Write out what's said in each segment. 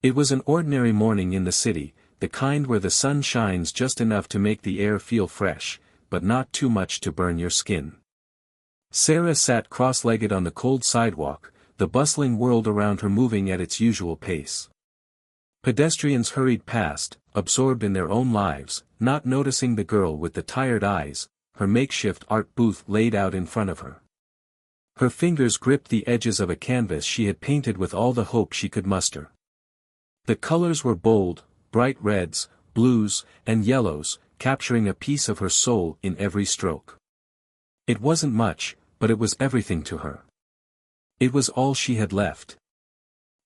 It was an ordinary morning in the city, the kind where the sun shines just enough to make the air feel fresh, but not too much to burn your skin. Sarah sat cross-legged on the cold sidewalk, the bustling world around her moving at its usual pace. Pedestrians hurried past, absorbed in their own lives, not noticing the girl with the tired eyes, her makeshift art booth laid out in front of her. Her fingers gripped the edges of a canvas she had painted with all the hope she could muster. The colors were bold, bright reds, blues, and yellows, capturing a piece of her soul in every stroke. It wasn't much, but it was everything to her. It was all she had left.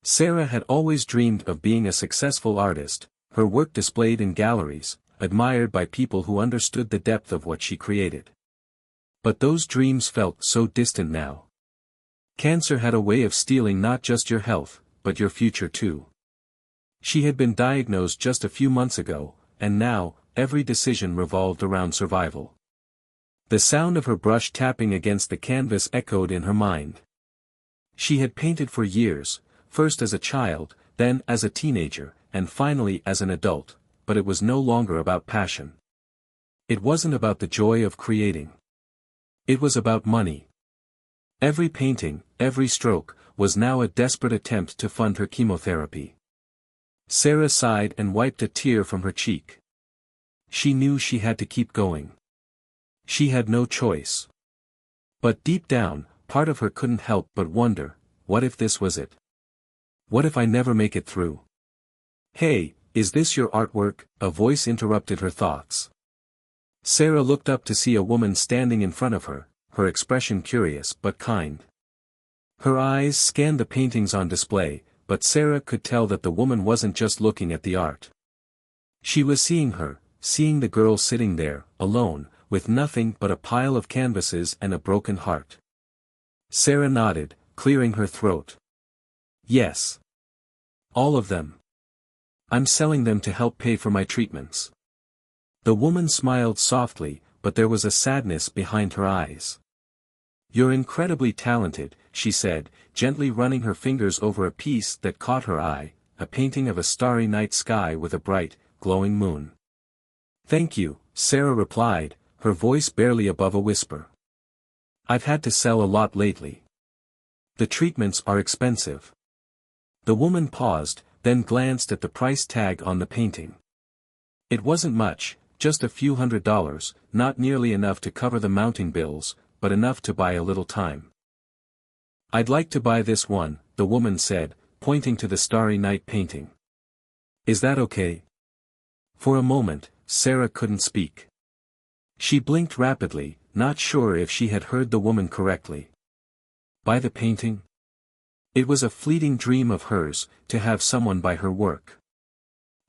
Sarah had always dreamed of being a successful artist, her work displayed in galleries, admired by people who understood the depth of what she created. But those dreams felt so distant now. Cancer had a way of stealing not just your health, but your future too. She had been diagnosed just a few months ago, and now, every decision revolved around survival. The sound of her brush tapping against the canvas echoed in her mind. She had painted for years, first as a child, then as a teenager, and finally as an adult, but it was no longer about passion. It wasn't about the joy of creating. It was about money. Every painting, every stroke, was now a desperate attempt to fund her chemotherapy. Sarah sighed and wiped a tear from her cheek. She knew she had to keep going. She had no choice. But deep down, part of her couldn't help but wonder, what if this was it? What if I never make it through? Hey, is this your artwork? A voice interrupted her thoughts. Sarah looked up to see a woman standing in front of her, her expression curious but kind. Her eyes scanned the paintings on display, but Sarah could tell that the woman wasn't just looking at the art. She was seeing her, seeing the girl sitting there, alone, with nothing but a pile of canvases and a broken heart. Sarah nodded, clearing her throat. Yes. All of them. I'm selling them to help pay for my treatments. The woman smiled softly, but there was a sadness behind her eyes. You're incredibly talented, she said, gently running her fingers over a piece that caught her eye, a painting of a starry night sky with a bright, glowing moon. Thank you, Sarah replied, her voice barely above a whisper. I've had to sell a lot lately. The treatments are expensive. The woman paused, then glanced at the price tag on the painting. It wasn't much, just a few $100s, not nearly enough to cover the mounting bills, but enough to buy a little time. I'd like to buy this one, the woman said, pointing to the starry night painting. Is that okay? For a moment, Sarah couldn't speak. She blinked rapidly, not sure if she had heard the woman correctly. Buy the painting? It was a fleeting dream of hers, to have someone buy her work.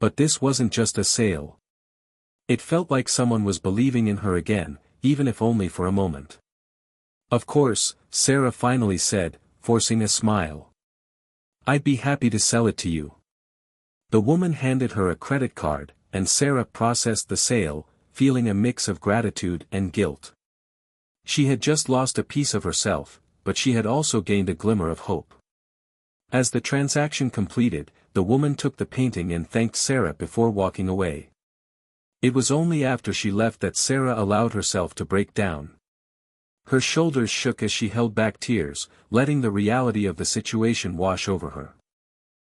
But this wasn't just a sale. It felt like someone was believing in her again, even if only for a moment. Of course, Sarah finally said, forcing a smile. I'd be happy to sell it to you. The woman handed her a credit card, and Sarah processed the sale, feeling a mix of gratitude and guilt. She had just lost a piece of herself, but she had also gained a glimmer of hope. As the transaction completed, the woman took the painting and thanked Sarah before walking away. It was only after she left that Sarah allowed herself to break down. Her shoulders shook as she held back tears, letting the reality of the situation wash over her.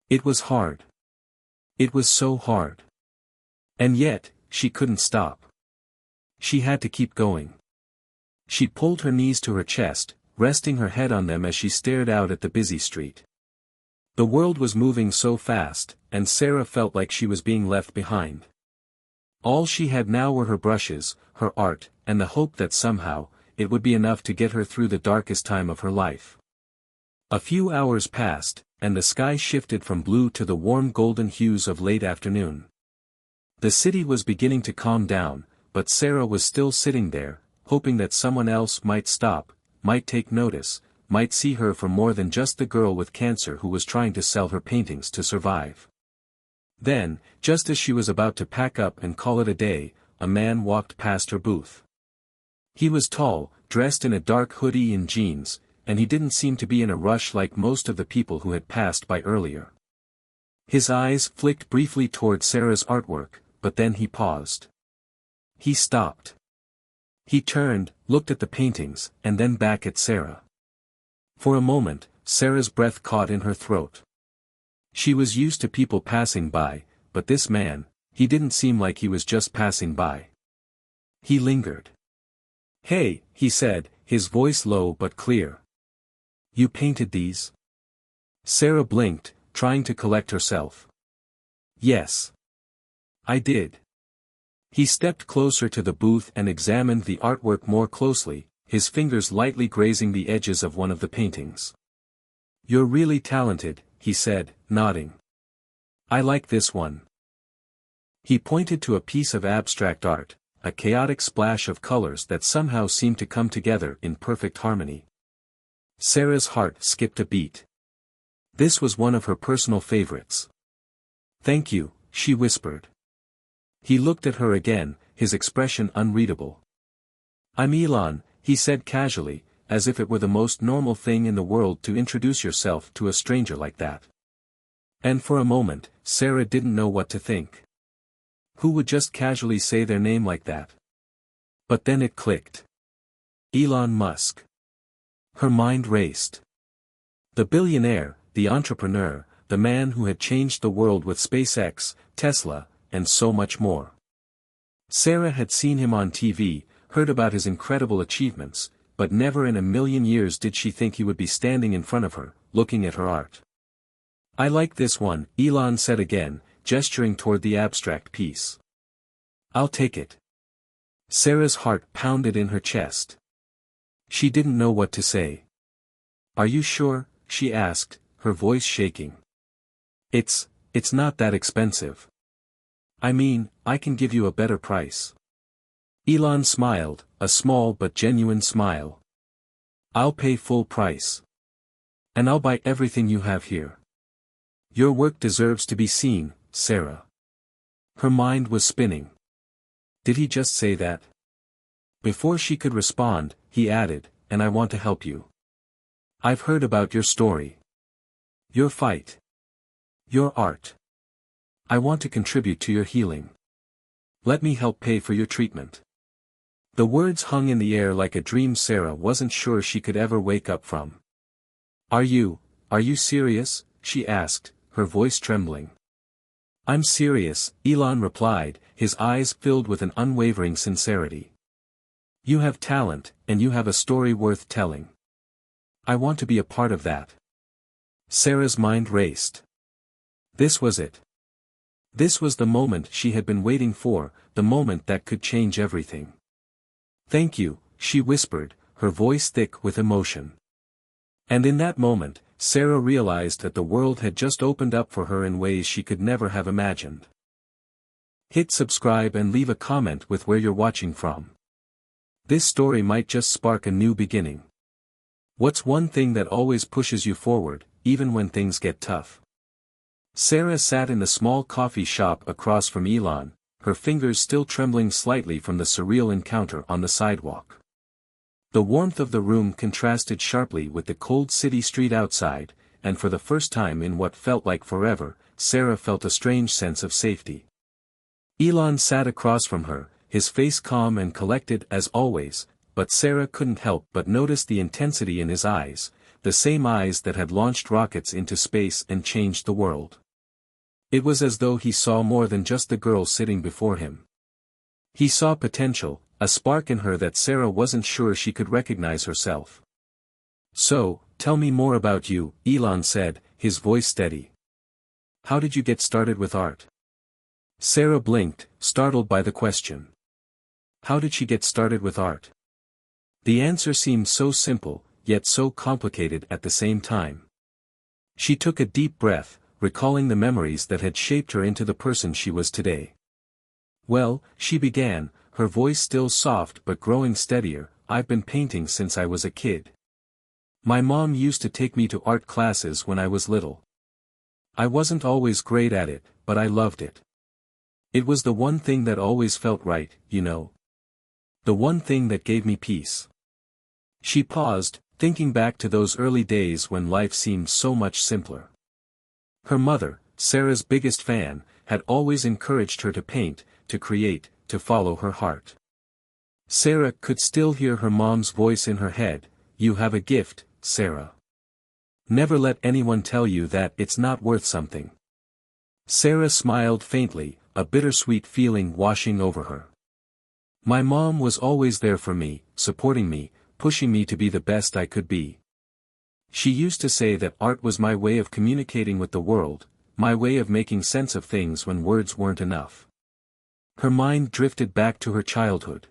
It was hard. It was so hard. And yet, she couldn't stop. She had to keep going. She pulled her knees to her chest, resting her head on them as she stared out at the busy street. The world was moving so fast, and Sarah felt like she was being left behind. All she had now were her brushes, her art, and the hope that somehow, it would be enough to get her through the darkest time of her life. A few hours passed, and the sky shifted from blue to the warm golden hues of late afternoon. The city was beginning to calm down, but Sarah was still sitting there, hoping that someone else might stop, might take notice, might see her for more than just the girl with cancer who was trying to sell her paintings to survive. Then, just as she was about to pack up and call it a day, a man walked past her booth. He was tall, dressed in a dark hoodie and jeans, and he didn't seem to be in a rush like most of the people who had passed by earlier. His eyes flicked briefly toward Sarah's artwork, but then he paused. He stopped. He turned, looked at the paintings, and then back at Sarah. For a moment, Sarah's breath caught in her throat. She was used to people passing by, but this man, he didn't seem like he was just passing by. He lingered. "Hey," he said, his voice low but clear. "You painted these?" Sarah blinked, trying to collect herself. "Yes. I did." He stepped closer to the booth and examined the artwork more closely, his fingers lightly grazing the edges of one of the paintings. "You're really talented," he said, nodding. "I like this one." He pointed to a piece of abstract art, a chaotic splash of colors that somehow seemed to come together in perfect harmony. Sarah's heart skipped a beat. This was one of her personal favorites. "Thank you," she whispered. He looked at her again, his expression unreadable. "I'm Elon," he said casually, as if it were the most normal thing in the world to introduce yourself to a stranger like that. And for a moment, Sarah didn't know what to think. Who would just casually say their name like that? But then it clicked. Elon Musk. Her mind raced. The billionaire, the entrepreneur, the man who had changed the world with SpaceX, Tesla, and so much more. Sarah had seen him on TV, heard about his incredible achievements, but never in a million years did she think he would be standing in front of her, looking at her art. "I like this one," Elon said again, gesturing toward the abstract piece. "I'll take it." Sarah's heart pounded in her chest. She didn't know what to say. "Are you sure?" she asked, her voice shaking. It's not that expensive. I mean, I can give you a better price." Elon smiled, a small but genuine smile. "I'll pay full price. And I'll buy everything you have here. Your work deserves to be seen, Sarah." Her mind was spinning. Did he just say that? Before she could respond, he added, "And I want to help you. I've heard about your story. Your fight. Your art. I want to contribute to your healing. Let me help pay for your treatment." The words hung in the air like a dream Sarah wasn't sure she could ever wake up from. Are you serious?" she asked, her voice trembling. "I'm serious," Elon replied, his eyes filled with an unwavering sincerity. "You have talent, and you have a story worth telling. I want to be a part of that." Sarah's mind raced. This was it. This was the moment she had been waiting for, the moment that could change everything. "Thank you," she whispered, her voice thick with emotion. And in that moment, Sarah realized that the world had just opened up for her in ways she could never have imagined. Hit subscribe and leave a comment with where you're watching from. This story might just spark a new beginning. What's one thing that always pushes you forward, even when things get tough? Sarah sat in the small coffee shop across from Elon, her fingers still trembling slightly from the surreal encounter on the sidewalk. The warmth of the room contrasted sharply with the cold city street outside, and for the first time in what felt like forever, Sarah felt a strange sense of safety. Elon sat across from her, his face calm and collected as always, but Sarah couldn't help but notice the intensity in his eyes, the same eyes that had launched rockets into space and changed the world. It was as though he saw more than just the girl sitting before him. He saw potential, a spark in her that Sarah wasn't sure she could recognize herself. "So, tell me more about you," Elon said, his voice steady. "How did you get started with art?" Sarah blinked, startled by the question. How did she get started with art? The answer seemed so simple, yet so complicated at the same time. She took a deep breath, recalling the memories that had shaped her into the person she was today. "Well," she began, her voice still soft but growing steadier, "I've been painting since I was a kid. My mom used to take me to art classes when I was little. I wasn't always great at it, but I loved it. It was the one thing that always felt right, you know. The one thing that gave me peace." She paused, thinking back to those early days when life seemed so much simpler. Her mother, Sarah's biggest fan, had always encouraged her to paint, to create, to follow her heart. Sarah could still hear her mom's voice in her head, "You have a gift, Sarah. Never let anyone tell you that it's not worth something." Sarah smiled faintly, a bittersweet feeling washing over her. "My mom was always there for me, supporting me, pushing me to be the best I could be. She used to say that art was my way of communicating with the world, my way of making sense of things when words weren't enough." Her mind drifted back to her childhood.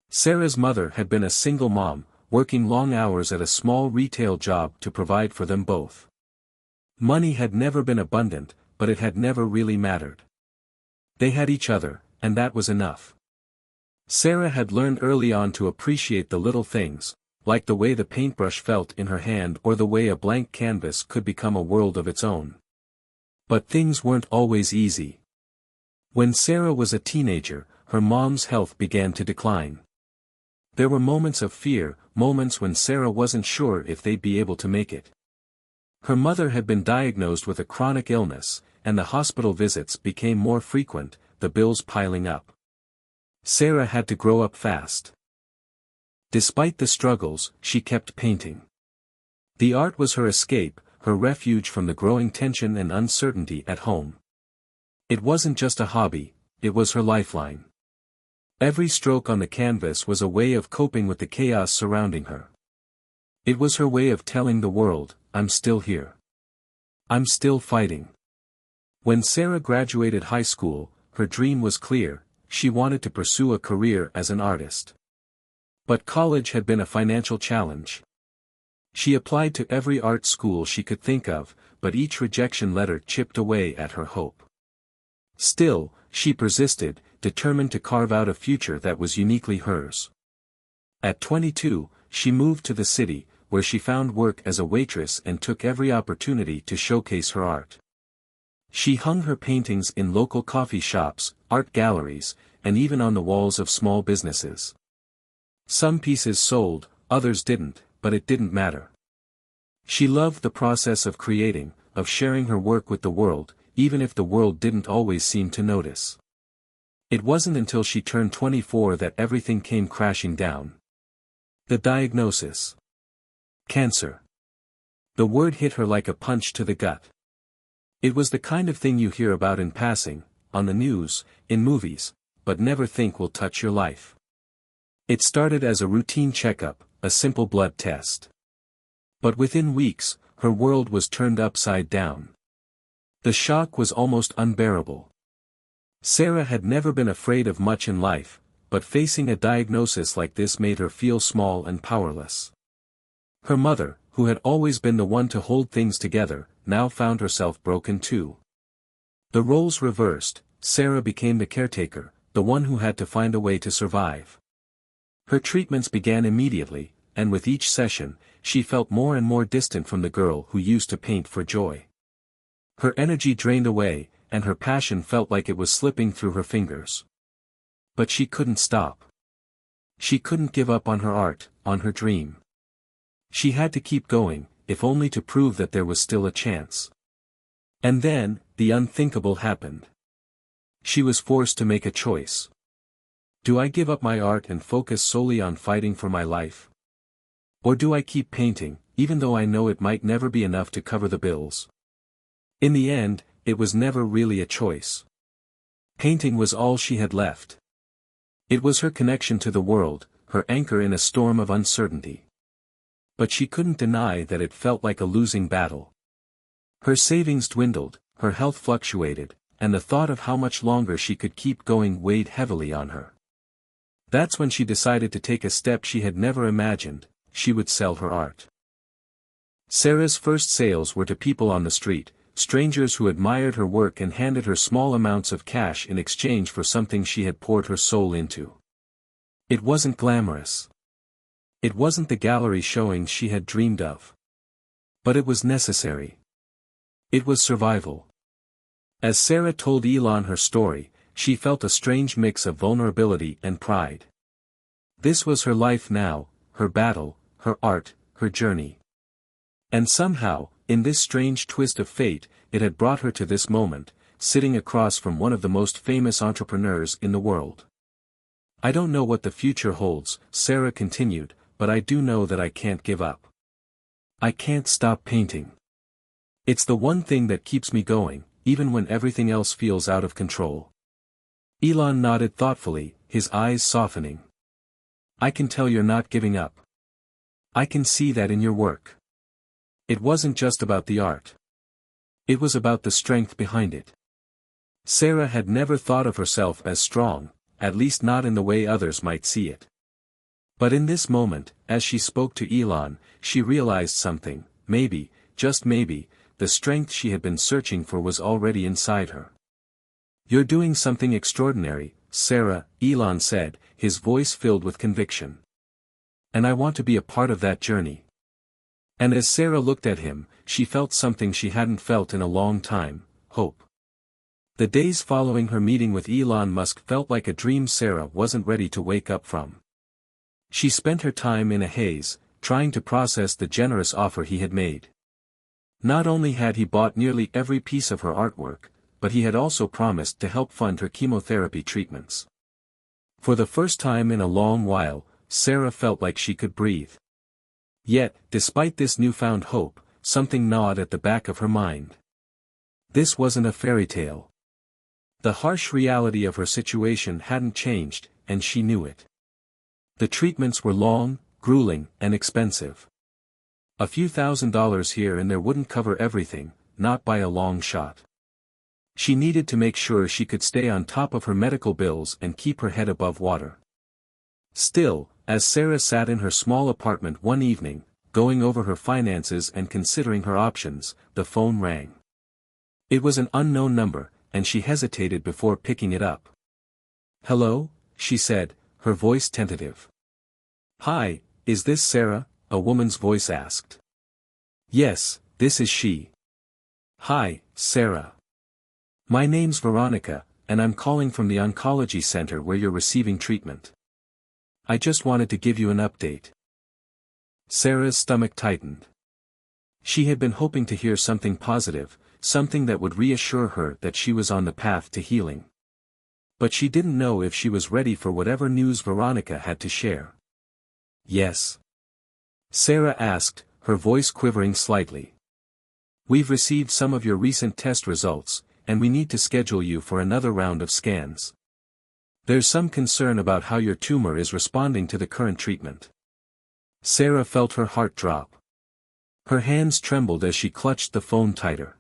Sarah's mother had been a single mom, working long hours at a small retail job to provide for them both. Money had never been abundant, but it had never really mattered. They had each other, and that was enough. Sarah had learned early on to appreciate the little things, like the way the paintbrush felt in her hand or the way a blank canvas could become a world of its own. But things weren't always easy. When Sarah was a teenager, her mom's health began to decline. There were moments of fear, moments when Sarah wasn't sure if they'd be able to make it. Her mother had been diagnosed with a chronic illness, and the hospital visits became more frequent, the bills piling up. Sarah had to grow up fast. Despite the struggles, she kept painting. The art was her escape, her refuge from the growing tension and uncertainty at home. It wasn't just a hobby, it was her lifeline. Every stroke on the canvas was a way of coping with the chaos surrounding her. It was her way of telling the world, "I'm still here. I'm still fighting." When Sarah graduated high school, her dream was clear: she wanted to pursue a career as an artist. But college had been a financial challenge. She applied to every art school she could think of, but each rejection letter chipped away at her hope. Still, she persisted, determined to carve out a future that was uniquely hers. At 22, she moved to the city, where she found work as a waitress and took every opportunity to showcase her art. She hung her paintings in local coffee shops, art galleries, and even on the walls of small businesses. Some pieces sold, others didn't, but it didn't matter. She loved the process of creating, of sharing her work with the world, even if the world didn't always seem to notice. It wasn't until she turned 24 that everything came crashing down. The diagnosis. Cancer. The word hit her like a punch to the gut. It was the kind of thing you hear about in passing, on the news, in movies, but never think will touch your life. It started as a routine checkup, a simple blood test. But within weeks, her world was turned upside down. The shock was almost unbearable. Sarah had never been afraid of much in life, but facing a diagnosis like this made her feel small and powerless. Her mother, who had always been the one to hold things together, now found herself broken too. The roles reversed: Sarah became the caretaker, the one who had to find a way to survive. Her treatments began immediately, and with each session, she felt more and more distant from the girl who used to paint for joy. Her energy drained away, and her passion felt like it was slipping through her fingers. But she couldn't stop. She couldn't give up on her art, on her dream. She had to keep going, if only to prove that there was still a chance. And then, the unthinkable happened. She was forced to make a choice. Do I give up my art and focus solely on fighting for my life? Or do I keep painting, even though I know it might never be enough to cover the bills? In the end, it was never really a choice. Painting was all she had left. It was her connection to the world, her anchor in a storm of uncertainty. But she couldn't deny that it felt like a losing battle. Her savings dwindled, her health fluctuated, and the thought of how much longer she could keep going weighed heavily on her. That's when she decided to take a step she had never imagined: she would sell her art. Sarah's first sales were to people on the street, strangers who admired her work and handed her small amounts of cash in exchange for something she had poured her soul into. It wasn't glamorous. It wasn't the gallery showings she had dreamed of. But it was necessary. It was survival. As Sarah told Elon her story, she felt a strange mix of vulnerability and pride. This was her life now, her battle, her art, her journey. And somehow, in this strange twist of fate, it had brought her to this moment, sitting across from one of the most famous entrepreneurs in the world. "I don't know what the future holds," Sarah continued, "but I do know that I can't give up. I can't stop painting. It's the one thing that keeps me going, even when everything else feels out of control." Elon nodded thoughtfully, his eyes softening. "I can tell you're not giving up. I can see that in your work." It wasn't just about the art. It was about the strength behind it. Sarah had never thought of herself as strong, at least not in the way others might see it. But in this moment, as she spoke to Elon, she realized something: maybe, just maybe, the strength she had been searching for was already inside her. "You're doing something extraordinary, Sarah," Elon said, his voice filled with conviction. "And I want to be a part of that journey." And as Sarah looked at him, she felt something she hadn't felt in a long time: hope. The days following her meeting with Elon Musk felt like a dream Sarah wasn't ready to wake up from. She spent her time in a haze, trying to process the generous offer he had made. Not only had he bought nearly every piece of her artwork, but he had also promised to help fund her chemotherapy treatments. For the first time in a long while, Sarah felt like she could breathe. Yet, despite this newfound hope, something gnawed at the back of her mind. This wasn't a fairy tale. The harsh reality of her situation hadn't changed, and she knew it. The treatments were long, grueling, and expensive. A few $1,000s here and there wouldn't cover everything, not by a long shot. She needed to make sure she could stay on top of her medical bills and keep her head above water. Still, as Sarah sat in her small apartment one evening, going over her finances and considering her options, the phone rang. It was an unknown number, and she hesitated before picking it up. "Hello?" she said, her voice tentative. "Hi, is this Sarah?" a woman's voice asked. "Yes, this is she." "Hi, Sarah. My name's Veronica, and I'm calling from the oncology center where you're receiving treatment. I just wanted to give you an update." Sarah's stomach tightened. She had been hoping to hear something positive, something that would reassure her that she was on the path to healing. But she didn't know if she was ready for whatever news Veronica had to share. "Yes?" Sarah asked, her voice quivering slightly. "We've received some of your recent test results, and we need to schedule you for another round of scans. There's some concern about how your tumor is responding to the current treatment." Sarah felt her heart drop. Her hands trembled as she clutched the phone tighter.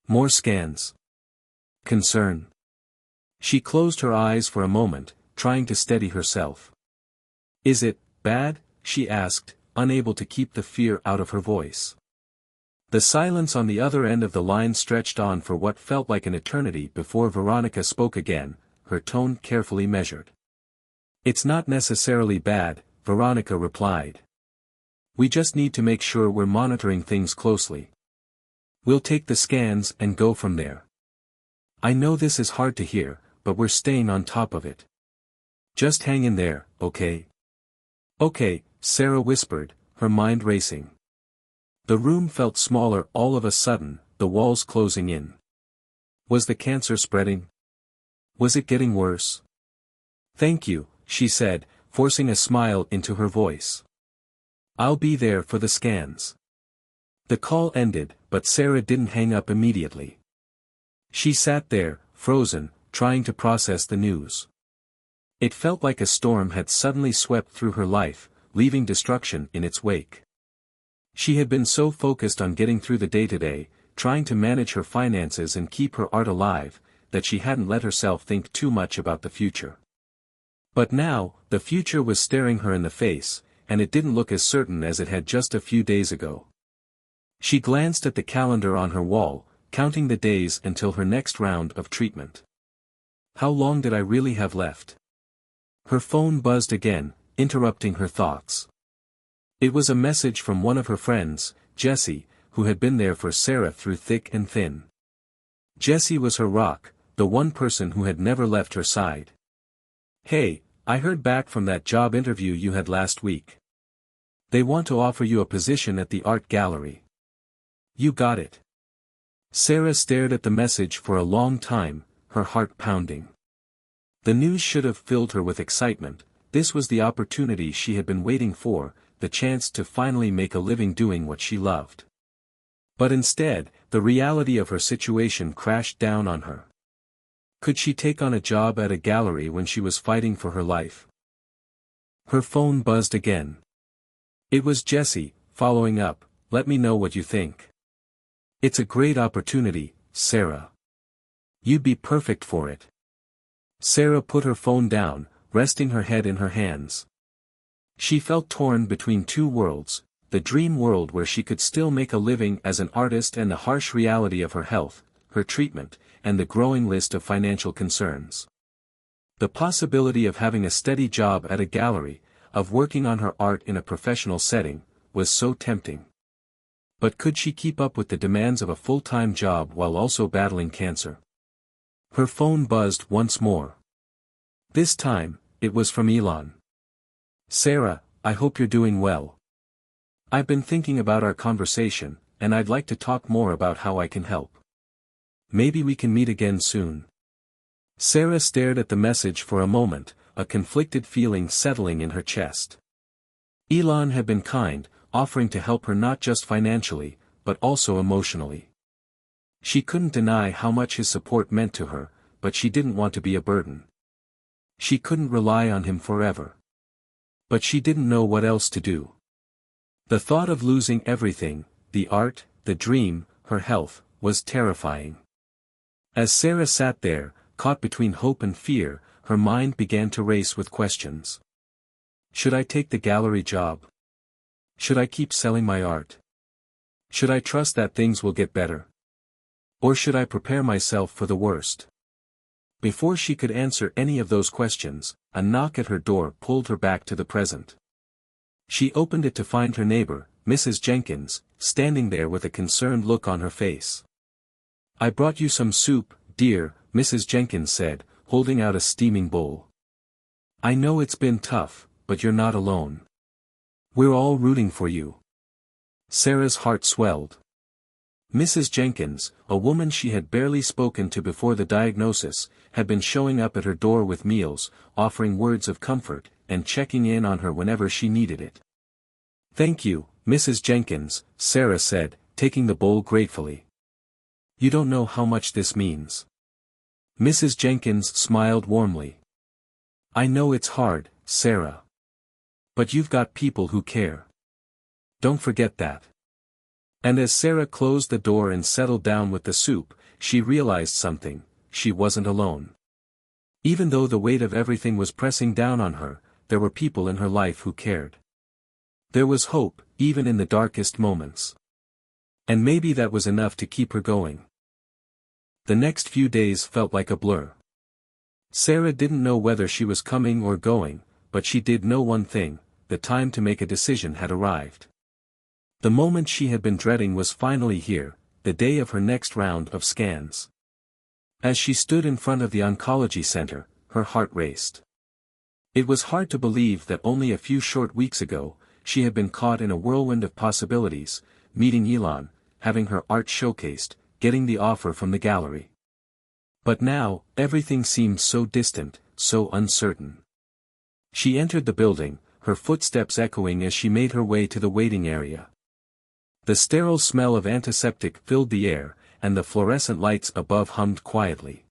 More scans. Concern. She closed her eyes for a moment, trying to steady herself. "Is it bad?" she asked, unable to keep the fear out of her voice. The silence on the other end of the line stretched on for what felt like an eternity before Veronica spoke again, her tone carefully measured. "It's not necessarily bad," Veronica replied. "We just need to make sure we're monitoring things closely. We'll take the scans and go from there. I know this is hard to hear, but we're staying on top of it. Just hang in there, okay?" "Okay," Sarah whispered, her mind racing. The room felt smaller all of a sudden, the walls closing in. Was the cancer spreading? Was it getting worse? "Thank you," she said, forcing a smile into her voice. "I'll be there for the scans." The call ended, but Sarah didn't hang up immediately. She sat there, frozen, trying to process the news. It felt like a storm had suddenly swept through her life, leaving destruction in its wake. She had been so focused on getting through the day-to-day, trying to manage her finances and keep her art alive, that she hadn't let herself think too much about the future. But now, the future was staring her in the face, and it didn't look as certain as it had just a few days ago. She glanced at the calendar on her wall, counting the days until her next round of treatment. How long did I really have left? Her phone buzzed again, interrupting her thoughts. It was a message from one of her friends, Jessie, who had been there for Sarah through thick and thin. Jessie was her rock, the one person who had never left her side. "Hey, I heard back from that job interview you had last week. They want to offer you a position at the art gallery. You got it. Sarah stared at the message for a long time, her heart pounding. The news should have filled her with excitement. This was the opportunity she had been waiting for, the chance to finally make a living doing what she loved. But instead, the reality of her situation crashed down on her. Could she take on a job at a gallery when she was fighting for her life? Her phone buzzed again. It was Jessie, following up, "Let me know what you think. It's a great opportunity, Sarah. You'd be perfect for it." Sarah put her phone down, resting her head in her hands. She felt torn between two worlds, the dream world where she could still make a living as an artist and the harsh reality of her health, her treatment, and the growing list of financial concerns. The possibility of having a steady job at a gallery, of working on her art in a professional setting, was so tempting. But could she keep up with the demands of a full-time job while also battling cancer? Her phone buzzed once more. This time, it was from Elon. "Sarah, I hope you're doing well. I've been thinking about our conversation, and I'd like to talk more about how I can help. Maybe we can meet again soon." Sarah stared at the message for a moment, a conflicted feeling settling in her chest. Elon had been kind, offering to help her not just financially, but also emotionally. She couldn't deny how much his support meant to her, but she didn't want to be a burden. She couldn't rely on him forever. But she didn't know what else to do. The thought of losing everything, the art, the dream, her health, was terrifying. As Sarah sat there, caught between hope and fear, her mind began to race with questions. Should I take the gallery job? Should I keep selling my art? Should I trust that things will get better? Or should I prepare myself for the worst? Before she could answer any of those questions, a knock at her door pulled her back to the present. She opened it to find her neighbor, Mrs. Jenkins, standing there with a concerned look on her face. "I brought you some soup, dear," Mrs. Jenkins said, holding out a steaming bowl. "I know it's been tough, but you're not alone. We're all rooting for you." Sarah's heart swelled. Mrs. Jenkins, a woman she had barely spoken to before the diagnosis, had been showing up at her door with meals, offering words of comfort, and checking in on her whenever she needed it. "Thank you, Mrs. Jenkins," Sarah said, taking the bowl gratefully. "You don't know how much this means." Mrs. Jenkins smiled warmly. "I know it's hard, Sarah. But you've got people who care. Don't forget that." And as Sarah closed the door and settled down with the soup, she realized something: she wasn't alone. Even though the weight of everything was pressing down on her, there were people in her life who cared. There was hope, even in the darkest moments. And maybe that was enough to keep her going. The next few days felt like a blur. Sarah didn't know whether she was coming or going, but she did know one thing: the time to make a decision had arrived. The moment she had been dreading was finally here, the day of her next round of scans. As she stood in front of the oncology center, her heart raced. It was hard to believe that only a few short weeks ago, she had been caught in a whirlwind of possibilities, meeting Elon, having her art showcased, getting the offer from the gallery. But now, everything seemed so distant, so uncertain. She entered the building, her footsteps echoing as she made her way to the waiting area. The sterile smell of antiseptic filled the air, and the fluorescent lights above hummed quietly.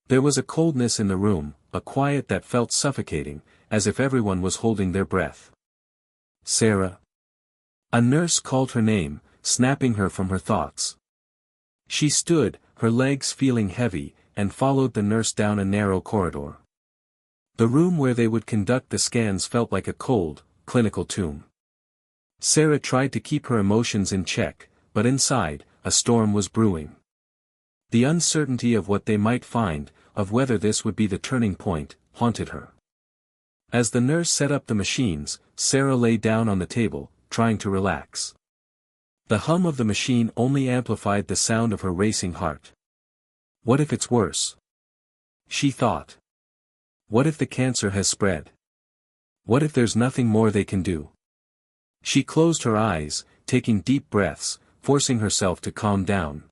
There was a coldness in the room, a quiet that felt suffocating, as if everyone was holding their breath. "Sarah." A nurse called her name, snapping her from her thoughts. She stood, her legs feeling heavy, and followed the nurse down a narrow corridor. The room where they would conduct the scans felt like a cold, clinical tomb. Sarah tried to keep her emotions in check, but inside, a storm was brewing. The uncertainty of what they might find, of whether this would be the turning point, haunted her. As the nurse set up the machines, Sarah lay down on the table, trying to relax. The hum of the machine only amplified the sound of her racing heart. What if it's worse? She thought. What if the cancer has spread? What if there's nothing more they can do? She closed her eyes, taking deep breaths, forcing herself to calm down.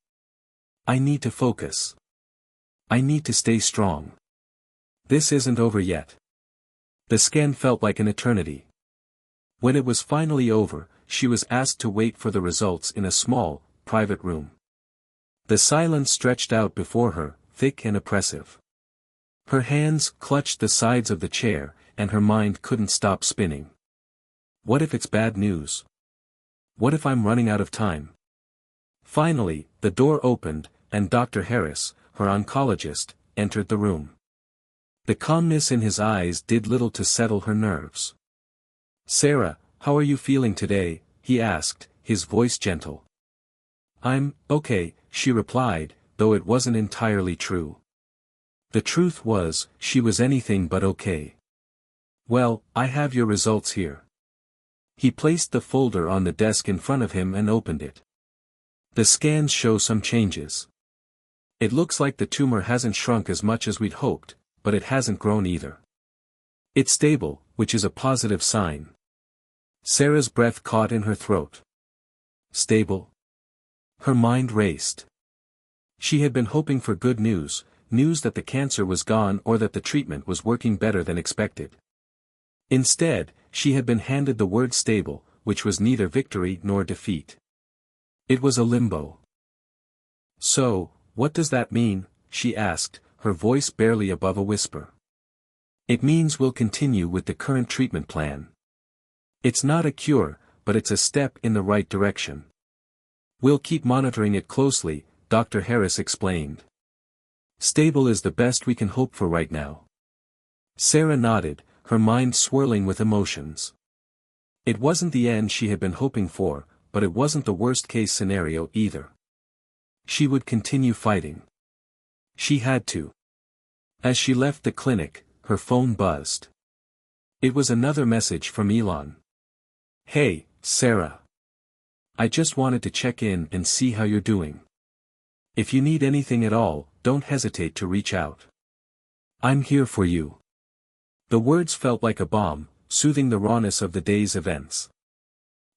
I need to focus. I need to stay strong. This isn't over yet. The scan felt like an eternity. When it was finally over, she was asked to wait for the results in a small, private room. The silence stretched out before her, thick and oppressive. Her hands clutched the sides of the chair, and her mind couldn't stop spinning. What if it's bad news? What if I'm running out of time? Finally, the door opened, and Dr. Harris, her oncologist, entered the room. The calmness in his eyes did little to settle her nerves. "Sarah, how are you feeling today?" he asked, his voice gentle. "I'm okay," she replied, though it wasn't entirely true. The truth was, she was anything but okay. "Well, I have your results here." He placed the folder on the desk in front of him and opened it. "The scans show some changes. It looks like the tumor hasn't shrunk as much as we'd hoped, but it hasn't grown either. It's stable, which is a positive sign." Sarah's breath caught in her throat. Stable? Her mind raced. She had been hoping for good news, news that the cancer was gone or that the treatment was working better than expected. Instead, she had been handed the word stable, which was neither victory nor defeat. It was a limbo. "So, what does that mean?" she asked, her voice barely above a whisper. "It means we'll continue with the current treatment plan. It's not a cure, but it's a step in the right direction. We'll keep monitoring it closely," Dr. Harris explained. "Stable is the best we can hope for right now." Sarah nodded, her mind swirling with emotions. It wasn't the end she had been hoping for, but it wasn't the worst-case scenario either. She would continue fighting. She had to. As she left the clinic, her phone buzzed. It was another message from Elon. "Hey, Sarah. I just wanted to check in and see how you're doing. If you need anything at all, don't hesitate to reach out. I'm here for you." The words felt like a balm, soothing the rawness of the day's events.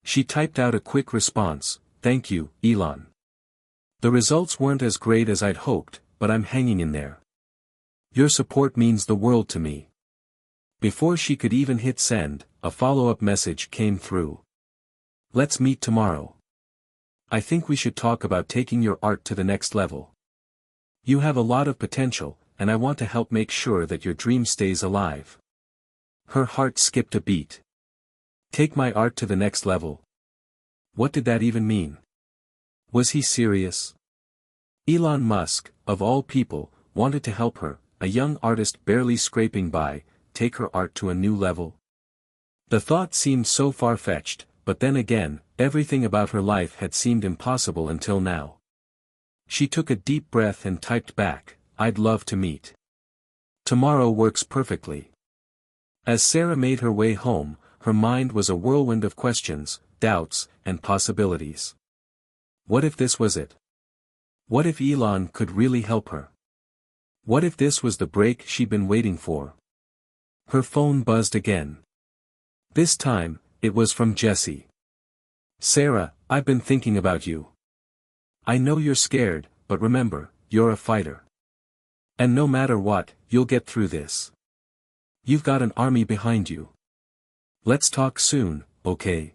She typed out a quick response, "Thank you, Elon. The results weren't as great as I'd hoped, but I'm hanging in there. Your support means the world to me." Before she could even hit send, a follow-up message came through. "Let's meet tomorrow. I think we should talk about taking your art to the next level. You have a lot of potential, and I want to help make sure that your dream stays alive." Her heart skipped a beat. Take my art to the next level? What did that even mean? Was he serious? Elon Musk, of all people, wanted to help her, a young artist barely scraping by, take her art to a new level. The thought seemed so far-fetched, but then again, everything about her life had seemed impossible until now. She took a deep breath and typed back, "I'd love to meet. Tomorrow works perfectly." As Sarah made her way home, her mind was a whirlwind of questions, doubts, and possibilities. What if this was it? What if Elon could really help her? What if this was the break she'd been waiting for? Her phone buzzed again. This time, it was from Jesse. "Sarah, I've been thinking about you. I know you're scared, but remember, you're a fighter. And no matter what, you'll get through this. You've got an army behind you. Let's talk soon, okay?"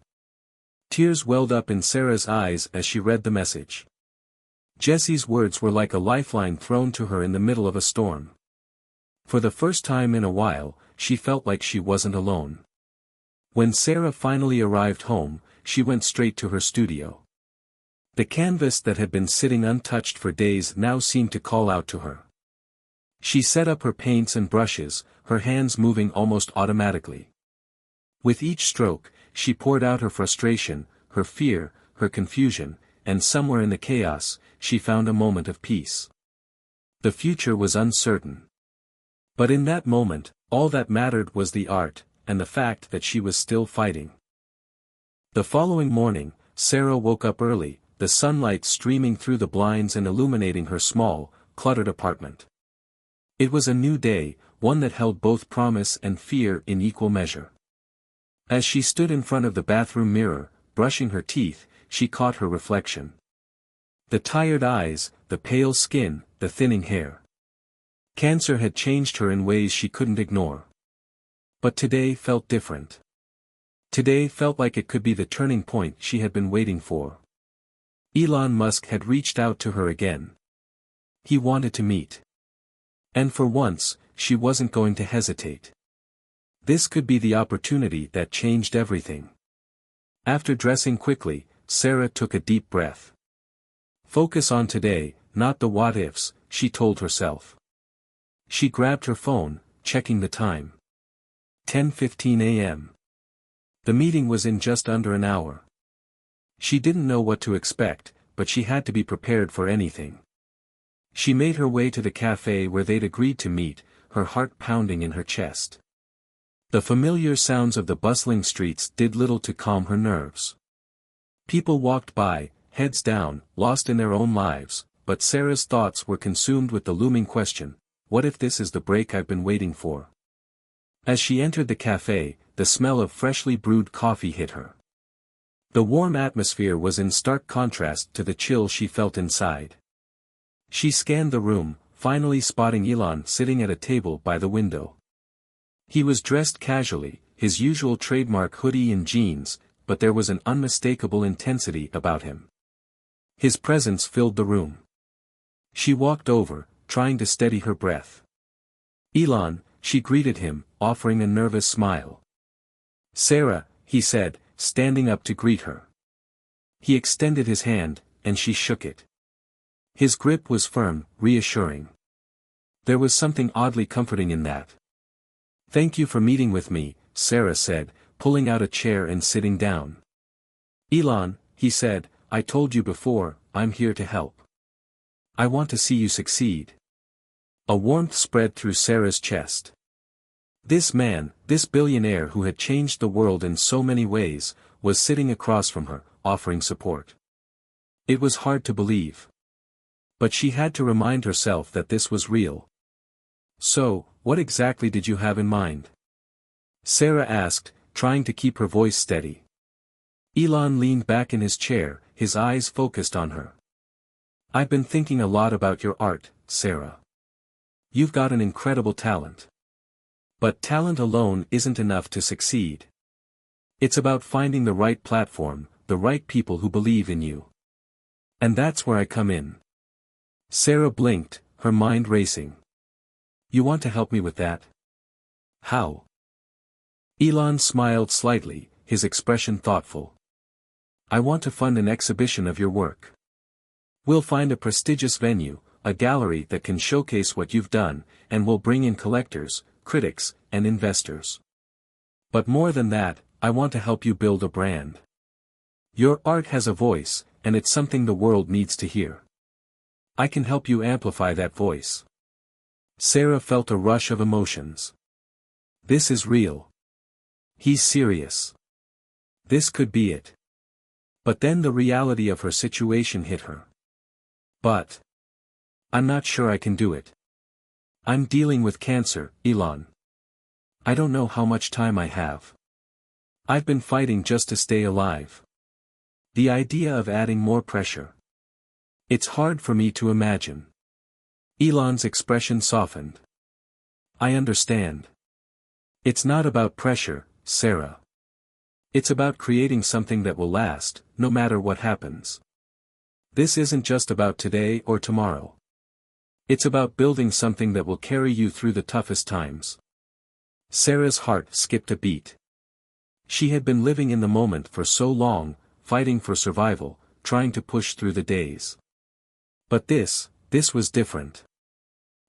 Tears welled up in Sarah's eyes as she read the message. Jesse's words were like a lifeline thrown to her in the middle of a storm. For the first time in a while, she felt like she wasn't alone. When Sarah finally arrived home, she went straight to her studio. The canvas that had been sitting untouched for days now seemed to call out to her. She set up her paints and brushes, her hands moving almost automatically. With each stroke, she poured out her frustration, her fear, her confusion, and somewhere in the chaos, she found a moment of peace. The future was uncertain. But in that moment, all that mattered was the art, and the fact that she was still fighting. The following morning, Sarah woke up early, the sunlight streaming through the blinds and illuminating her small, cluttered apartment. It was a new day, one that held both promise and fear in equal measure. As she stood in front of the bathroom mirror, brushing her teeth, she caught her reflection. The tired eyes, the pale skin, the thinning hair. Cancer had changed her in ways she couldn't ignore. But today felt different. Today felt like it could be the turning point she had been waiting for. Elon Musk had reached out to her again. He wanted to meet. And for once, she wasn't going to hesitate. This could be the opportunity that changed everything. After dressing quickly, Sarah took a deep breath. Focus on today, not the what-ifs, she told herself. She grabbed her phone, checking the time. 10:15 a.m. The meeting was in just under an hour. She didn't know what to expect, but she had to be prepared for anything. She made her way to the cafe where they'd agreed to meet, her heart pounding in her chest. The familiar sounds of the bustling streets did little to calm her nerves. People walked by, heads down, lost in their own lives, but Sarah's thoughts were consumed with the looming question, what if this is the break I've been waiting for? As she entered the cafe, the smell of freshly brewed coffee hit her. The warm atmosphere was in stark contrast to the chill she felt inside. She scanned the room, finally spotting Elon sitting at a table by the window. He was dressed casually, his usual trademark hoodie and jeans, but there was an unmistakable intensity about him. His presence filled the room. She walked over, trying to steady her breath. Elon, she greeted him, offering a nervous smile. Sarah, he said, standing up to greet her. He extended his hand, and she shook it. His grip was firm, reassuring. There was something oddly comforting in that. Thank you for meeting with me, Sarah said, pulling out a chair and sitting down. Elon, he said, I told you before, I'm here to help. I want to see you succeed. A warmth spread through Sarah's chest. This man, this billionaire who had changed the world in so many ways, was sitting across from her, offering support. It was hard to believe. But she had to remind herself that this was real. So, what exactly did you have in mind? Sarah asked, trying to keep her voice steady. Elon leaned back in his chair, his eyes focused on her. I've been thinking a lot about your art, Sarah. You've got an incredible talent. But talent alone isn't enough to succeed. It's about finding the right platform, the right people who believe in you. And that's where I come in. Sarah blinked, her mind racing. You want to help me with that? How? Elon smiled slightly, his expression thoughtful. I want to fund an exhibition of your work. We'll find a prestigious venue, a gallery that can showcase what you've done, and we'll bring in collectors, critics, and investors. But more than that, I want to help you build a brand. Your art has a voice, and it's something the world needs to hear. I can help you amplify that voice. Sarah felt a rush of emotions. This is real. He's serious. This could be it. But then the reality of her situation hit her. But I'm not sure I can do it. I'm dealing with cancer, Elon. I don't know how much time I have. I've been fighting just to stay alive. The idea of adding more pressure. It's hard for me to imagine. Elon's expression softened. I understand. It's not about pressure, Sarah. It's about creating something that will last, no matter what happens. This isn't just about today or tomorrow. It's about building something that will carry you through the toughest times. Sarah's heart skipped a beat. She had been living in the moment for so long, fighting for survival, trying to push through the days. But this was different.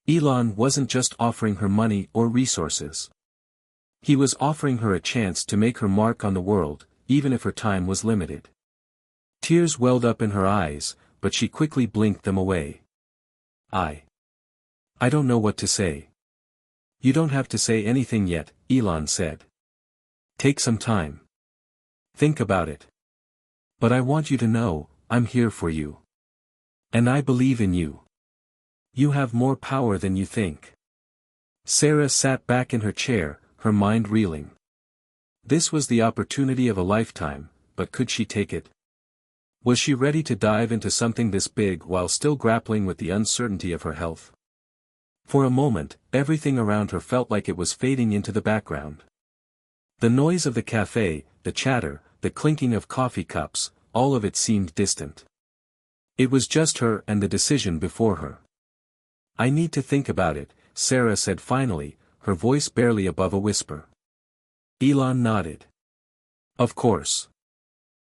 Elon wasn't just offering her money or resources. He was offering her a chance to make her mark on the world, even if her time was limited. Tears welled up in her eyes, but she quickly blinked them away. I don't know what to say. You don't have to say anything yet, Elon said. Take some time. Think about it. But I want you to know, I'm here for you. And I believe in you. You have more power than you think. Sarah sat back in her chair, her mind reeling. This was the opportunity of a lifetime, but could she take it? Was she ready to dive into something this big while still grappling with the uncertainty of her health? For a moment, everything around her felt like it was fading into the background. The noise of the cafe, the chatter, the clinking of coffee cups, all of it seemed distant. It was just her and the decision before her. "I need to think about it," Sarah said finally, her voice barely above a whisper. Elon nodded. "Of course.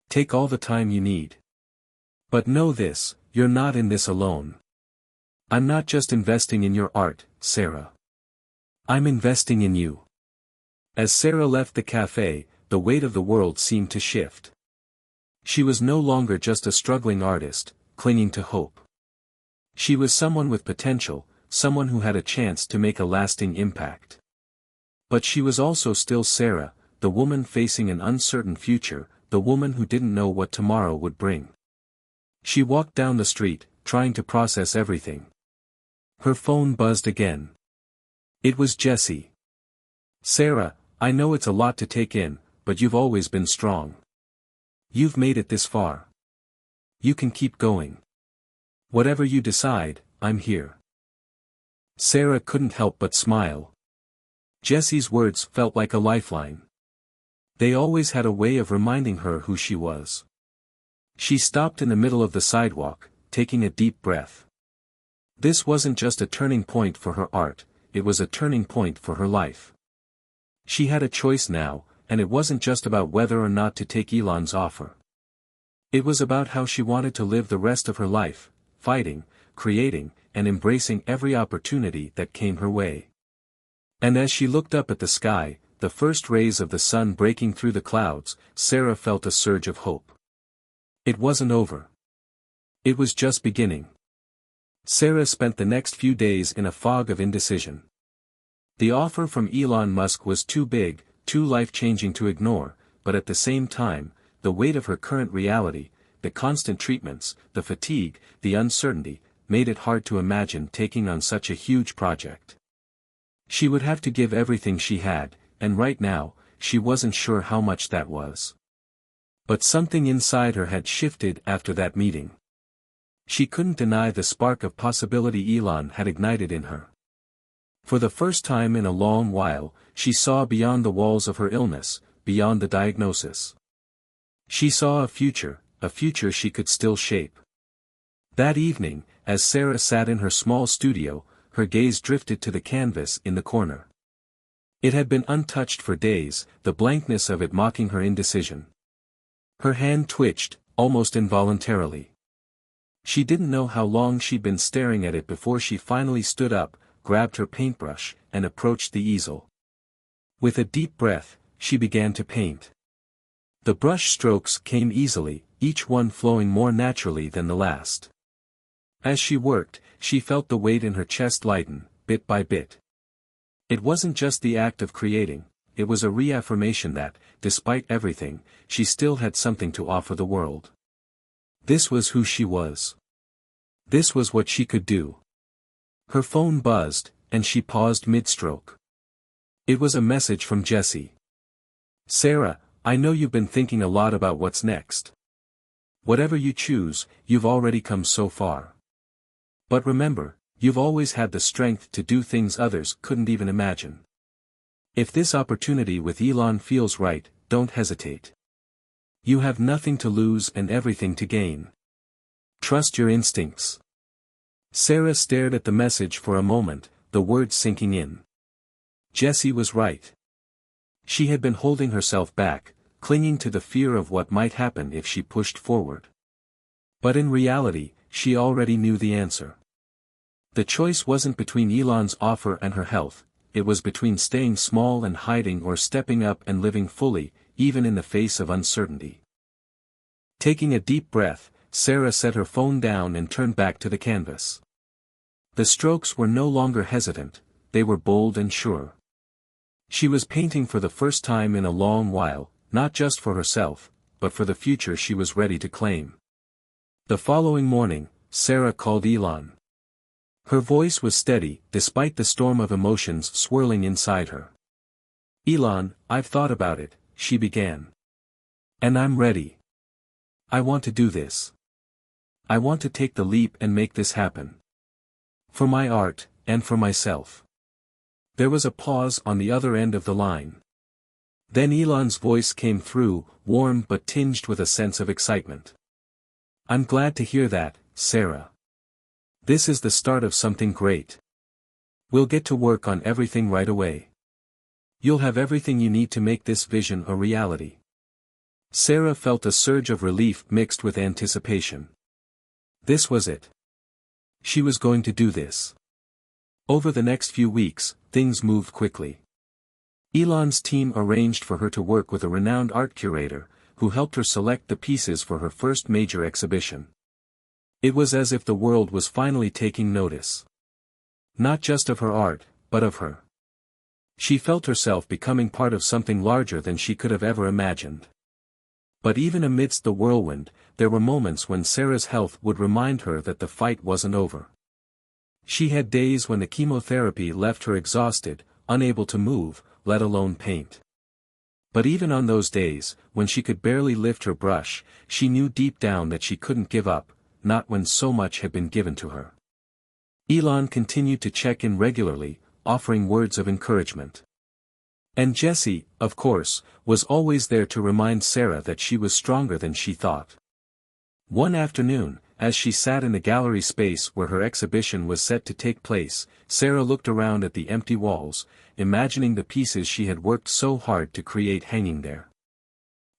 Take all the time you need. But know this, you're not in this alone. I'm not just investing in your art, Sarah. I'm investing in you." As Sarah left the cafe, the weight of the world seemed to shift. She was no longer just a struggling artist, clinging to hope. She was someone with potential, someone who had a chance to make a lasting impact. But she was also still Sarah, the woman facing an uncertain future, the woman who didn't know what tomorrow would bring. She walked down the street, trying to process everything. Her phone buzzed again. It was Jesse. "Sarah, I know it's a lot to take in, but you've always been strong. You've made it this far. You can keep going. Whatever you decide, I'm here." Sarah couldn't help but smile. Jesse's words felt like a lifeline. They always had a way of reminding her who she was. She stopped in the middle of the sidewalk, taking a deep breath. This wasn't just a turning point for her art, it was a turning point for her life. She had a choice now, and it wasn't just about whether or not to take Elon's offer. It was about how she wanted to live the rest of her life, fighting, creating, and embracing every opportunity that came her way. And as she looked up at the sky, the first rays of the sun breaking through the clouds, Sarah felt a surge of hope. It wasn't over. It was just beginning. Sarah spent the next few days in a fog of indecision. The offer from Elon Musk was too big, too life-changing to ignore, but at the same time, the weight of her current reality, the constant treatments, the fatigue, the uncertainty, made it hard to imagine taking on such a huge project. She would have to give everything she had, and right now, she wasn't sure how much that was. But something inside her had shifted after that meeting. She couldn't deny the spark of possibility Elon had ignited in her. For the first time in a long while, she saw beyond the walls of her illness, beyond the diagnosis. She saw a future she could still shape. That evening, as Sarah sat in her small studio, her gaze drifted to the canvas in the corner. It had been untouched for days, the blankness of it mocking her indecision. Her hand twitched, almost involuntarily. She didn't know how long she'd been staring at it before she finally stood up, grabbed her paintbrush, and approached the easel. With a deep breath, she began to paint. The brush strokes came easily, each one flowing more naturally than the last. As she worked, she felt the weight in her chest lighten, bit by bit. It wasn't just the act of creating, it was a reaffirmation that, despite everything, she still had something to offer the world. This was who she was. This was what she could do. Her phone buzzed, and she paused mid-stroke. It was a message from Jesse. "Sarah, I know you've been thinking a lot about what's next. Whatever you choose, you've already come so far. But remember, you've always had the strength to do things others couldn't even imagine. If this opportunity with Elon feels right, don't hesitate. You have nothing to lose and everything to gain. Trust your instincts." Sarah stared at the message for a moment, the words sinking in. Jesse was right. She had been holding herself back, clinging to the fear of what might happen if she pushed forward. But in reality, she already knew the answer. The choice wasn't between Elon's offer and her health, it was between staying small and hiding or stepping up and living fully, even in the face of uncertainty. Taking a deep breath, Sarah set her phone down and turned back to the canvas. The strokes were no longer hesitant, they were bold and sure. She was painting for the first time in a long while, not just for herself, but for the future she was ready to claim. The following morning, Sarah called Elon. Her voice was steady, despite the storm of emotions swirling inside her. "Elon, I've thought about it," she began. "And I'm ready. I want to do this. I want to take the leap and make this happen. For my art, and for myself. There was a pause on the other end of the line. Then Elon's voice came through, warm but tinged with a sense of excitement. I'm glad to hear that, Sarah. This is the start of something great. We'll get to work on everything right away. You'll have everything you need to make this vision a reality. Sarah felt a surge of relief mixed with anticipation. This was it. She was going to do this. Over the next few weeks, things moved quickly. Elon's team arranged for her to work with a renowned art curator, who helped her select the pieces for her first major exhibition. It was as if the world was finally taking notice. Not just of her art, but of her. She felt herself becoming part of something larger than she could have ever imagined. But even amidst the whirlwind, there were moments when Sarah's health would remind her that the fight wasn't over. She had days when the chemotherapy left her exhausted, unable to move, let alone paint. But even on those days, when she could barely lift her brush, she knew deep down that she couldn't give up, not when so much had been given to her. Elon continued to check in regularly, offering words of encouragement. And Jessie, of course, was always there to remind Sarah that she was stronger than she thought. One afternoon, as she sat in the gallery space where her exhibition was set to take place, Sarah looked around at the empty walls, imagining the pieces she had worked so hard to create hanging there.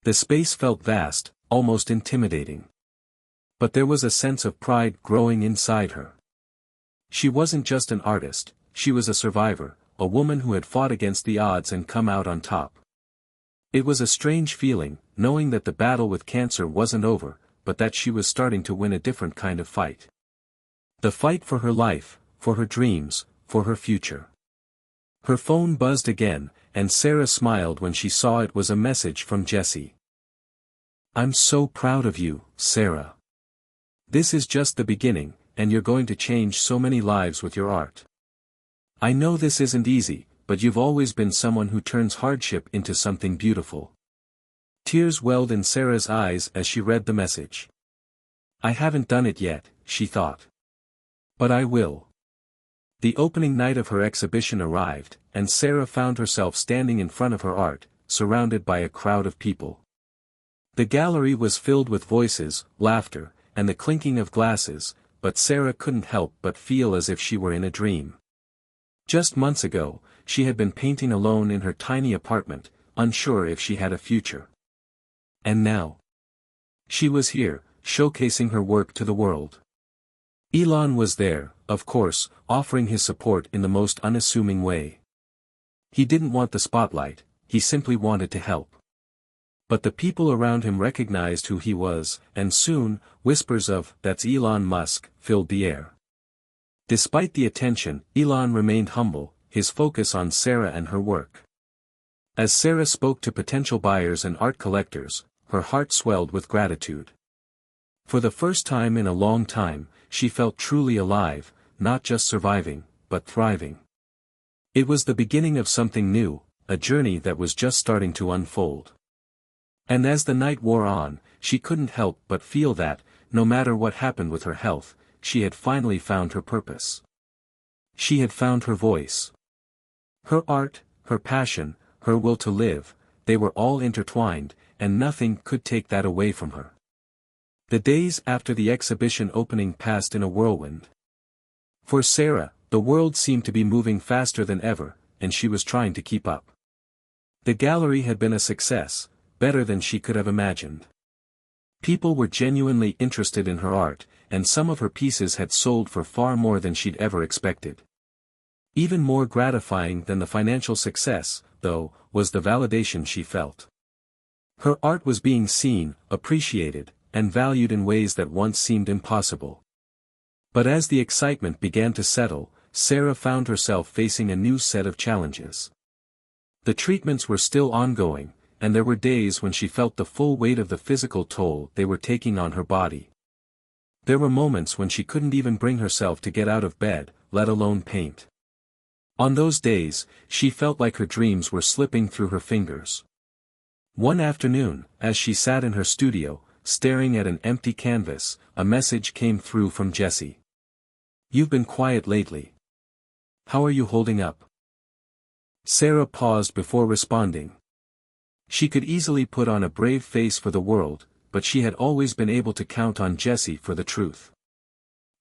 The space felt vast, almost intimidating. But there was a sense of pride growing inside her. She wasn't just an artist, she was a survivor, a woman who had fought against the odds and come out on top. It was a strange feeling, knowing that the battle with cancer wasn't over, but that she was starting to win a different kind of fight. The fight for her life, for her dreams, for her future. Her phone buzzed again, and Sarah smiled when she saw it was a message from Jessie. I'm so proud of you, Sarah. This is just the beginning, and you're going to change so many lives with your art. I know this isn't easy, but you've always been someone who turns hardship into something beautiful. Tears welled in Sarah's eyes as she read the message. I haven't done it yet, she thought. But I will. The opening night of her exhibition arrived, and Sarah found herself standing in front of her art, surrounded by a crowd of people. The gallery was filled with voices, laughter, and the clinking of glasses, but Sarah couldn't help but feel as if she were in a dream. Just months ago, she had been painting alone in her tiny apartment, unsure if she had a future. And now? She was here, showcasing her work to the world. Elon was there, of course, offering his support in the most unassuming way. He didn't want the spotlight, he simply wanted to help. But the people around him recognized who he was, and soon, whispers of, "That's Elon Musk," filled the air. Despite the attention, Elon remained humble, his focus on Sarah and her work. As Sarah spoke to potential buyers and art collectors, her heart swelled with gratitude. For the first time in a long time, she felt truly alive, not just surviving, but thriving. It was the beginning of something new, a journey that was just starting to unfold. And as the night wore on, she couldn't help but feel that, no matter what happened with her health, she had finally found her purpose. She had found her voice. Her art, her passion, her will to live, they were all intertwined, and nothing could take that away from her. The days after the exhibition opening passed in a whirlwind. For Sarah, the world seemed to be moving faster than ever, and she was trying to keep up. The gallery had been a success, better than she could have imagined. People were genuinely interested in her art, and some of her pieces had sold for far more than she'd ever expected. Even more gratifying than the financial success, though, was the validation she felt. Her art was being seen, appreciated, and valued in ways that once seemed impossible. But as the excitement began to settle, Sarah found herself facing a new set of challenges. The treatments were still ongoing, and there were days when she felt the full weight of the physical toll they were taking on her body. There were moments when she couldn't even bring herself to get out of bed, let alone paint. On those days, she felt like her dreams were slipping through her fingers. One afternoon, as she sat in her studio, staring at an empty canvas, a message came through from Jessie. "You've been quiet lately. How are you holding up?" Sarah paused before responding. She could easily put on a brave face for the world, but she had always been able to count on Jessie for the truth.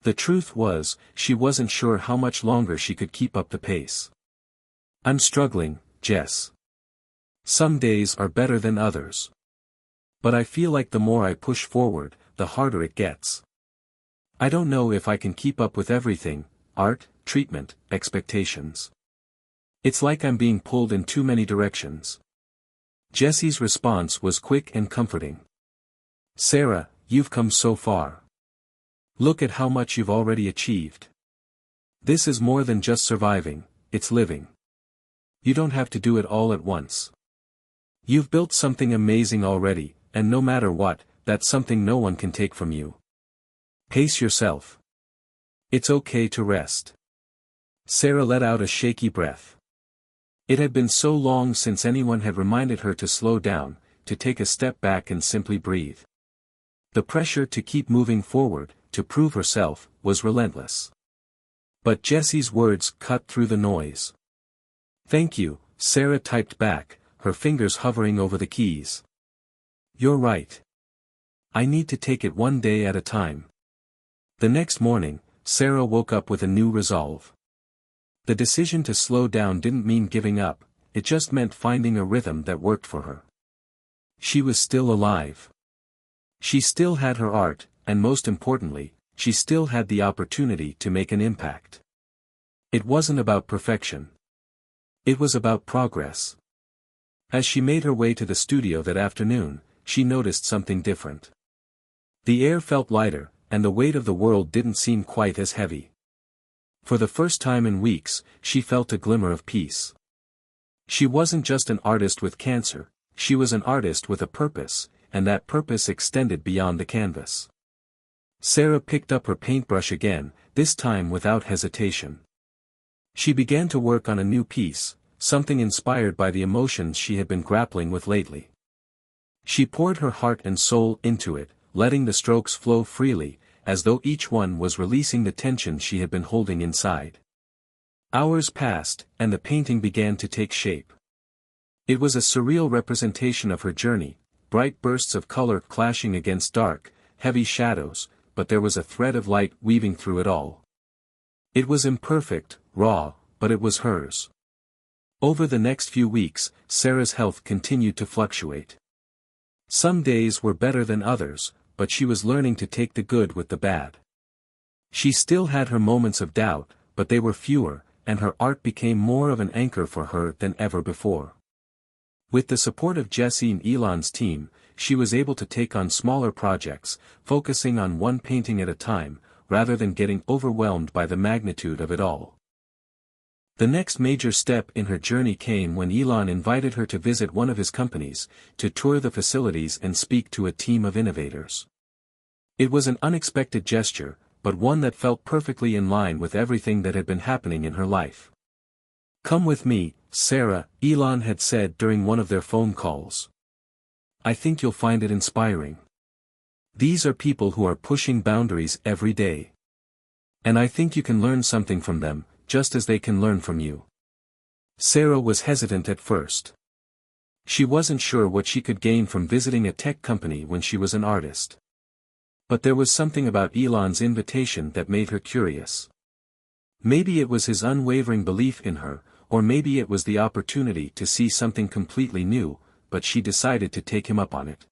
The truth was, she wasn't sure how much longer she could keep up the pace. "I'm struggling, Jess. Some days are better than others. But I feel like the more I push forward, the harder it gets. I don't know if I can keep up with everything: art, treatment, expectations. It's like I'm being pulled in too many directions." Jessie's response was quick and comforting. "Sarah, you've come so far. Look at how much you've already achieved. This is more than just surviving, it's living. You don't have to do it all at once. You've built something amazing already, and no matter what, that's something no one can take from you. Pace yourself. It's okay to rest." Sarah let out a shaky breath. It had been so long since anyone had reminded her to slow down, to take a step back and simply breathe. The pressure to keep moving forward, to prove herself, was relentless. But Jessie's words cut through the noise. "Thank you," Sarah typed back, her fingers hovering over the keys. "You're right. I need to take it one day at a time." The next morning, Sarah woke up with a new resolve. The decision to slow down didn't mean giving up, it just meant finding a rhythm that worked for her. She was still alive. She still had her art, and most importantly, she still had the opportunity to make an impact. It wasn't about perfection. It was about progress. As she made her way to the studio that afternoon, she noticed something different. The air felt lighter, and the weight of the world didn't seem quite as heavy. For the first time in weeks, she felt a glimmer of peace. She wasn't just an artist with cancer, she was an artist with a purpose, and that purpose extended beyond the canvas. Sarah picked up her paintbrush again, this time without hesitation. She began to work on a new piece, something inspired by the emotions she had been grappling with lately. She poured her heart and soul into it, letting the strokes flow freely, as though each one was releasing the tension she had been holding inside. Hours passed, and the painting began to take shape. It was a surreal representation of her journey, bright bursts of color clashing against dark, heavy shadows, but there was a thread of light weaving through it all. It was imperfect, raw, but it was hers. Over the next few weeks, Sarah's health continued to fluctuate. Some days were better than others, but she was learning to take the good with the bad. She still had her moments of doubt, but they were fewer, and her art became more of an anchor for her than ever before. With the support of Jessie and Elon's team, she was able to take on smaller projects, focusing on one painting at a time, rather than getting overwhelmed by the magnitude of it all. The next major step in her journey came when Elon invited her to visit one of his companies, to tour the facilities and speak to a team of innovators. It was an unexpected gesture, but one that felt perfectly in line with everything that had been happening in her life. "Come with me, Sarah," Elon had said during one of their phone calls. "I think you'll find it inspiring. These are people who are pushing boundaries every day. And I think you can learn something from them, just as they can learn from you." Sarah was hesitant at first. She wasn't sure what she could gain from visiting a tech company when she was an artist. But there was something about Elon's invitation that made her curious. Maybe it was his unwavering belief in her, or maybe it was the opportunity to see something completely new, but she decided to take him up on it.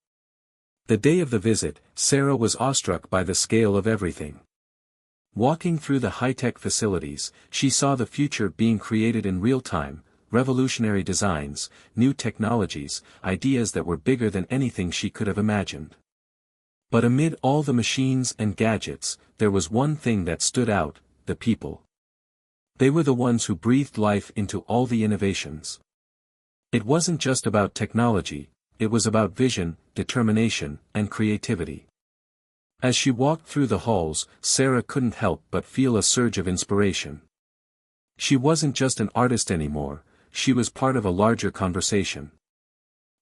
The day of the visit, Sarah was awestruck by the scale of everything. Walking through the high-tech facilities, she saw the future being created in real time, revolutionary designs, new technologies, ideas that were bigger than anything she could have imagined. But amid all the machines and gadgets, there was one thing that stood out: the people. They were the ones who breathed life into all the innovations. It wasn't just about technology, it was about vision, determination, and creativity. As she walked through the halls, Sarah couldn't help but feel a surge of inspiration. She wasn't just an artist anymore, she was part of a larger conversation.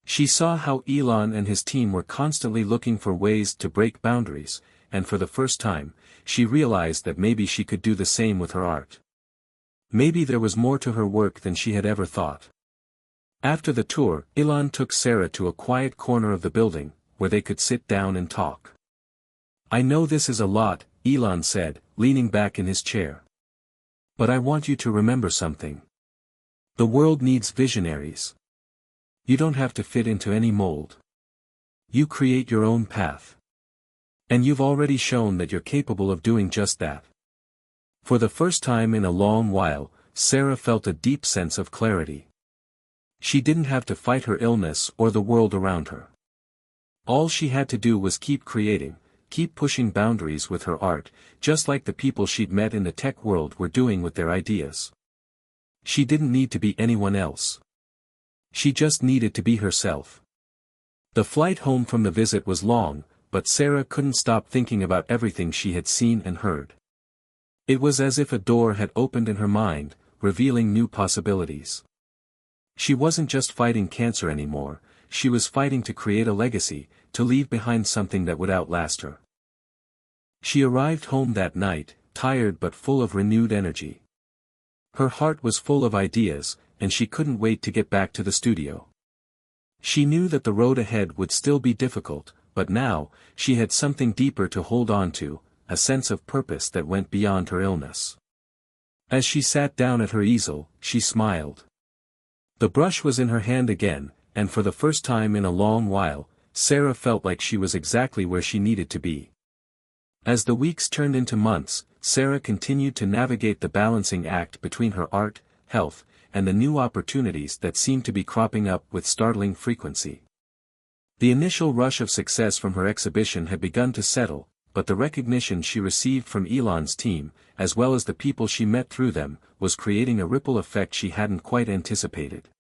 She saw how Elon and his team were constantly looking for ways to break boundaries, and for the first time, she realized that maybe she could do the same with her art. Maybe there was more to her work than she had ever thought. After the tour, Elon took Sarah to a quiet corner of the building, where they could sit down and talk. "I know this is a lot," Elon said, leaning back in his chair. "But I want you to remember something. The world needs visionaries. You don't have to fit into any mold. You create your own path. And you've already shown that you're capable of doing just that." For the first time in a long while, Sarah felt a deep sense of clarity. She didn't have to fight her illness or the world around her. All she had to do was keep creating, keep pushing boundaries with her art, just like the people she'd met in the tech world were doing with their ideas. She didn't need to be anyone else. She just needed to be herself. The flight home from the visit was long, but Sarah couldn't stop thinking about everything she had seen and heard. It was as if a door had opened in her mind, revealing new possibilities. She wasn't just fighting cancer anymore, she was fighting to create a legacy, to leave behind something that would outlast her. She arrived home that night, tired but full of renewed energy. Her heart was full of ideas, and she couldn't wait to get back to the studio. She knew that the road ahead would still be difficult, but now, she had something deeper to hold on to, a sense of purpose that went beyond her illness. As she sat down at her easel, she smiled. The brush was in her hand again, and for the first time in a long while, Sarah felt like she was exactly where she needed to be. As the weeks turned into months, Sarah continued to navigate the balancing act between her art, health, and the new opportunities that seemed to be cropping up with startling frequency. The initial rush of success from her exhibition had begun to settle, but the recognition she received from Elon's team, as well as the people she met through them, was creating a ripple effect she hadn't quite anticipated.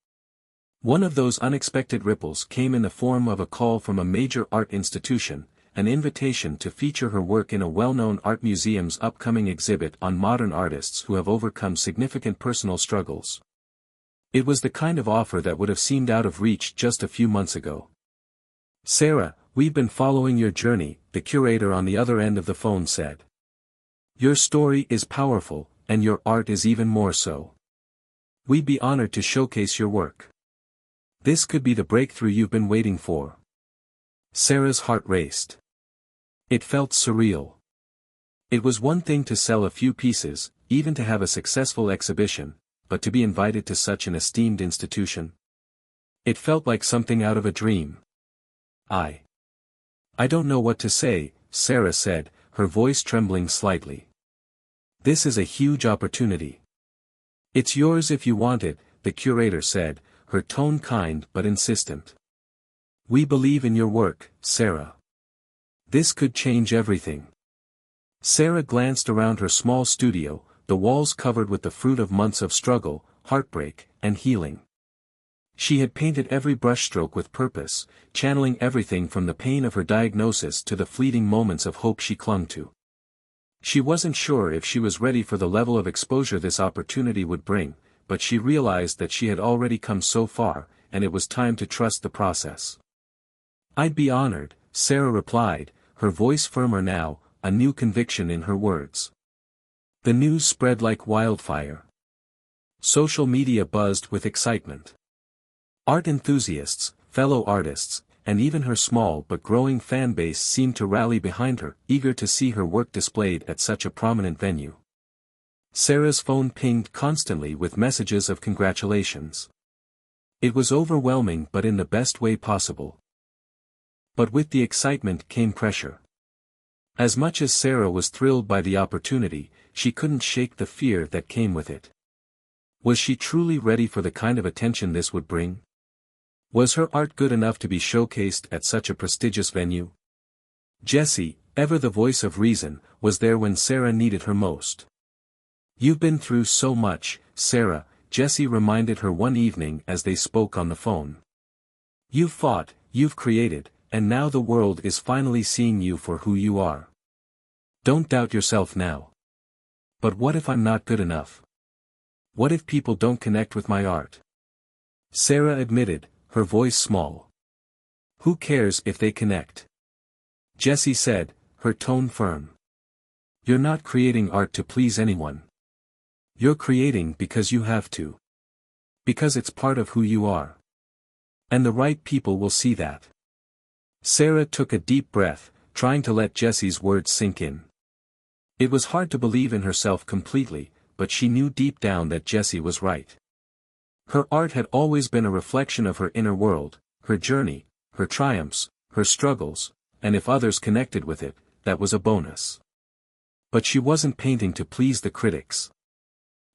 One of those unexpected ripples came in the form of a call from a major art institution, an invitation to feature her work in a well-known art museum's upcoming exhibit on modern artists who have overcome significant personal struggles. It was the kind of offer that would have seemed out of reach just a few months ago. "Sarah, we've been following your journey," the curator on the other end of the phone said. "Your story is powerful, and your art is even more so. We'd be honored to showcase your work. This could be the breakthrough you've been waiting for." Sarah's heart raced. It felt surreal. It was one thing to sell a few pieces, even to have a successful exhibition, but to be invited to such an esteemed institution? It felt like something out of a dream. I don't know what to say," Sarah said, her voice trembling slightly. "This is a huge opportunity." "It's yours if you want it," the curator said, her tone kind but insistent. "We believe in your work, Sarah. This could change everything." Sarah glanced around her small studio, the walls covered with the fruit of months of struggle, heartbreak, and healing. She had painted every brushstroke with purpose, channeling everything from the pain of her diagnosis to the fleeting moments of hope she clung to. She wasn't sure if she was ready for the level of exposure this opportunity would bring, but she realized that she had already come so far, and it was time to trust the process. "I'd be honored," Sarah replied, her voice firmer now, a new conviction in her words. The news spread like wildfire. Social media buzzed with excitement. Art enthusiasts, fellow artists, and even her small but growing fan base seemed to rally behind her, eager to see her work displayed at such a prominent venue. Sarah's phone pinged constantly with messages of congratulations. It was overwhelming but in the best way possible. But with the excitement came pressure. As much as Sarah was thrilled by the opportunity, she couldn't shake the fear that came with it. Was she truly ready for the kind of attention this would bring? Was her art good enough to be showcased at such a prestigious venue? Jessie, ever the voice of reason, was there when Sarah needed her most. "You've been through so much, Sarah," Jessie reminded her one evening as they spoke on the phone. "You've fought, you've created, and now the world is finally seeing you for who you are. Don't doubt yourself now. But what if I'm not good enough? What if people don't connect with my art?" Sarah admitted, her voice small. Who cares if they connect? Jessie said, her tone firm. You're not creating art to please anyone. You're creating because you have to. Because it's part of who you are. And the right people will see that. Sarah took a deep breath, trying to let Jessie's words sink in. It was hard to believe in herself completely, but she knew deep down that Jessie was right. Her art had always been a reflection of her inner world, her journey, her triumphs, her struggles, and if others connected with it, that was a bonus. But she wasn't painting to please the critics.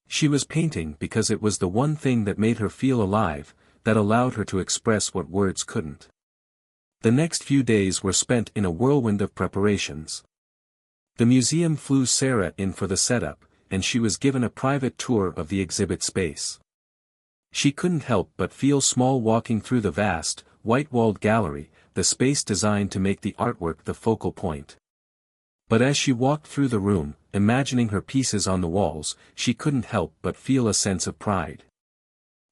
She was painting because it was the one thing that made her feel alive, that allowed her to express what words couldn't. The next few days were spent in a whirlwind of preparations. The museum flew Sarah in for the setup, and she was given a private tour of the exhibit space. She couldn't help but feel small walking through the vast, white-walled gallery, the space designed to make the artwork the focal point. But as she walked through the room, imagining her pieces on the walls, she couldn't help but feel a sense of pride.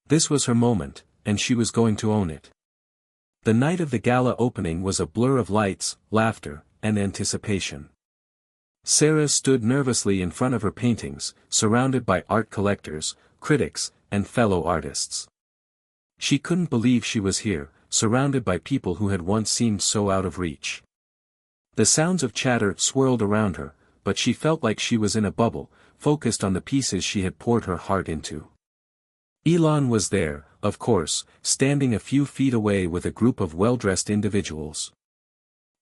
This was her moment, and she was going to own it. The night of the gala opening was a blur of lights, laughter, and anticipation. Sarah stood nervously in front of her paintings, surrounded by art collectors, critics, and fellow artists. She couldn't believe she was here, surrounded by people who had once seemed so out of reach. The sounds of chatter swirled around her, but she felt like she was in a bubble, focused on the pieces she had poured her heart into. Elon was there, of course, standing a few feet away with a group of well-dressed individuals.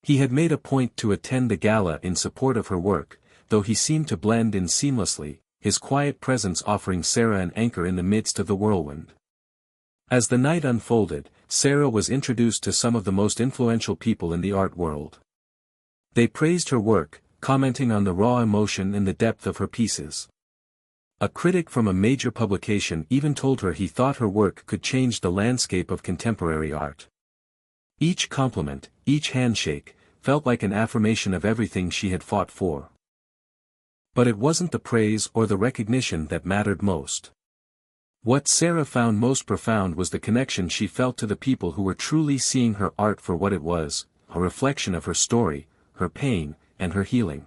He had made a point to attend the gala in support of her work, though he seemed to blend in seamlessly, his quiet presence offering Sarah an anchor in the midst of the whirlwind. As the night unfolded, Sarah was introduced to some of the most influential people in the art world. They praised her work, commenting on the raw emotion and the depth of her pieces. A critic from a major publication even told her he thought her work could change the landscape of contemporary art. Each compliment, each handshake, felt like an affirmation of everything she had fought for. But it wasn't the praise or the recognition that mattered most. What Sarah found most profound was the connection she felt to the people who were truly seeing her art for what it was, a reflection of her story, her pain, and her healing.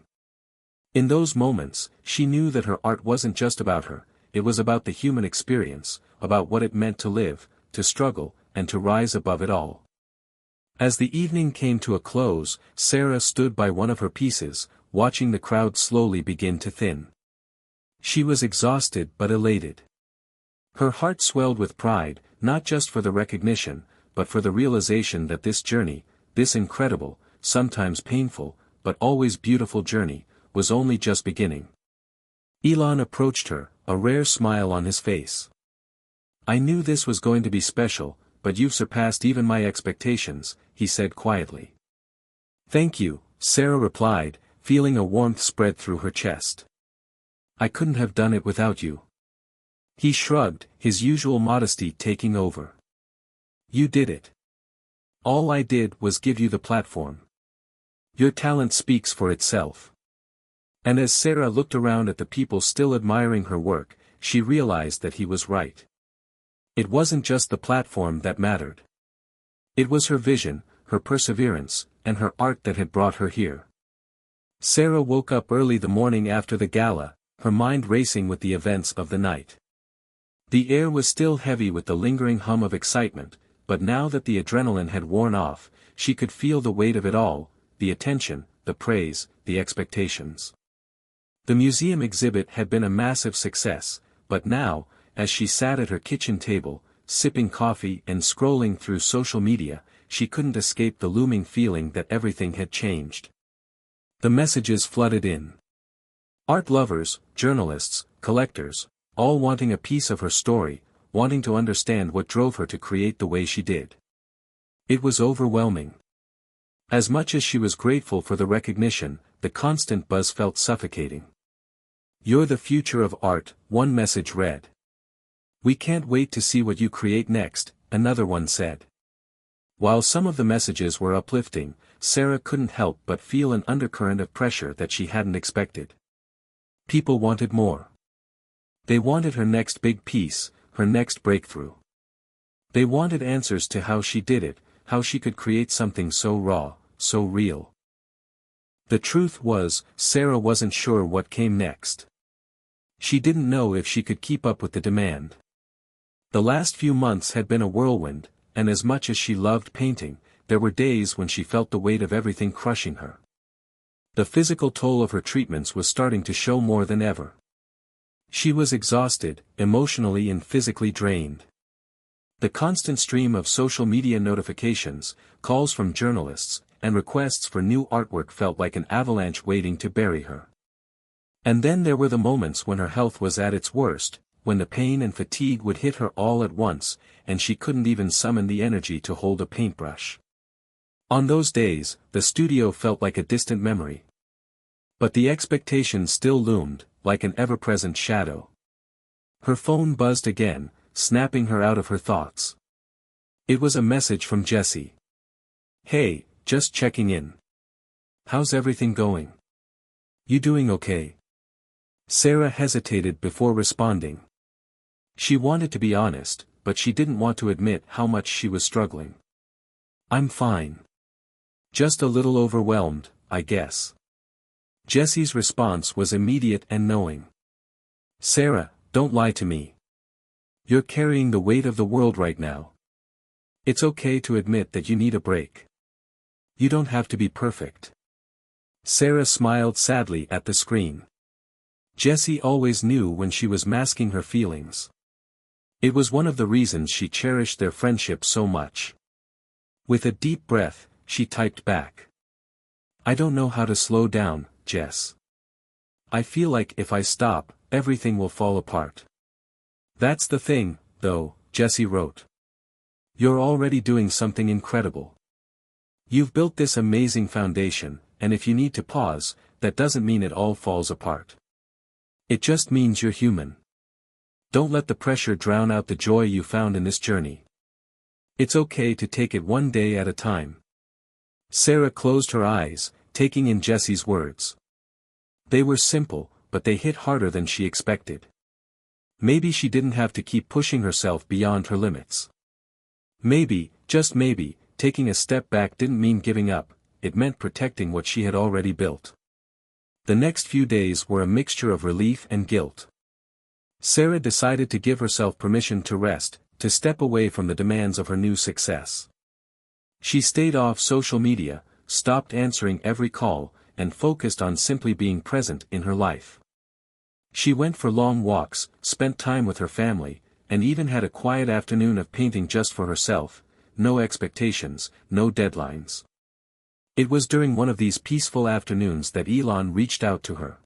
In those moments, she knew that her art wasn't just about her, it was about the human experience, about what it meant to live, to struggle, and to rise above it all. As the evening came to a close, Sarah stood by one of her pieces, watching the crowd slowly begin to thin. She was exhausted but elated. Her heart swelled with pride, not just for the recognition, but for the realization that this journey, this incredible, sometimes painful, but always beautiful journey, was only just beginning. Elon approached her, a rare smile on his face. I knew this was going to be special, but you've surpassed even my expectations, he said quietly. Thank you, Sarah replied, feeling a warmth spread through her chest. I couldn't have done it without you. He shrugged, his usual modesty taking over. You did it. All I did was give you the platform. Your talent speaks for itself. And as Sarah looked around at the people still admiring her work, she realized that he was right. It wasn't just the platform that mattered. It was her vision, her perseverance, and her art that had brought her here. Sarah woke up early the morning after the gala, her mind racing with the events of the night. The air was still heavy with the lingering hum of excitement, but now that the adrenaline had worn off, she could feel the weight of it all, the attention, the praise, the expectations. The museum exhibit had been a massive success, but now, as she sat at her kitchen table, sipping coffee and scrolling through social media, she couldn't escape the looming feeling that everything had changed. The messages flooded in. Art lovers, journalists, collectors, all wanting a piece of her story, wanting to understand what drove her to create the way she did. It was overwhelming. As much as she was grateful for the recognition, the constant buzz felt suffocating. You're the future of art, one message read. We can't wait to see what you create next, another one said. While some of the messages were uplifting, Sarah couldn't help but feel an undercurrent of pressure that she hadn't expected. People wanted more. They wanted her next big piece, her next breakthrough. They wanted answers to how she did it, how she could create something so raw, so real. The truth was, Sarah wasn't sure what came next. She didn't know if she could keep up with the demand. The last few months had been a whirlwind, and as much as she loved painting, there were days when she felt the weight of everything crushing her. The physical toll of her treatments was starting to show more than ever. She was exhausted, emotionally and physically drained. The constant stream of social media notifications, calls from journalists, and requests for new artwork felt like an avalanche waiting to bury her. And then there were the moments when her health was at its worst, when the pain and fatigue would hit her all at once, and she couldn't even summon the energy to hold a paintbrush. On those days, the studio felt like a distant memory. But the expectation still loomed, like an ever-present shadow. Her phone buzzed again, snapping her out of her thoughts. It was a message from Jessie. "Hey, just checking in. How's everything going? You doing okay?" Sarah hesitated before responding. She wanted to be honest, but she didn't want to admit how much she was struggling. "I'm fine. Just a little overwhelmed, I guess." Jessie's response was immediate and knowing. "Sarah, don't lie to me. You're carrying the weight of the world right now. It's okay to admit that you need a break. You don't have to be perfect." Sarah smiled sadly at the screen. Jessie always knew when she was masking her feelings. It was one of the reasons she cherished their friendship so much. With a deep breath, she typed back. "I don't know how to slow down, Jess. I feel like if I stop, everything will fall apart." "That's the thing, though," Jessie wrote. "You're already doing something incredible. You've built this amazing foundation, and if you need to pause, that doesn't mean it all falls apart. It just means you're human. Don't let the pressure drown out the joy you found in this journey. It's okay to take it one day at a time." Sarah closed her eyes, taking in Jessie's words. They were simple, but they hit harder than she expected. Maybe she didn't have to keep pushing herself beyond her limits. Maybe, just maybe, taking a step back didn't mean giving up, it meant protecting what she had already built. The next few days were a mixture of relief and guilt. Sarah decided to give herself permission to rest, to step away from the demands of her new success. She stayed off social media, stopped answering every call, and focused on simply being present in her life. She went for long walks, spent time with her family, and even had a quiet afternoon of painting just for herself, no expectations, no deadlines. It was during one of these peaceful afternoons that Elon reached out to her.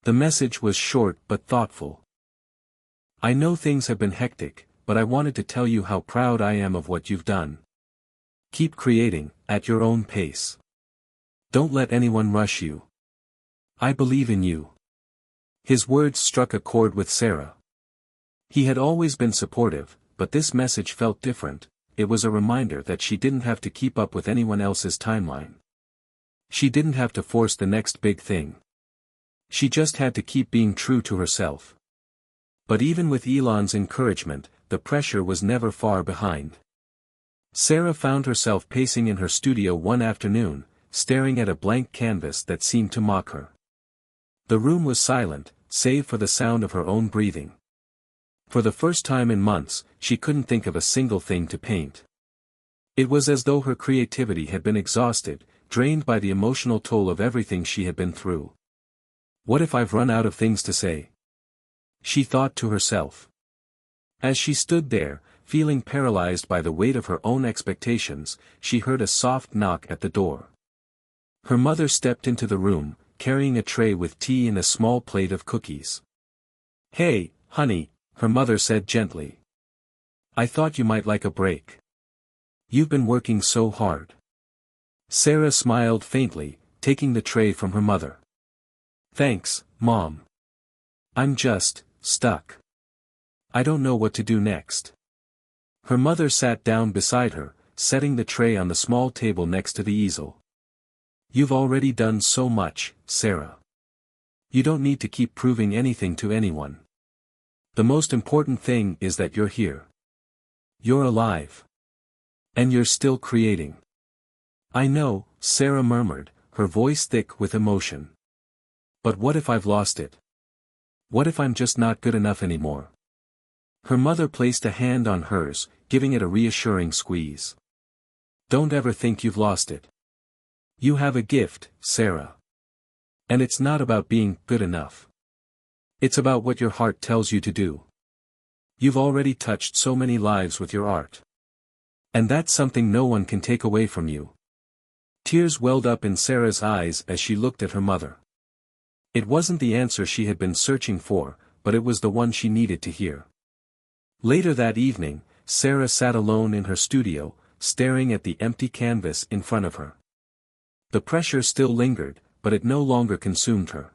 The message was short but thoughtful. "I know things have been hectic, but I wanted to tell you how proud I am of what you've done. Keep creating, at your own pace. Don't let anyone rush you. I believe in you." His words struck a chord with Sarah. He had always been supportive, but this message felt different. It was a reminder that she didn't have to keep up with anyone else's timeline. She didn't have to force the next big thing. She just had to keep being true to herself. But even with Elon's encouragement, the pressure was never far behind. Sarah found herself pacing in her studio one afternoon, staring at a blank canvas that seemed to mock her. The room was silent, save for the sound of her own breathing. For the first time in months, she couldn't think of a single thing to paint. It was as though her creativity had been exhausted, drained by the emotional toll of everything she had been through. "What if I've run out of things to say?" she thought to herself. As she stood there, feeling paralyzed by the weight of her own expectations, she heard a soft knock at the door. Her mother stepped into the room, carrying a tray with tea and a small plate of cookies. "Hey, honey," her mother said gently. "I thought you might like a break. You've been working so hard." Sarah smiled faintly, taking the tray from her mother. "Thanks, Mom. I'm just stuck. I don't know what to do next." Her mother sat down beside her, setting the tray on the small table next to the easel. "You've already done so much, Sarah. You don't need to keep proving anything to anyone. The most important thing is that you're here. You're alive. And you're still creating. I know, Sarah murmured, her voice thick with emotion. But what if I've lost it? What if I'm just not good enough anymore? Her mother placed a hand on hers, giving it a reassuring squeeze. Don't ever think you've lost it. You have a gift, Sarah. And it's not about being good enough. It's about what your heart tells you to do. You've already touched so many lives with your art. And that's something no one can take away from you. Tears welled up in Sarah's eyes as she looked at her mother. It wasn't the answer she had been searching for, but it was the one she needed to hear. Later that evening, Sarah sat alone in her studio, staring at the empty canvas in front of her. The pressure still lingered, but it no longer consumed her.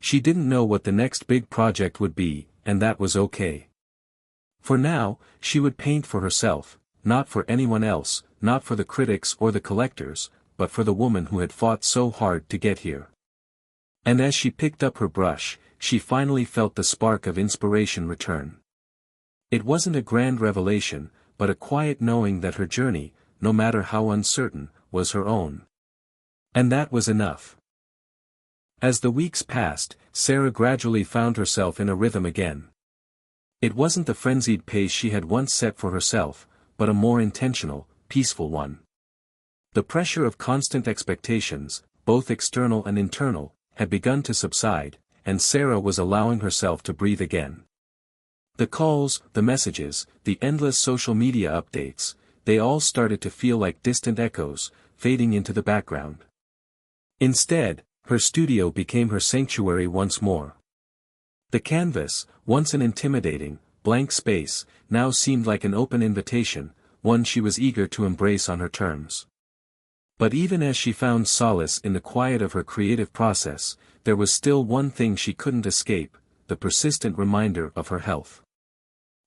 She didn't know what the next big project would be, and that was okay. For now, she would paint for herself, not for anyone else, not for the critics or the collectors, but for the woman who had fought so hard to get here. And as she picked up her brush, she finally felt the spark of inspiration return. It wasn't a grand revelation, but a quiet knowing that her journey, no matter how uncertain, was her own. And that was enough. As the weeks passed, Sarah gradually found herself in a rhythm again. It wasn't the frenzied pace she had once set for herself, but a more intentional, peaceful one. The pressure of constant expectations, both external and internal, had begun to subside, and Sarah was allowing herself to breathe again. The calls, the messages, the endless social media updates, they all started to feel like distant echoes, fading into the background. Instead, her studio became her sanctuary once more. The canvas, once an intimidating, blank space, now seemed like an open invitation, one she was eager to embrace on her terms. But even as she found solace in the quiet of her creative process, there was still one thing she couldn't escape, the persistent reminder of her health.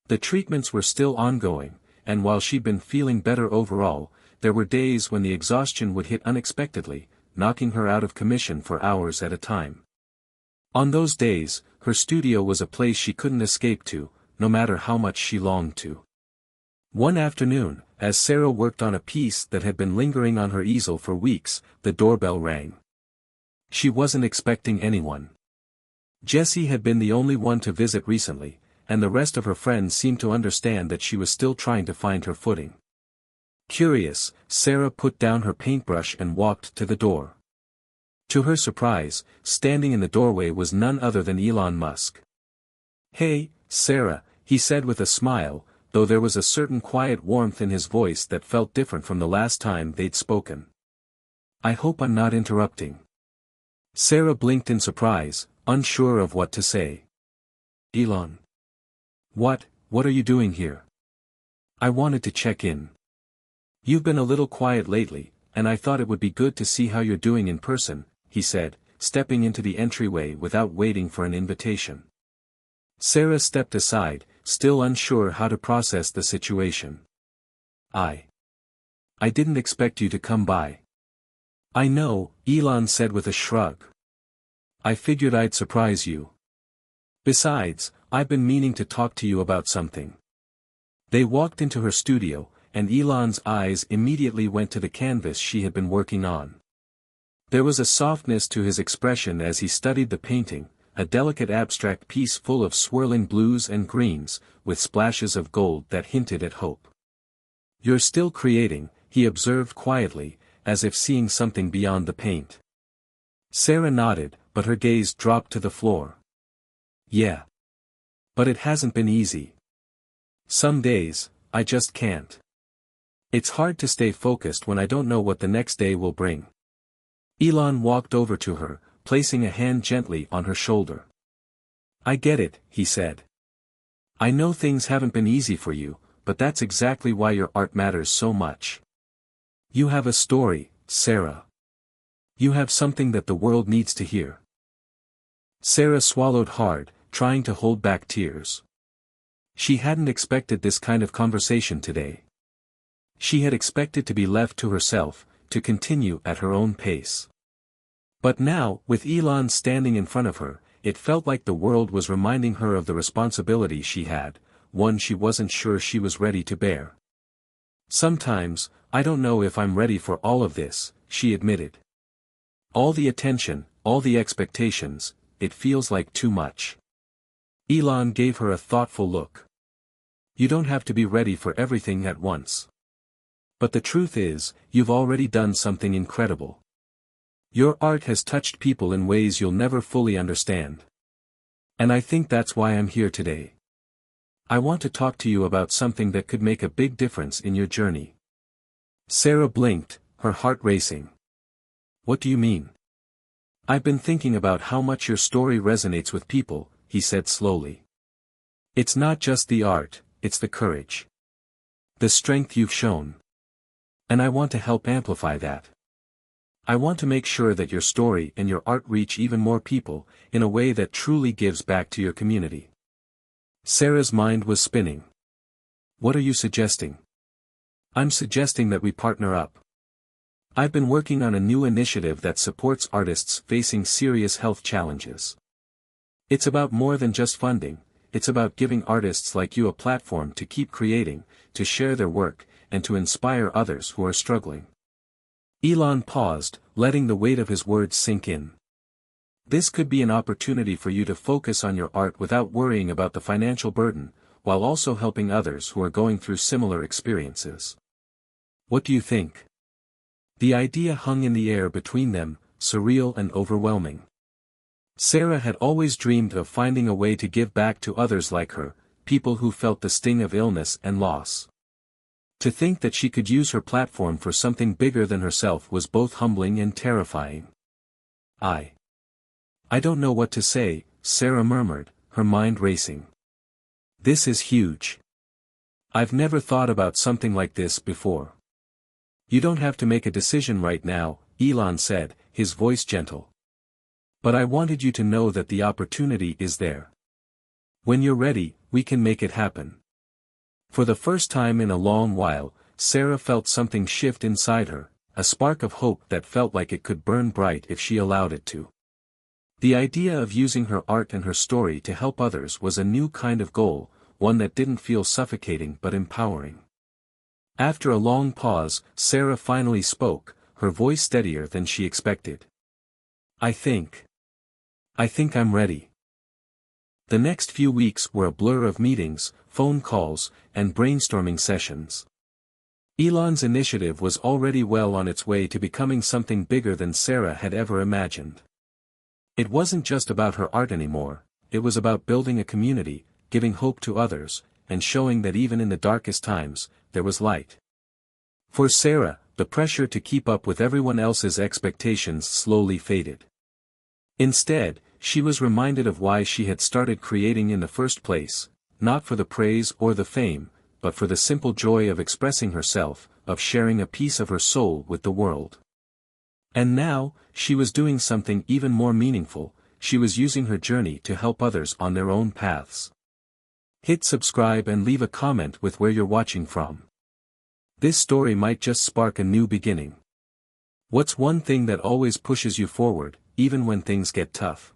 The treatments were still ongoing, and while she'd been feeling better overall, there were days when the exhaustion would hit unexpectedly, knocking her out of commission for hours at a time. On those days, her studio was a place she couldn't escape to, no matter how much she longed to. One afternoon, as Sarah worked on a piece that had been lingering on her easel for weeks, the doorbell rang. She wasn't expecting anyone. Jessie had been the only one to visit recently, and the rest of her friends seemed to understand that she was still trying to find her footing. Curious, Sarah put down her paintbrush and walked to the door. To her surprise, standing in the doorway was none other than Elon Musk. "Hey, Sarah," he said with a smile, though there was a certain quiet warmth in his voice that felt different from the last time they'd spoken. "I hope I'm not interrupting." Sarah blinked in surprise, unsure of what to say. "Elon. What are you doing here?" "I wanted to check in. You've been a little quiet lately, and I thought it would be good to see how you're doing in person," he said, stepping into the entryway without waiting for an invitation. Sarah stepped aside, still unsure how to process the situation. I didn't expect you to come by." "I know," Elon said with a shrug. "I figured I'd surprise you. Besides, I've been meaning to talk to you about something." They walked into her studio, and Elon's eyes immediately went to the canvas she had been working on. There was a softness to his expression as he studied the painting, a delicate abstract piece full of swirling blues and greens, with splashes of gold that hinted at hope. "You're still creating," he observed quietly, as if seeing something beyond the paint. Sarah nodded, but her gaze dropped to the floor. "Yeah. But it hasn't been easy. Some days, I just can't. It's hard to stay focused when I don't know what the next day will bring." Elon walked over to her, placing a hand gently on her shoulder. "I get it," he said. "I know things haven't been easy for you, but that's exactly why your art matters so much. You have a story, Sarah. You have something that the world needs to hear." Sarah swallowed hard, trying to hold back tears. She hadn't expected this kind of conversation today. She had expected to be left to herself, to continue at her own pace. But now, with Elon standing in front of her, it felt like the world was reminding her of the responsibility she had, one she wasn't sure she was ready to bear. Sometimes, I don't know if I'm ready for all of this, she admitted. All the attention, all the expectations, it feels like too much. Elon gave her a thoughtful look. You don't have to be ready for everything at once. But the truth is, you've already done something incredible. Your art has touched people in ways you'll never fully understand. And I think that's why I'm here today. I want to talk to you about something that could make a big difference in your journey. Sarah blinked, her heart racing. What do you mean? I've been thinking about how much your story resonates with people, he said slowly. It's not just the art, it's the courage. The strength you've shown. And I want to help amplify that. I want to make sure that your story and your art reach even more people, in a way that truly gives back to your community. Sarah's mind was spinning. What are you suggesting? I'm suggesting that we partner up. I've been working on a new initiative that supports artists facing serious health challenges. It's about more than just funding, it's about giving artists like you a platform to keep creating, to share their work, and to inspire others who are struggling. Elon paused, letting the weight of his words sink in. This could be an opportunity for you to focus on your art without worrying about the financial burden, while also helping others who are going through similar experiences. What do you think? The idea hung in the air between them, surreal and overwhelming. Sarah had always dreamed of finding a way to give back to others like her, people who felt the sting of illness and loss. To think that she could use her platform for something bigger than herself was both humbling and terrifying. I don't know what to say, Sarah murmured, her mind racing. This is huge. I've never thought about something like this before. You don't have to make a decision right now, Elon said, his voice gentle. But I wanted you to know that the opportunity is there. When you're ready, we can make it happen. For the first time in a long while, Sarah felt something shift inside her, a spark of hope that felt like it could burn bright if she allowed it to. The idea of using her art and her story to help others was a new kind of goal, one that didn't feel suffocating but empowering. After a long pause, Sarah finally spoke, her voice steadier than she expected. I think I'm ready. The next few weeks were a blur of meetings, phone calls, and brainstorming sessions. Elon's initiative was already well on its way to becoming something bigger than Sarah had ever imagined. It wasn't just about her art anymore, it was about building a community, giving hope to others, and showing that even in the darkest times, there was light. For Sarah, the pressure to keep up with everyone else's expectations slowly faded. Instead, she was reminded of why she had started creating in the first place, not for the praise or the fame, but for the simple joy of expressing herself, of sharing a piece of her soul with the world. And now, she was doing something even more meaningful, she was using her journey to help others on their own paths. Hit subscribe and leave a comment with where you're watching from. This story might just spark a new beginning. What's one thing that always pushes you forward, even when things get tough?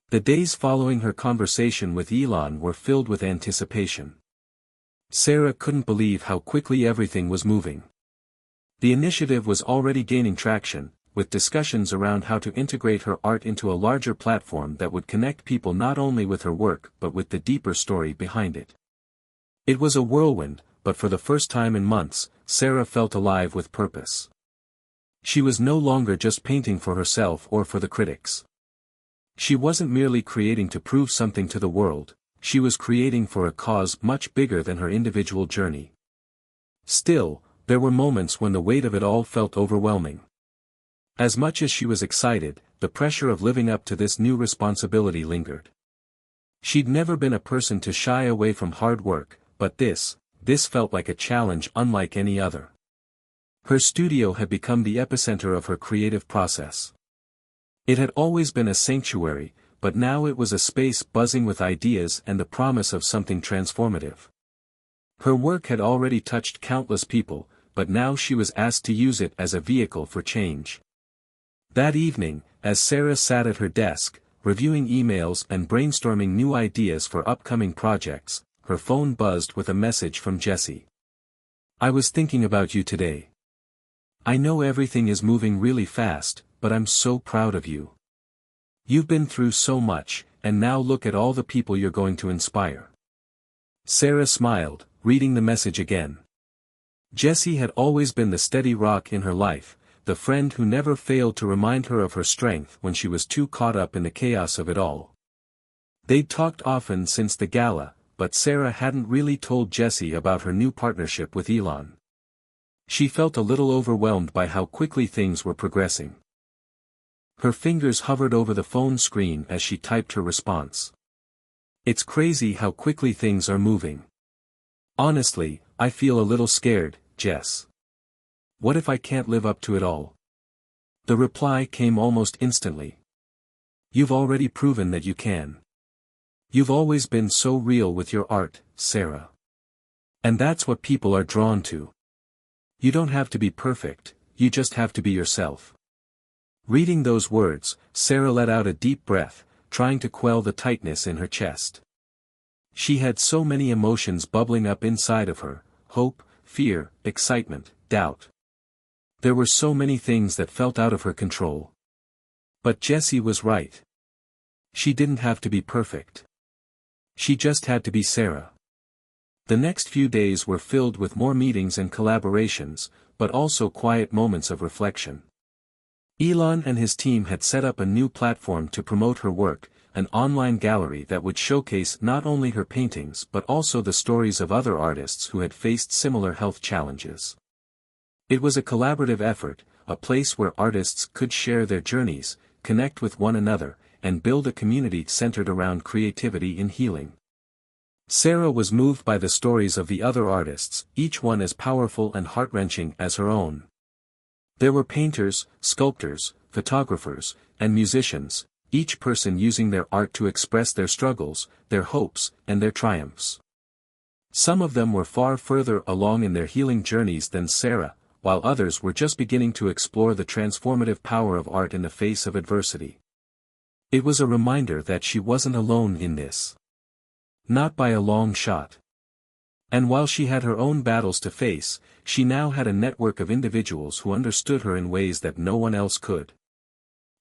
The days following her conversation with Elon were filled with anticipation. Sarah couldn't believe how quickly everything was moving. The initiative was already gaining traction, with discussions around how to integrate her art into a larger platform that would connect people not only with her work but with the deeper story behind it. It was a whirlwind, but for the first time in months, Sarah felt alive with purpose. She was no longer just painting for herself or for the critics. She wasn't merely creating to prove something to the world, she was creating for a cause much bigger than her individual journey. Still, there were moments when the weight of it all felt overwhelming. As much as she was excited, the pressure of living up to this new responsibility lingered. She'd never been a person to shy away from hard work, but this felt like a challenge unlike any other. Her studio had become the epicenter of her creative process. It had always been a sanctuary, but now it was a space buzzing with ideas and the promise of something transformative. Her work had already touched countless people, but now she was asked to use it as a vehicle for change. That evening, as Sarah sat at her desk, reviewing emails and brainstorming new ideas for upcoming projects, her phone buzzed with a message from Jesse. I was thinking about you today. I know everything is moving really fast, but I'm so proud of you. You've been through so much, and now look at all the people you're going to inspire. Sarah smiled, reading the message again. Jessie had always been the steady rock in her life, the friend who never failed to remind her of her strength when she was too caught up in the chaos of it all. They'd talked often since the gala, but Sarah hadn't really told Jessie about her new partnership with Elon. She felt a little overwhelmed by how quickly things were progressing. Her fingers hovered over the phone screen as she typed her response. It's crazy how quickly things are moving. Honestly, I feel a little scared, Jess. What if I can't live up to it all? The reply came almost instantly. You've already proven that you can. You've always been so real with your art, Sarah. And that's what people are drawn to. You don't have to be perfect, you just have to be yourself. Reading those words, Sarah let out a deep breath, trying to quell the tightness in her chest. She had so many emotions bubbling up inside of her: hope, fear, excitement, doubt. There were so many things that felt out of her control. But Jessie was right. She didn't have to be perfect. She just had to be Sarah. The next few days were filled with more meetings and collaborations, but also quiet moments of reflection. Elon and his team had set up a new platform to promote her work, an online gallery that would showcase not only her paintings but also the stories of other artists who had faced similar health challenges. It was a collaborative effort, a place where artists could share their journeys, connect with one another, and build a community centered around creativity and healing. Sarah was moved by the stories of the other artists, each one as powerful and heart-wrenching as her own. There were painters, sculptors, photographers, and musicians, each person using their art to express their struggles, their hopes, and their triumphs. Some of them were far further along in their healing journeys than Sarah, while others were just beginning to explore the transformative power of art in the face of adversity. It was a reminder that she wasn't alone in this. Not by a long shot. And while she had her own battles to face, she now had a network of individuals who understood her in ways that no one else could.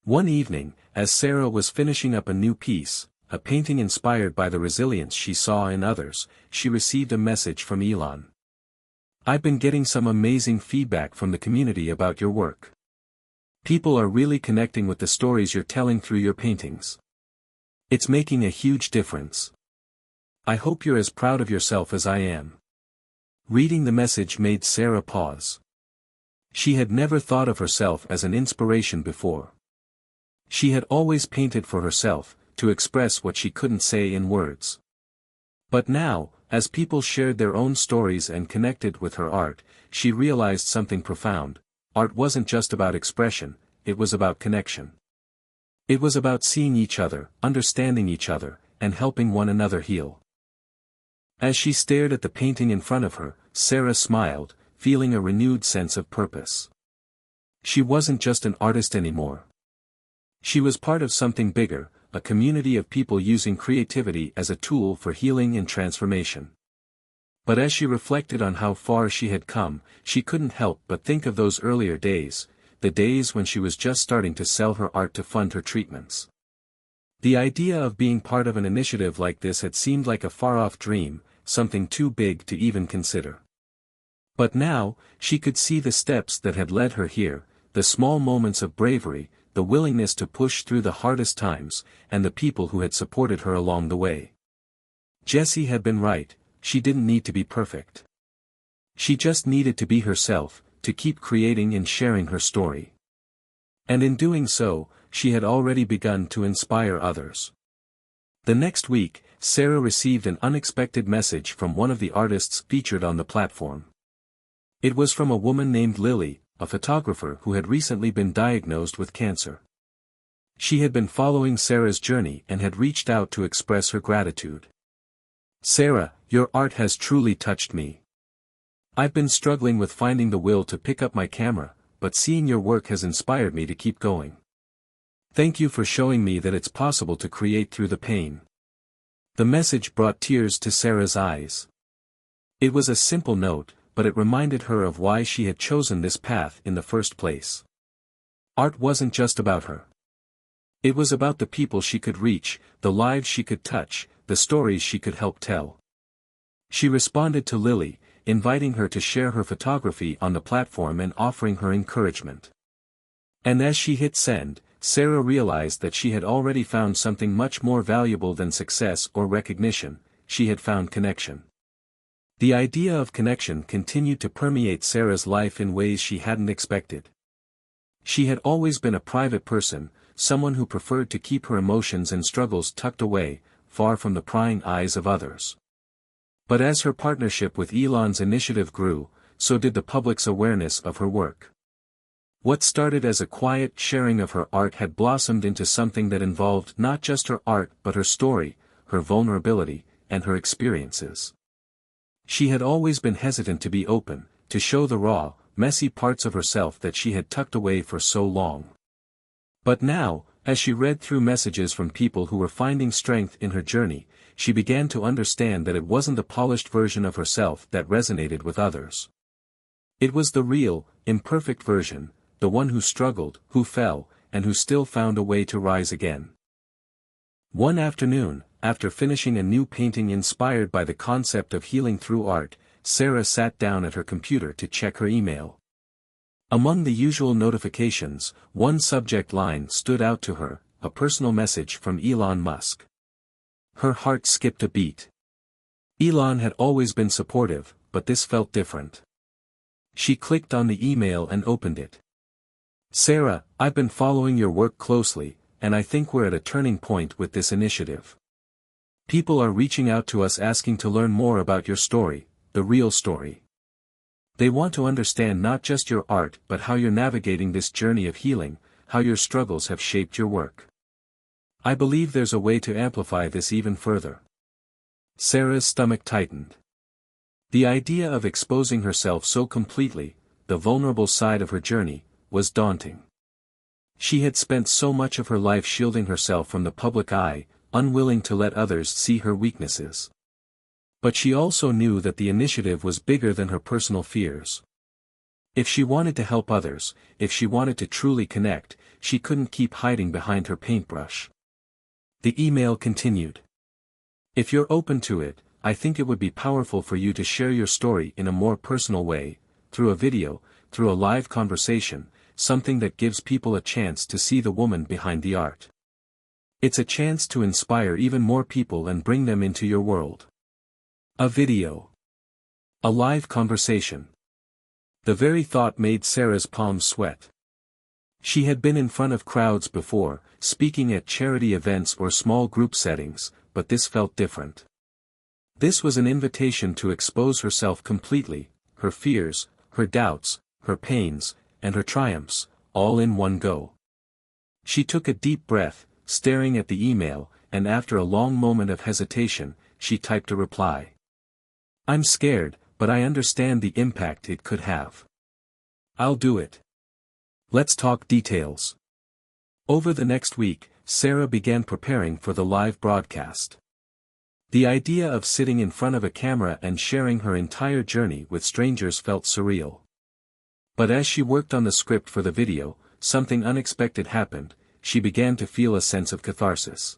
One evening, as Sarah was finishing up a new piece, a painting inspired by the resilience she saw in others, she received a message from Elon. I've been getting some amazing feedback from the community about your work. People are really connecting with the stories you're telling through your paintings. It's making a huge difference. I hope you're as proud of yourself as I am. Reading the message made Sarah pause. She had never thought of herself as an inspiration before. She had always painted for herself, to express what she couldn't say in words. But now, as people shared their own stories and connected with her art, she realized something profound. Art wasn't just about expression, it was about connection. It was about seeing each other, understanding each other, and helping one another heal. As she stared at the painting in front of her, Sarah smiled, feeling a renewed sense of purpose. She wasn't just an artist anymore. She was part of something bigger, a community of people using creativity as a tool for healing and transformation. But as she reflected on how far she had come, she couldn't help but think of those earlier days, the days when she was just starting to sell her art to fund her treatments. The idea of being part of an initiative like this had seemed like a far-off dream, something too big to even consider. But now, she could see the steps that had led her here, the small moments of bravery, the willingness to push through the hardest times, and the people who had supported her along the way. Jessie had been right, she didn't need to be perfect. She just needed to be herself, to keep creating and sharing her story. And in doing so, she had already begun to inspire others. The next week, Sarah received an unexpected message from one of the artists featured on the platform. It was from a woman named Lily, a photographer who had recently been diagnosed with cancer. She had been following Sarah's journey and had reached out to express her gratitude. Sarah, your art has truly touched me. I've been struggling with finding the will to pick up my camera, but seeing your work has inspired me to keep going. Thank you for showing me that it's possible to create through the pain. The message brought tears to Sarah's eyes. It was a simple note, but it reminded her of why she had chosen this path in the first place. Art wasn't just about her. It was about the people she could reach, the lives she could touch, the stories she could help tell. She responded to Lily, inviting her to share her photography on the platform and offering her encouragement. And as she hit send, Sarah realized that she had already found something much more valuable than success or recognition. She had found connection. The idea of connection continued to permeate Sarah's life in ways she hadn't expected. She had always been a private person, someone who preferred to keep her emotions and struggles tucked away, far from the prying eyes of others. But as her partnership with Elon's initiative grew, so did the public's awareness of her work. What started as a quiet sharing of her art had blossomed into something that involved not just her art but her story, her vulnerability, and her experiences. She had always been hesitant to be open, to show the raw, messy parts of herself that she had tucked away for so long. But now, as she read through messages from people who were finding strength in her journey, she began to understand that it wasn't the polished version of herself that resonated with others. It was the real, imperfect version, the one who struggled, who fell, and who still found a way to rise again. One afternoon, after finishing a new painting inspired by the concept of healing through art, Sarah sat down at her computer to check her email. Among the usual notifications, one subject line stood out to her, a personal message from Elon Musk. Her heart skipped a beat. Elon had always been supportive, but this felt different. She clicked on the email and opened it. Sarah, I've been following your work closely, and I think we're at a turning point with this initiative. People are reaching out to us asking to learn more about your story, the real story. They want to understand not just your art but how you're navigating this journey of healing, how your struggles have shaped your work. I believe there's a way to amplify this even further. Sarah's stomach tightened. The idea of exposing herself so completely, the vulnerable side of her journey, was daunting. She had spent so much of her life shielding herself from the public eye, unwilling to let others see her weaknesses. But she also knew that the initiative was bigger than her personal fears. If she wanted to help others, if she wanted to truly connect, she couldn't keep hiding behind her paintbrush. The email continued. If you're open to it, I think it would be powerful for you to share your story in a more personal way, through a video, through a live conversation, something that gives people a chance to see the woman behind the art. It's a chance to inspire even more people and bring them into your world. A video. A live conversation. The very thought made Sarah's palms sweat. She had been in front of crowds before, speaking at charity events or small group settings, but this felt different. This was an invitation to expose herself completely, her fears, her doubts, her pains, and her triumphs, all in one go. She took a deep breath, staring at the email, and after a long moment of hesitation, she typed a reply. I'm scared, but I understand the impact it could have. I'll do it. Let's talk details. Over the next week, Sarah began preparing for the live broadcast. The idea of sitting in front of a camera and sharing her entire journey with strangers felt surreal. But as she worked on the script for the video, something unexpected happened. She began to feel a sense of catharsis.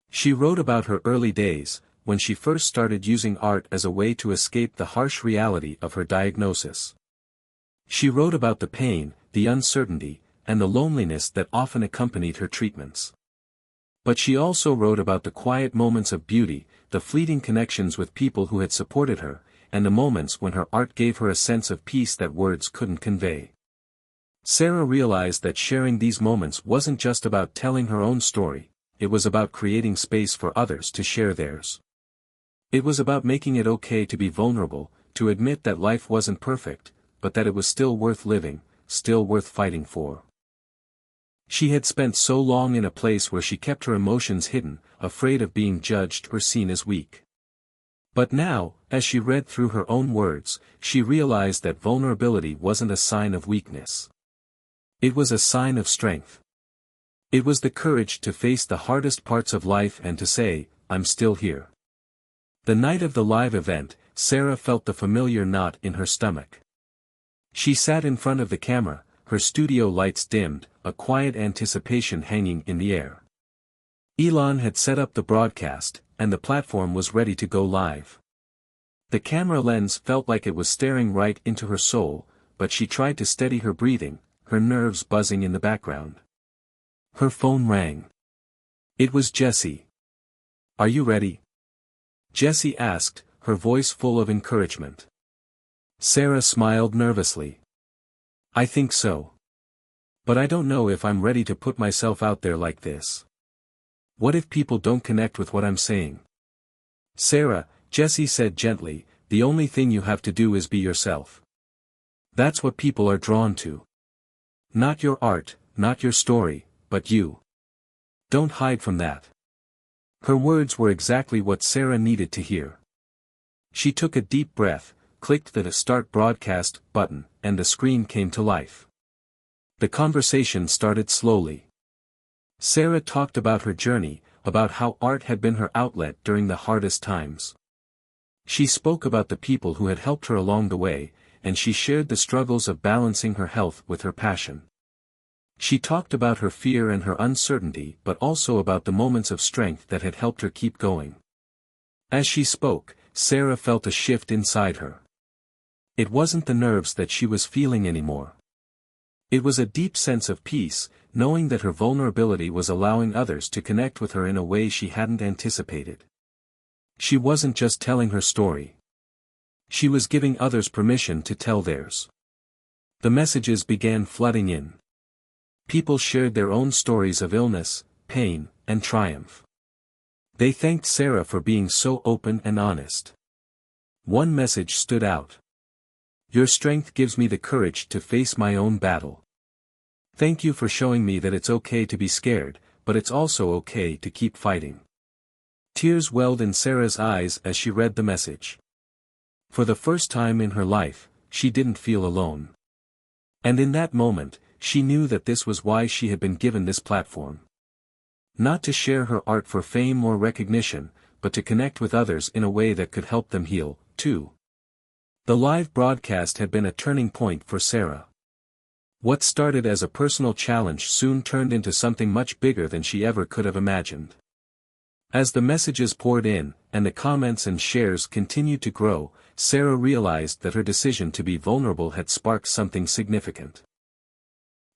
She wrote about her early days, when she first started using art as a way to escape the harsh reality of her diagnosis. She wrote about the pain, the uncertainty, and the loneliness that often accompanied her treatments. But she also wrote about the quiet moments of beauty, the fleeting connections with people who had supported her, and the moments when her art gave her a sense of peace that words couldn't convey. Sarah realized that sharing these moments wasn't just about telling her own story, it was about creating space for others to share theirs. It was about making it okay to be vulnerable, to admit that life wasn't perfect, but that it was still worth living, still worth fighting for. She had spent so long in a place where she kept her emotions hidden, afraid of being judged or seen as weak. But now, as she read through her own words, she realized that vulnerability wasn't a sign of weakness. It was a sign of strength. It was the courage to face the hardest parts of life and to say, I'm still here. The night of the live event, Sarah felt the familiar knot in her stomach. She sat in front of the camera, her studio lights dimmed, a quiet anticipation hanging in the air. Elon had set up the broadcast, and the platform was ready to go live. The camera lens felt like it was staring right into her soul, but she tried to steady her breathing, her nerves buzzing in the background. Her phone rang. It was Jessie. "Are you ready?" Jessie asked, her voice full of encouragement. Sarah smiled nervously. "I think so. But I don't know if I'm ready to put myself out there like this. What if people don't connect with what I'm saying?" "Sarah," Jessie said gently, "the only thing you have to do is be yourself. That's what people are drawn to. Not your art, not your story, but you. Don't hide from that." Her words were exactly what Sarah needed to hear. She took a deep breath, clicked the Start Broadcast button, and the screen came to life. The conversation started slowly. Sarah talked about her journey, about how art had been her outlet during the hardest times. She spoke about the people who had helped her along the way, and she shared the struggles of balancing her health with her passion. She talked about her fear and her uncertainty, but also about the moments of strength that had helped her keep going. As she spoke, Sarah felt a shift inside her. It wasn't the nerves that she was feeling anymore. It was a deep sense of peace, knowing that her vulnerability was allowing others to connect with her in a way she hadn't anticipated. She wasn't just telling her story. She was giving others permission to tell theirs. The messages began flooding in. People shared their own stories of illness, pain, and triumph. They thanked Sarah for being so open and honest. One message stood out. "Your strength gives me the courage to face my own battle. Thank you for showing me that it's okay to be scared, but it's also okay to keep fighting." Tears welled in Sarah's eyes as she read the message. For the first time in her life, she didn't feel alone. And in that moment, she knew that this was why she had been given this platform. Not to share her art for fame or recognition, but to connect with others in a way that could help them heal, too. The live broadcast had been a turning point for Sarah. What started as a personal challenge soon turned into something much bigger than she ever could have imagined. As the messages poured in, and the comments and shares continued to grow, Sarah realized that her decision to be vulnerable had sparked something significant.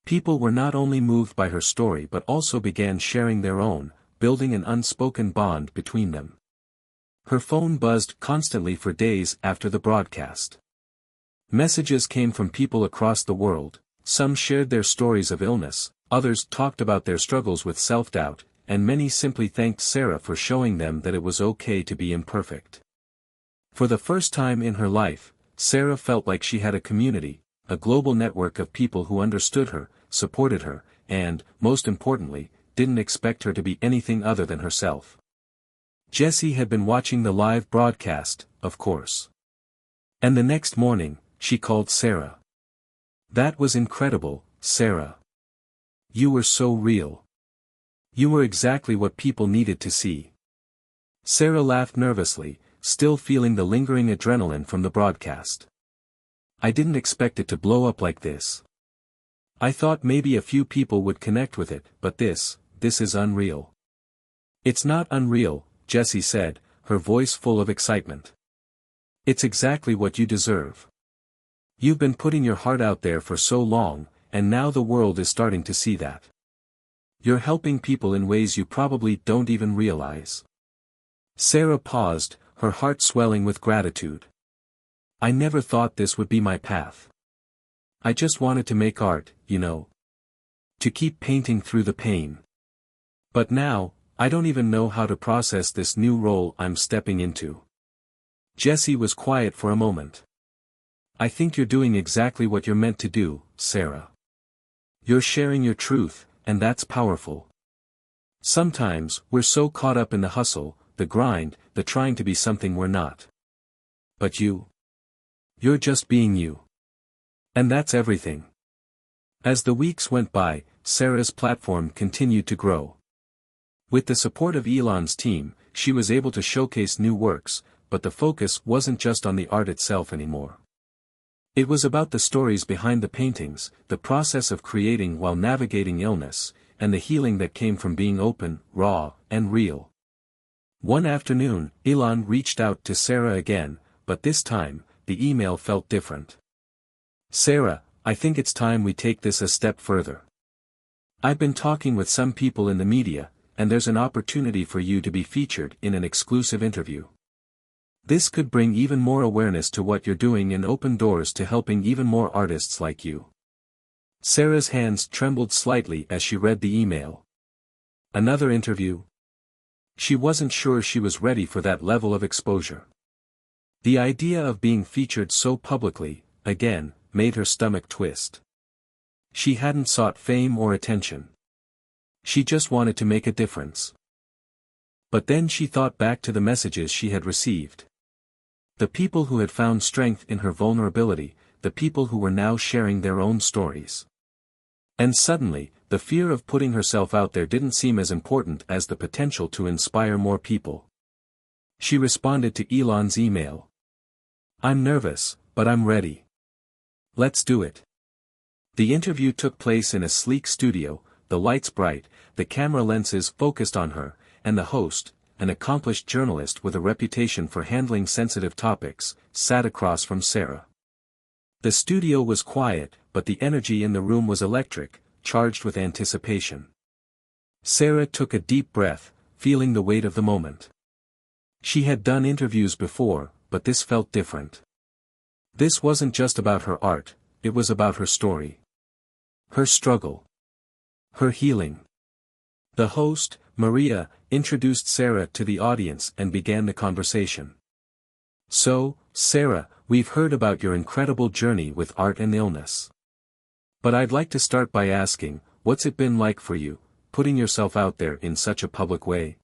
People were not only moved by her story but also began sharing their own, building an unspoken bond between them. Her phone buzzed constantly for days after the broadcast. Messages came from people across the world. Some shared their stories of illness, others talked about their struggles with self-doubt, and many simply thanked Sarah for showing them that it was okay to be imperfect. For the first time in her life, Sarah felt like she had a community, a global network of people who understood her, supported her, and, most importantly, didn't expect her to be anything other than herself. Jessie had been watching the live broadcast, of course. And the next morning, she called Sarah. "That was incredible, Sarah. You were so real. You were exactly what people needed to see." Sarah laughed nervously, still feeling the lingering adrenaline from the broadcast. "I didn't expect it to blow up like this. I thought maybe a few people would connect with it, but this is unreal." "It's not unreal," Jessie said, her voice full of excitement. "It's exactly what you deserve. You've been putting your heart out there for so long, and now the world is starting to see that. You're helping people in ways you probably don't even realize." Sarah paused, her heart swelling with gratitude. "I never thought this would be my path. I just wanted to make art, you know. To keep painting through the pain. But now, I don't even know how to process this new role I'm stepping into." Jessie was quiet for a moment. "I think you're doing exactly what you're meant to do, Sarah. You're sharing your truth, and that's powerful. Sometimes, we're so caught up in the hustle, the grind, the trying to be something we're not. But you're just being you. And that's everything." As the weeks went by, Sarah's platform continued to grow. With the support of Elon's team, she was able to showcase new works, but the focus wasn't just on the art itself anymore. It was about the stories behind the paintings, the process of creating while navigating illness, and the healing that came from being open, raw, and real. One afternoon, Elon reached out to Sarah again, but this time, the email felt different. "Sarah, I think it's time we take this a step further. I've been talking with some people in the media, and there's an opportunity for you to be featured in an exclusive interview. This could bring even more awareness to what you're doing and open doors to helping even more artists like you." Sarah's hands trembled slightly as she read the email. Another interview? She wasn't sure she was ready for that level of exposure. The idea of being featured so publicly, again, made her stomach twist. She hadn't sought fame or attention. She just wanted to make a difference. But then she thought back to the messages she had received. The people who had found strength in her vulnerability, the people who were now sharing their own stories. And suddenly, the fear of putting herself out there didn't seem as important as the potential to inspire more people. She responded to Elon's email. "I'm nervous, but I'm ready. Let's do it." The interview took place in a sleek studio, the lights bright, the camera lenses focused on her, and the host, an accomplished journalist with a reputation for handling sensitive topics, sat across from Sarah. The studio was quiet, but the energy in the room was electric, charged with anticipation. Sarah took a deep breath, feeling the weight of the moment. She had done interviews before, but this felt different. This wasn't just about her art, it was about her story. Her struggle. Her healing. The host, Maria, introduced Sarah to the audience and began the conversation. "So, Sarah, we've heard about your incredible journey with art and illness. But I'd like to start by asking, what's it been like for you, putting yourself out there in such a public way?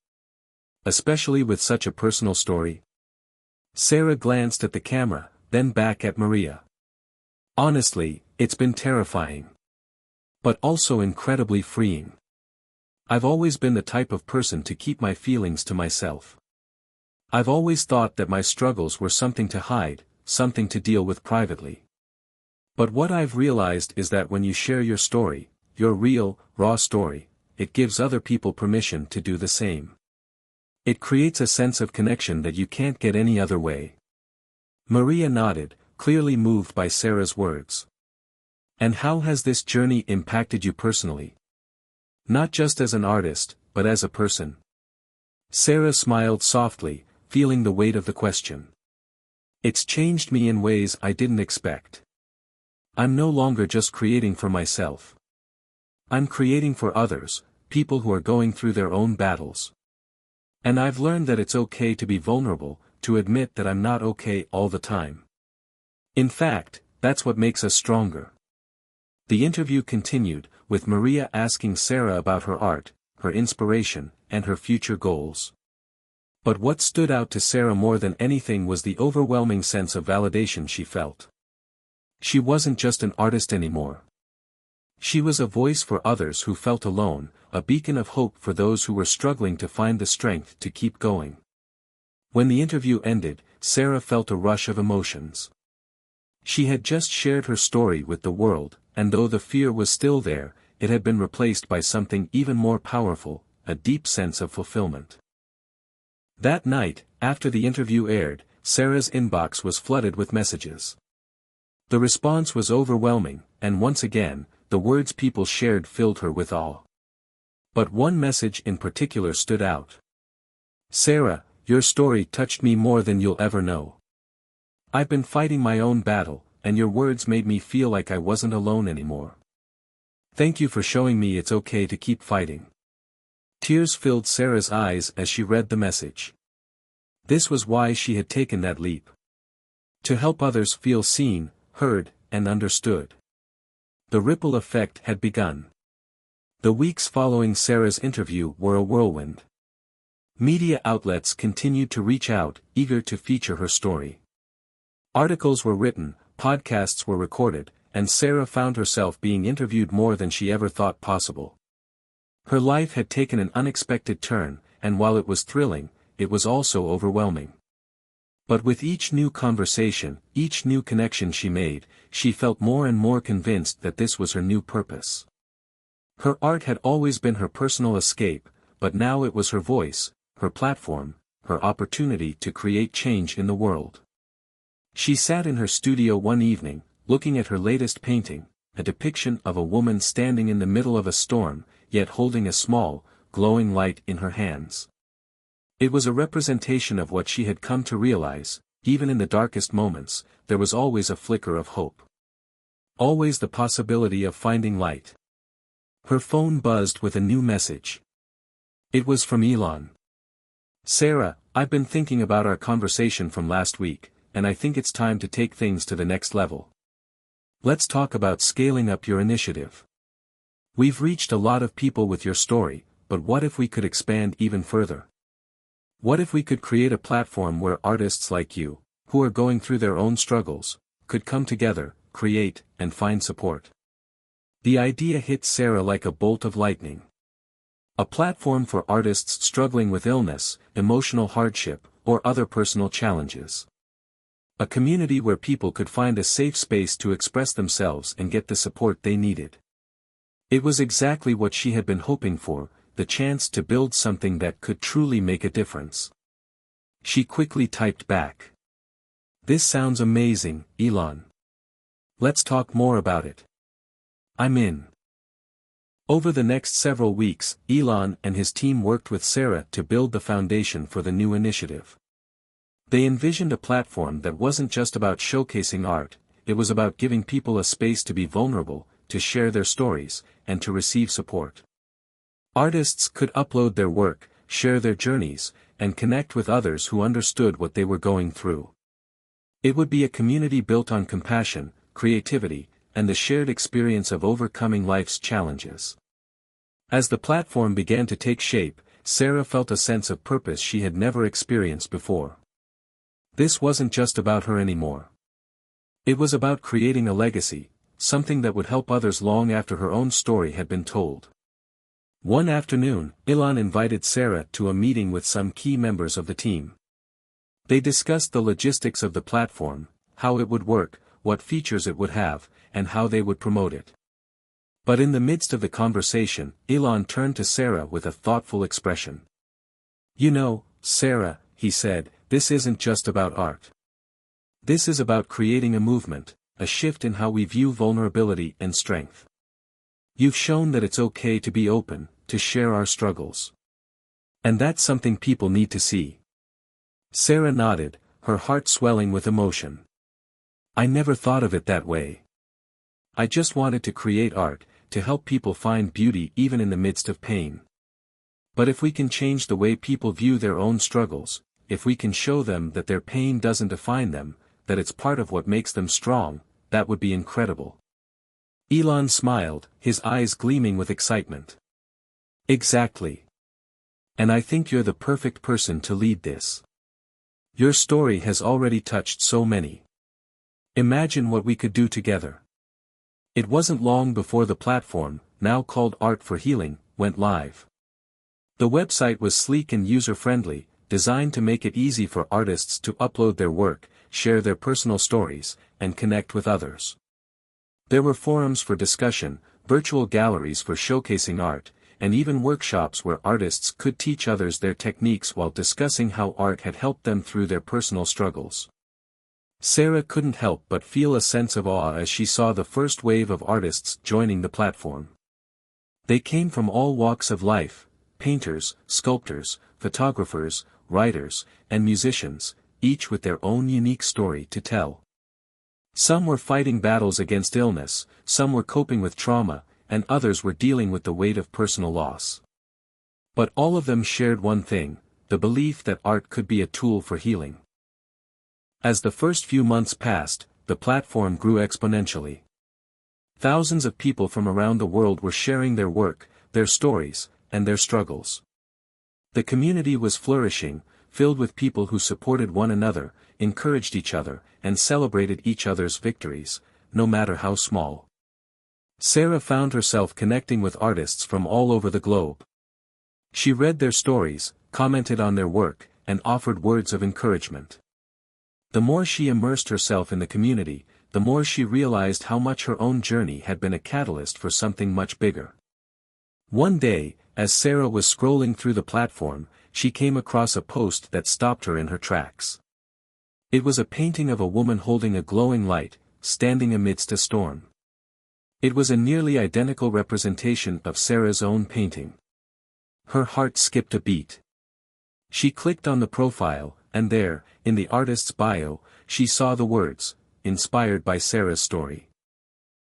Especially with such a personal story?" Sarah glanced at the camera, then back at Maria. "Honestly, it's been terrifying. But also incredibly freeing. I've always been the type of person to keep my feelings to myself. I've always thought that my struggles were something to hide, something to deal with privately. But what I've realized is that when you share your story, your real, raw story, it gives other people permission to do the same. It creates a sense of connection that you can't get any other way." Maria nodded, clearly moved by Sarah's words. "And how has this journey impacted you personally? Not just as an artist, but as a person?" Sarah smiled softly, feeling the weight of the question. "It's changed me in ways I didn't expect. I'm no longer just creating for myself. I'm creating for others, people who are going through their own battles. And I've learned that it's okay to be vulnerable, to admit that I'm not okay all the time. In fact, that's what makes us stronger." The interview continued, with Maria asking Sarah about her art, her inspiration, and her future goals. But what stood out to Sarah more than anything was the overwhelming sense of validation she felt. She wasn't just an artist anymore. She was a voice for others who felt alone, a beacon of hope for those who were struggling to find the strength to keep going. When the interview ended, Sarah felt a rush of emotions. She had just shared her story with the world, and though the fear was still there, it had been replaced by something even more powerful, a deep sense of fulfillment. That night, after the interview aired, Sarah's inbox was flooded with messages. The response was overwhelming, and once again, the words people shared filled her with awe. But one message in particular stood out. "Sarah, your story touched me more than you'll ever know. I've been fighting my own battle, and your words made me feel like I wasn't alone anymore. Thank you for showing me it's okay to keep fighting." Tears filled Sarah's eyes as she read the message. This was why she had taken that leap. To help others feel seen, heard, and understood. The ripple effect had begun. The weeks following Sarah's interview were a whirlwind. Media outlets continued to reach out, eager to feature her story. Articles were written, podcasts were recorded, and Sarah found herself being interviewed more than she ever thought possible. Her life had taken an unexpected turn, and while it was thrilling, it was also overwhelming. But with each new conversation, each new connection she made, she felt more and more convinced that this was her new purpose. Her art had always been her personal escape, but now it was her voice, her platform, her opportunity to create change in the world. She sat in her studio one evening, looking at her latest painting, a depiction of a woman standing in the middle of a storm, yet holding a small, glowing light in her hands. It was a representation of what she had come to realize: even in the darkest moments, there was always a flicker of hope. Always the possibility of finding light. Her phone buzzed with a new message. It was from Elon. "Sarah, I've been thinking about our conversation from last week, and I think it's time to take things to the next level. Let's talk about scaling up your initiative. We've reached a lot of people with your story, but what if we could expand even further? What if we could create a platform where artists like you, who are going through their own struggles, could come together, create, and find support?" The idea hit Sarah like a bolt of lightning. A platform for artists struggling with illness, emotional hardship, or other personal challenges. A community where people could find a safe space to express themselves and get the support they needed. It was exactly what she had been hoping for, the chance to build something that could truly make a difference. She quickly typed back. "This sounds amazing, Elon. Let's talk more about it. I'm in." Over the next several weeks, Elon and his team worked with Sarah to build the foundation for the new initiative. They envisioned a platform that wasn't just about showcasing art, it was about giving people a space to be vulnerable, to share their stories, and to receive support. Artists could upload their work, share their journeys, and connect with others who understood what they were going through. It would be a community built on compassion, creativity, and the shared experience of overcoming life's challenges. As the platform began to take shape, Sarah felt a sense of purpose she had never experienced before. This wasn't just about her anymore. It was about creating a legacy, something that would help others long after her own story had been told. One afternoon, Elon invited Sarah to a meeting with some key members of the team. They discussed the logistics of the platform, how it would work, what features it would have, and how they would promote it. But in the midst of the conversation, Elon turned to Sarah with a thoughtful expression. "You know, Sarah," he said, "this isn't just about art. This is about creating a movement, a shift in how we view vulnerability and strength. You've shown that it's okay to be open, to share our struggles. And that's something people need to see." Sarah nodded, her heart swelling with emotion. "I never thought of it that way. I just wanted to create art, to help people find beauty even in the midst of pain. But if we can change the way people view their own struggles, if we can show them that their pain doesn't define them, that it's part of what makes them strong, that would be incredible." Elon smiled, his eyes gleaming with excitement. "Exactly. And I think you're the perfect person to lead this. Your story has already touched so many. Imagine what we could do together." It wasn't long before the platform, now called Art for Healing, went live. The website was sleek and user-friendly, designed to make it easy for artists to upload their work, share their personal stories, and connect with others. There were forums for discussion, virtual galleries for showcasing art, and even workshops where artists could teach others their techniques while discussing how art had helped them through their personal struggles. Sarah couldn't help but feel a sense of awe as she saw the first wave of artists joining the platform. They came from all walks of life: painters, sculptors, photographers, writers, and musicians, each with their own unique story to tell. Some were fighting battles against illness, some were coping with trauma, and others were dealing with the weight of personal loss. But all of them shared one thing: the belief that art could be a tool for healing. As the first few months passed, the platform grew exponentially. Thousands of people from around the world were sharing their work, their stories, and their struggles. The community was flourishing, filled with people who supported one another, encouraged each other, and celebrated each other's victories, no matter how small. Sarah found herself connecting with artists from all over the globe. She read their stories, commented on their work, and offered words of encouragement. The more she immersed herself in the community, the more she realized how much her own journey had been a catalyst for something much bigger. One day, as Sarah was scrolling through the platform, she came across a post that stopped her in her tracks. It was a painting of a woman holding a glowing light, standing amidst a storm. It was a nearly identical representation of Sarah's own painting. Her heart skipped a beat. She clicked on the profile, and there, in the artist's bio, she saw the words, "Inspired by Sarah's story."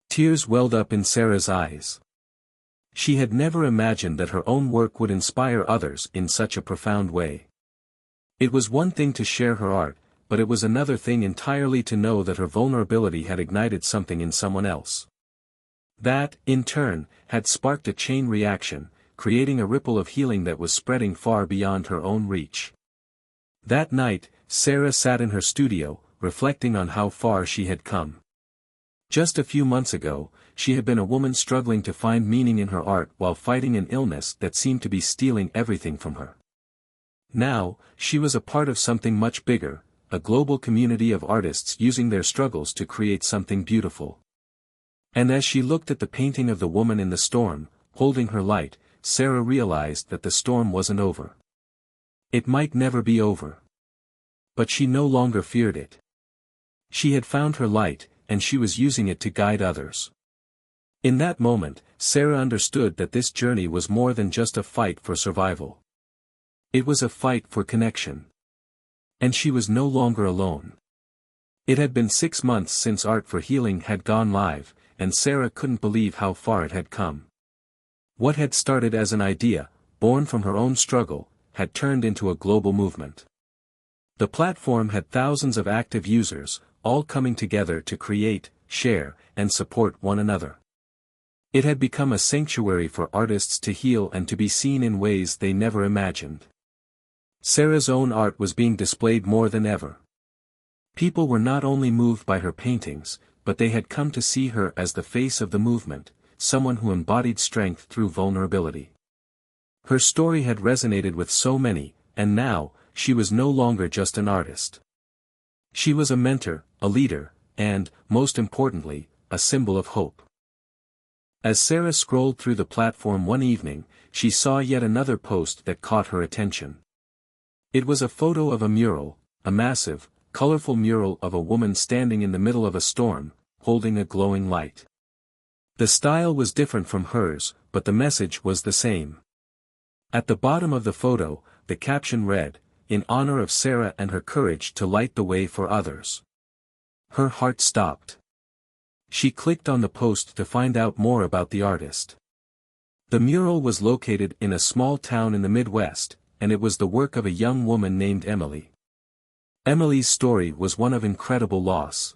Tears welled up in Sarah's eyes. She had never imagined that her own work would inspire others in such a profound way. It was one thing to share her art, but it was another thing entirely to know that her vulnerability had ignited something in someone else. That, in turn, had sparked a chain reaction, creating a ripple of healing that was spreading far beyond her own reach. That night, Sarah sat in her studio, reflecting on how far she had come. Just a few months ago, she had been a woman struggling to find meaning in her art while fighting an illness that seemed to be stealing everything from her. Now, she was a part of something much bigger, a global community of artists using their struggles to create something beautiful. And as she looked at the painting of the woman in the storm, holding her light, Sarah realized that the storm wasn't over. It might never be over. But she no longer feared it. She had found her light, and she was using it to guide others. In that moment, Sarah understood that this journey was more than just a fight for survival. It was a fight for connection. And she was no longer alone. It had been 6 months since Art for Healing had gone live, and Sarah couldn't believe how far it had come. What had started as an idea, born from her own struggle, had turned into a global movement. The platform had thousands of active users, all coming together to create, share, and support one another. It had become a sanctuary for artists to heal and to be seen in ways they never imagined. Sarah's own art was being displayed more than ever. People were not only moved by her paintings, but they had come to see her as the face of the movement, someone who embodied strength through vulnerability. Her story had resonated with so many, and now, she was no longer just an artist. She was a mentor, a leader, and, most importantly, a symbol of hope. As Sarah scrolled through the platform one evening, she saw yet another post that caught her attention. It was a photo of a mural, a massive, colorful mural of a woman standing in the middle of a storm, holding a glowing light. The style was different from hers, but the message was the same. At the bottom of the photo, the caption read, "In honor of Sarah and her courage to light the way for others." Her heart stopped. She clicked on the post to find out more about the artist. The mural was located in a small town in the Midwest, and it was the work of a young woman named Emily. Emily's story was one of incredible loss.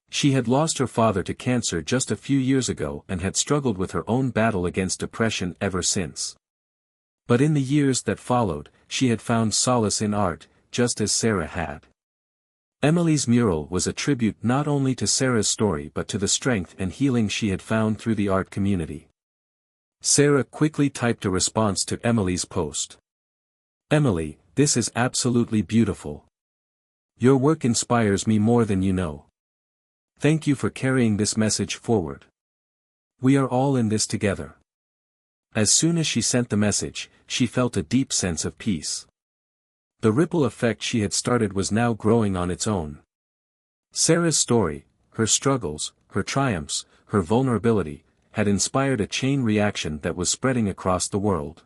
She had lost her father to cancer just a few years ago and had struggled with her own battle against depression ever since. But in the years that followed, she had found solace in art, just as Sarah had. Emily's mural was a tribute not only to Sarah's story but to the strength and healing she had found through the art community. Sarah quickly typed a response to Emily's post. "Emily, this is absolutely beautiful. Your work inspires me more than you know. Thank you for carrying this message forward. We are all in this together." As soon as she sent the message, she felt a deep sense of peace. The ripple effect she had started was now growing on its own. Sarah's story, her struggles, her triumphs, her vulnerability, had inspired a chain reaction that was spreading across the world.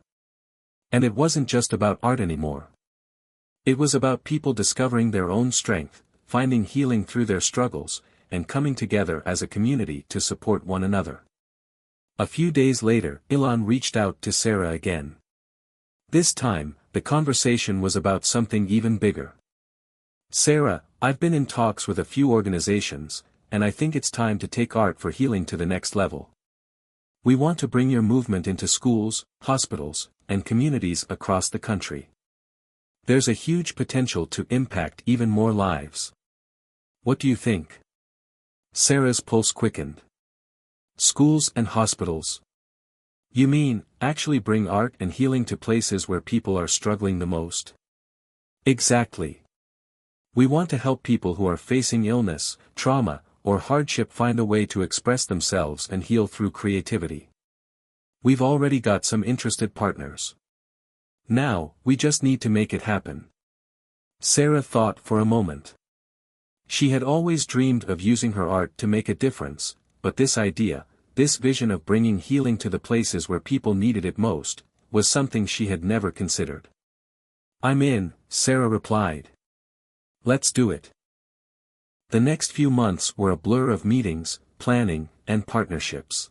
And it wasn't just about art anymore. It was about people discovering their own strength, finding healing through their struggles, and coming together as a community to support one another. A few days later, Elon reached out to Sarah again. This time, the conversation was about something even bigger. "Sarah, I've been in talks with a few organizations, and I think it's time to take Art for Healing to the next level. We want to bring your movement into schools, hospitals, and communities across the country. There's a huge potential to impact even more lives. What do you think?" Sarah's pulse quickened. "Schools and hospitals? You mean, actually bring art and healing to places where people are struggling the most?" "Exactly. We want to help people who are facing illness, trauma, or hardship find a way to express themselves and heal through creativity. We've already got some interested partners. Now, we just need to make it happen." Sarah thought for a moment. She had always dreamed of using her art to make a difference, but this idea, this vision of bringing healing to the places where people needed it most, was something she had never considered. "I'm in," Sarah replied. "Let's do it." The next few months were a blur of meetings, planning, and partnerships.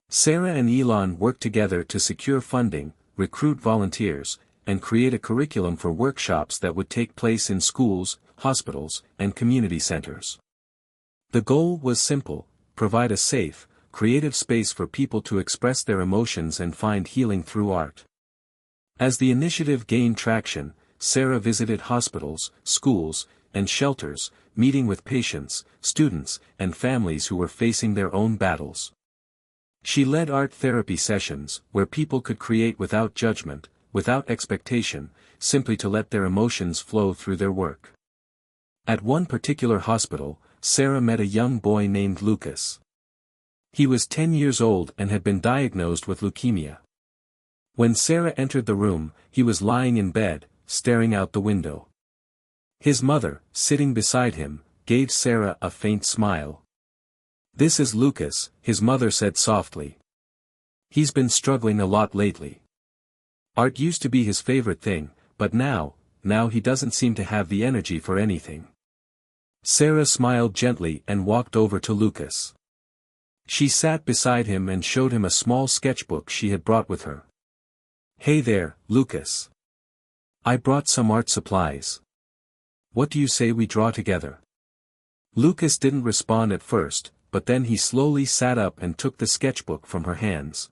Sarah and Elon worked together to secure funding, recruit volunteers, and create a curriculum for workshops that would take place in schools, hospitals, and community centers. The goal was simple: provide a safe, creative space for people to express their emotions and find healing through art. As the initiative gained traction, Sarah visited hospitals, schools, and shelters, meeting with patients, students, and families who were facing their own battles. She led art therapy sessions, where people could create without judgment, without expectation, simply to let their emotions flow through their work. At one particular hospital, Sarah met a young boy named Lucas. He was 10 years old and had been diagnosed with leukemia. When Sarah entered the room, he was lying in bed, staring out the window. His mother, sitting beside him, gave Sarah a faint smile. "This is Lucas," his mother said softly. "He's been struggling a lot lately. Art used to be his favorite thing, but now he doesn't seem to have the energy for anything." Sarah smiled gently and walked over to Lucas. She sat beside him and showed him a small sketchbook she had brought with her. "Hey there, Lucas. I brought some art supplies. What do you say we draw together?" Lucas didn't respond at first, but then he slowly sat up and took the sketchbook from her hands.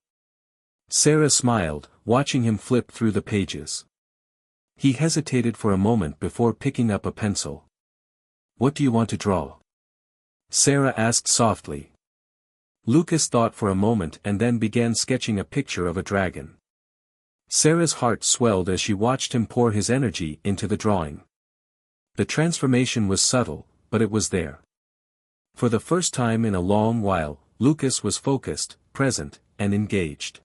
Sarah smiled, watching him flip through the pages. He hesitated for a moment before picking up a pencil. "What do you want to draw?" Sarah asked softly. Lucas thought for a moment and then began sketching a picture of a dragon. Sarah's heart swelled as she watched him pour his energy into the drawing. The transformation was subtle, but it was there. For the first time in a long while, Lucas was focused, present, and engaged.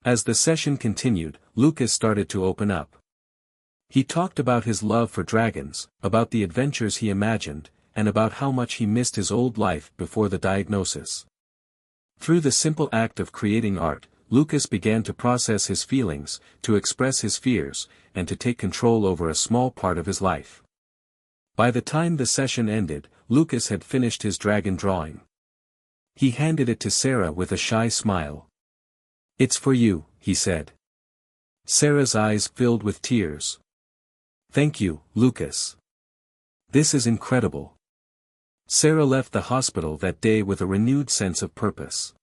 As the session continued, Lucas started to open up. He talked about his love for dragons, about the adventures he imagined, and about how much he missed his old life before the diagnosis. Through the simple act of creating art, Lucas began to process his feelings, to express his fears, and to take control over a small part of his life. By the time the session ended, Lucas had finished his dragon drawing. He handed it to Sarah with a shy smile. "It's for you," he said. Sarah's eyes filled with tears. "Thank you, Lucas. This is incredible." Sarah left the hospital that day with a renewed sense of purpose.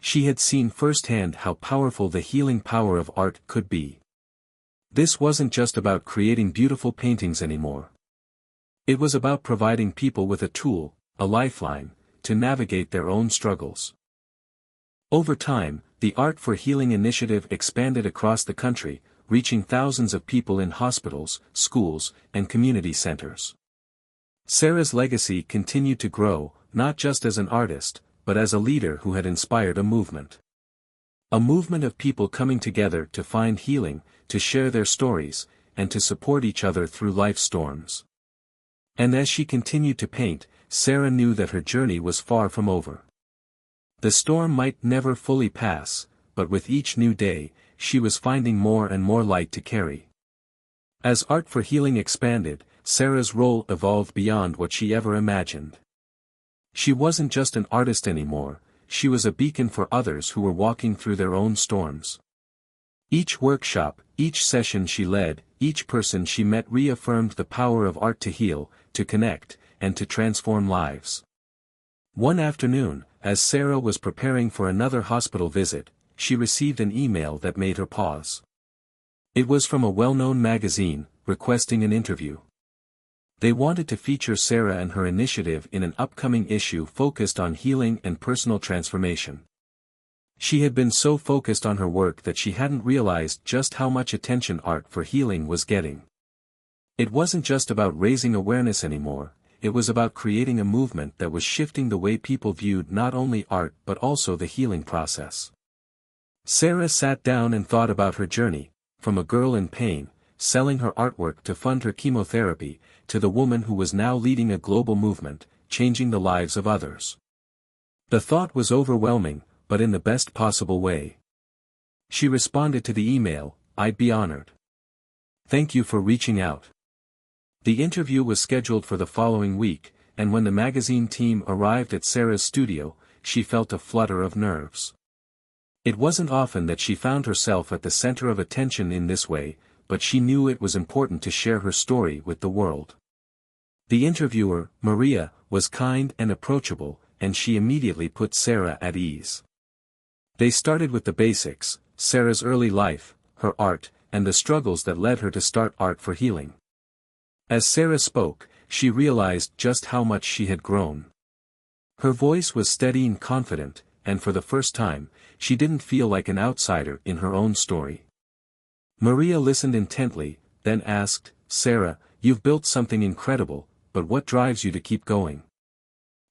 She had seen firsthand how powerful the healing power of art could be. This wasn't just about creating beautiful paintings anymore. It was about providing people with a tool, a lifeline, to navigate their own struggles. Over time, the Art for Healing initiative expanded across the country, reaching thousands of people in hospitals, schools, and community centers. Sarah's legacy continued to grow, not just as an artist, but as a leader who had inspired a movement. A movement of people coming together to find healing, to share their stories, and to support each other through life's storms. And as she continued to paint, Sarah knew that her journey was far from over. The storm might never fully pass, but with each new day, she was finding more and more light to carry. As Art for Healing expanded, Sarah's role evolved beyond what she ever imagined. She wasn't just an artist anymore, she was a beacon for others who were walking through their own storms. Each workshop, each session she led, each person she met reaffirmed the power of art to heal, to connect, and to transform lives. One afternoon, as Sarah was preparing for another hospital visit, she received an email that made her pause. It was from a well-known magazine, requesting an interview. They wanted to feature Sarah and her initiative in an upcoming issue focused on healing and personal transformation. She had been so focused on her work that she hadn't realized just how much attention Art for Healing was getting. It wasn't just about raising awareness anymore, it was about creating a movement that was shifting the way people viewed not only art but also the healing process. Sarah sat down and thought about her journey, from a girl in pain, selling her artwork to fund her chemotherapy, to the woman who was now leading a global movement, changing the lives of others. The thought was overwhelming, but in the best possible way. She responded to the email, "I'd be honored. Thank you for reaching out." The interview was scheduled for the following week, and when the magazine team arrived at Sarah's studio, she felt a flutter of nerves. It wasn't often that she found herself at the center of attention in this way, but she knew it was important to share her story with the world. The interviewer, Maria, was kind and approachable, and she immediately put Sarah at ease. They started with the basics: Sarah's early life, her art, and the struggles that led her to start Art for Healing. As Sarah spoke, she realized just how much she had grown. Her voice was steady and confident, and for the first time, she didn't feel like an outsider in her own story. Maria listened intently, then asked, "Sarah, you've built something incredible, but what drives you to keep going?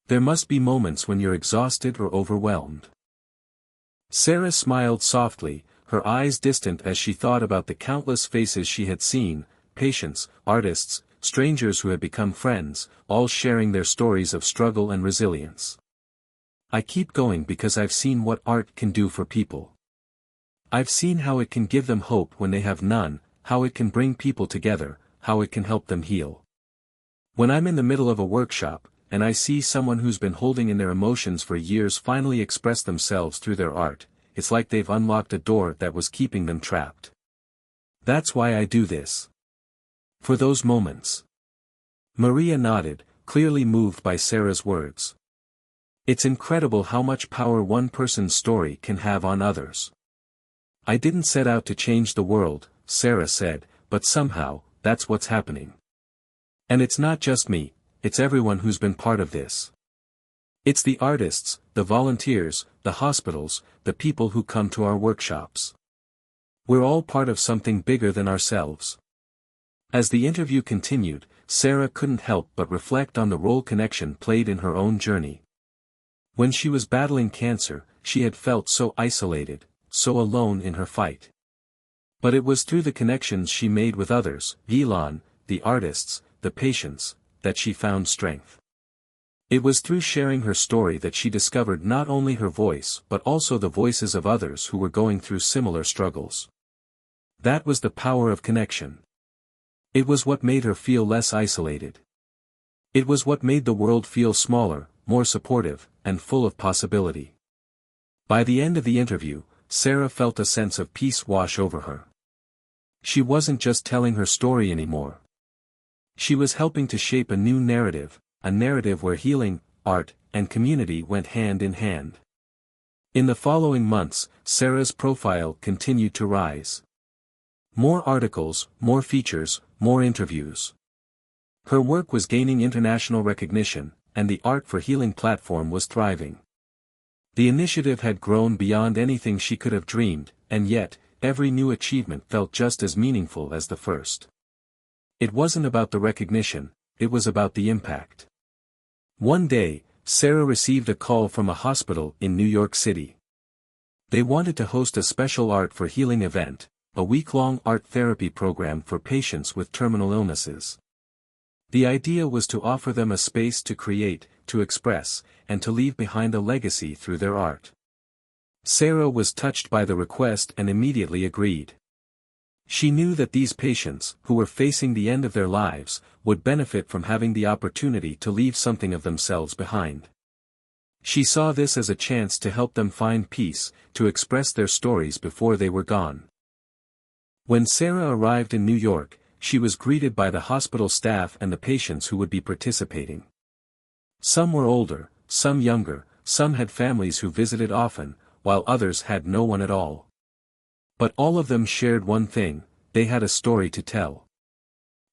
There must be moments when you're exhausted or overwhelmed." Sarah smiled softly, her eyes distant as she thought about the countless faces she had seen: patients, artists, strangers who had become friends, all sharing their stories of struggle and resilience. "I keep going because I've seen what art can do for people. I've seen how it can give them hope when they have none, how it can bring people together, how it can help them heal. When I'm in the middle of a workshop, and I see someone who's been holding in their emotions for years finally express themselves through their art, it's like they've unlocked a door that was keeping them trapped. That's why I do this. For those moments." Maria nodded, clearly moved by Sarah's words. "It's incredible how much power one person's story can have on others." "I didn't set out to change the world," Sarah said, "but somehow, that's what's happening. And it's not just me, it's everyone who's been part of this. It's the artists, the volunteers, the hospitals, the people who come to our workshops. We're all part of something bigger than ourselves." As the interview continued, Sarah couldn't help but reflect on the role connection played in her own journey. When she was battling cancer, she had felt so isolated, so alone in her fight. But it was through the connections she made with others, Elon, the artists, the patients, that she found strength. It was through sharing her story that she discovered not only her voice but also the voices of others who were going through similar struggles. That was the power of connection. It was what made her feel less isolated. It was what made the world feel smaller, more supportive, and full of possibility. By the end of the interview, Sarah felt a sense of peace wash over her. She wasn't just telling her story anymore. She was helping to shape a new narrative, a narrative where healing, art, and community went hand in hand. In the following months, Sarah's profile continued to rise. More articles, more features, more interviews. Her work was gaining international recognition, and the Art for Healing platform was thriving. The initiative had grown beyond anything she could have dreamed, and yet, every new achievement felt just as meaningful as the first. It wasn't about the recognition, it was about the impact. One day, Sarah received a call from a hospital in New York City. They wanted to host a special Art for Healing event, a week-long art therapy program for patients with terminal illnesses. The idea was to offer them a space to create, to express, and to leave behind a legacy through their art. Sarah was touched by the request and immediately agreed. She knew that these patients, who were facing the end of their lives, would benefit from having the opportunity to leave something of themselves behind. She saw this as a chance to help them find peace, to express their stories before they were gone. When Sarah arrived in New York, she was greeted by the hospital staff and the patients who would be participating. Some were older, some younger, some had families who visited often, while others had no one at all. But all of them shared one thing: they had a story to tell.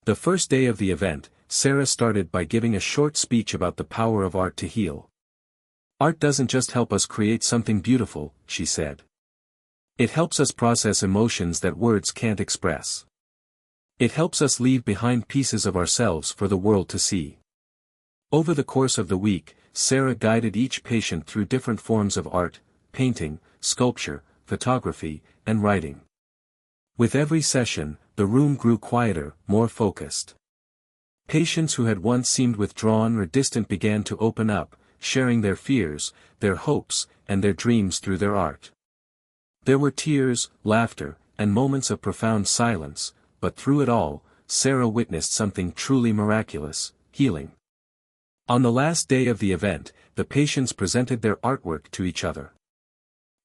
The first day of the event, Sarah started by giving a short speech about the power of art to heal. "Art doesn't just help us create something beautiful," she said. "It helps us process emotions that words can't express. It helps us leave behind pieces of ourselves for the world to see. Over the course of the week, Sarah guided each patient through different forms of art, painting, sculpture, photography, and writing. With every session, the room grew quieter, more focused. Patients who had once seemed withdrawn or distant began to open up, sharing their fears, their hopes, and their dreams through their art. There were tears, laughter, and moments of profound silence, but through it all, Sarah witnessed something truly miraculous: healing. On the last day of the event, the patients presented their artwork to each other.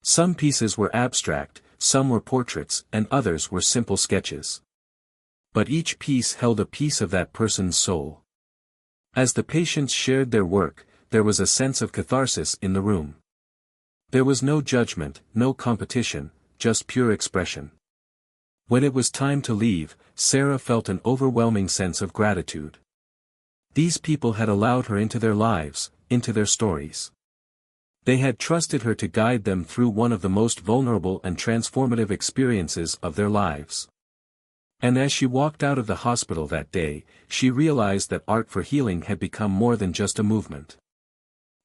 Some pieces were abstract, some were portraits, and others were simple sketches. But each piece held a piece of that person's soul. As the patients shared their work, there was a sense of catharsis in the room. There was no judgment, no competition, just pure expression. When it was time to leave, Sarah felt an overwhelming sense of gratitude. These people had allowed her into their lives, into their stories. They had trusted her to guide them through one of the most vulnerable and transformative experiences of their lives. And as she walked out of the hospital that day, she realized that art for healing had become more than just a movement.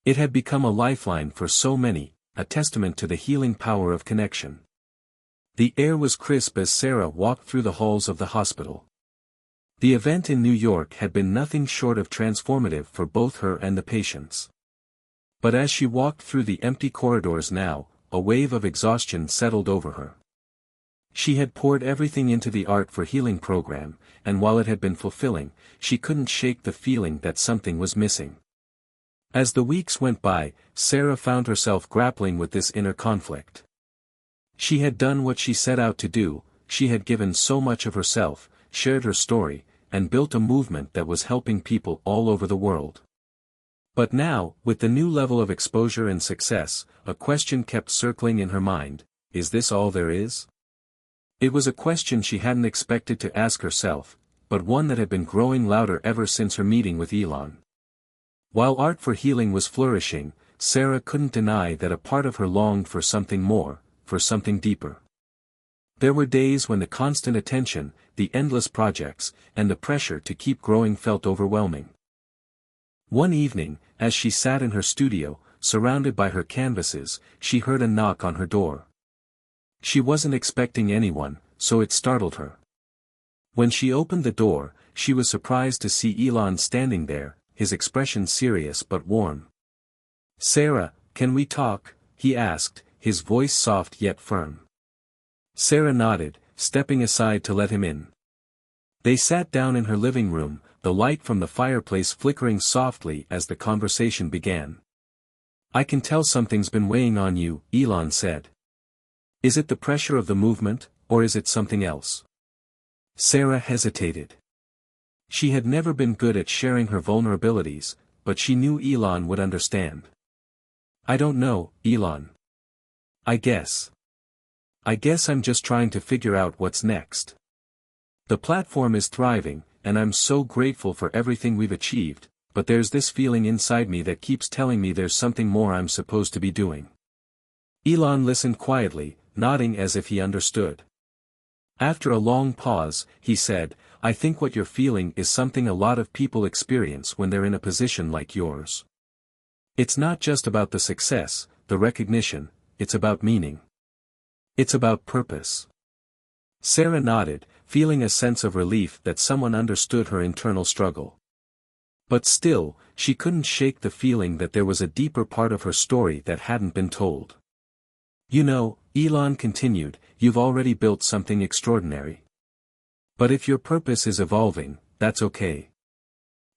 It had become a lifeline for so many, a testament to the healing power of connection. The air was crisp as Sarah walked through the halls of the hospital. The event in New York had been nothing short of transformative for both her and the patients. But as she walked through the empty corridors now, a wave of exhaustion settled over her. She had poured everything into the Art for Healing program, and while it had been fulfilling, she couldn't shake the feeling that something was missing. As the weeks went by, Sarah found herself grappling with this inner conflict. She had done what she set out to do, she had given so much of herself, shared her story, and built a movement that was helping people all over the world. But now, with the new level of exposure and success, a question kept circling in her mind: is this all there is? It was a question she hadn't expected to ask herself, but one that had been growing louder ever since her meeting with Elon. While Art for Healing was flourishing, Sarah couldn't deny that a part of her longed for something more, for something deeper. There were days when the constant attention, the endless projects, and the pressure to keep growing felt overwhelming. One evening, as she sat in her studio, surrounded by her canvases, she heard a knock on her door. She wasn't expecting anyone, so it startled her. When she opened the door, she was surprised to see Elon standing there, his expression serious but warm. "Sarah, can we talk?" he asked, his voice soft yet firm. Sarah nodded, stepping aside to let him in. They sat down in her living room, the light from the fireplace flickering softly as the conversation began. "I can tell something's been weighing on you," Elon said. "Is it the pressure of the movement, or is it something else?" Sarah hesitated. She had never been good at sharing her vulnerabilities, but she knew Elon would understand. "I don't know, Elon. I guess I'm just trying to figure out what's next. The platform is thriving, and I'm so grateful for everything we've achieved, but there's this feeling inside me that keeps telling me there's something more I'm supposed to be doing." Elon listened quietly, nodding as if he understood. After a long pause, he said, "I think what you're feeling is something a lot of people experience when they're in a position like yours. It's not just about the success, the recognition, it's about meaning. It's about purpose." Sarah nodded, feeling a sense of relief that someone understood her internal struggle. But still, she couldn't shake the feeling that there was a deeper part of her story that hadn't been told. "You know," Elon continued, "you've already built something extraordinary. But if your purpose is evolving, that's okay.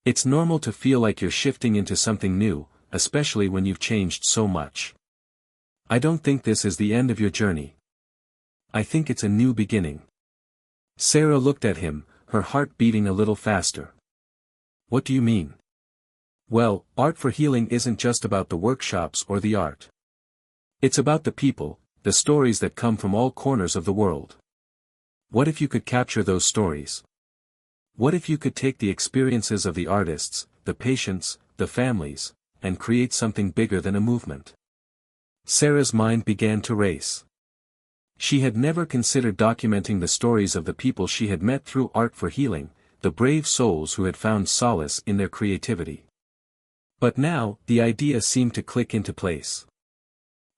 It's normal to feel like you're shifting into something new, especially when you've changed so much. I don't think this is the end of your journey. I think it's a new beginning." Sarah looked at him, her heart beating a little faster. "What do you mean?" "Well, Art for Healing isn't just about the workshops or the art. It's about the people, the stories that come from all corners of the world. What if you could capture those stories? What if you could take the experiences of the artists, the patients, the families, and create something bigger than a movement?" Sarah's mind began to race. She had never considered documenting the stories of the people she had met through art for healing, the brave souls who had found solace in their creativity. But now, the idea seemed to click into place.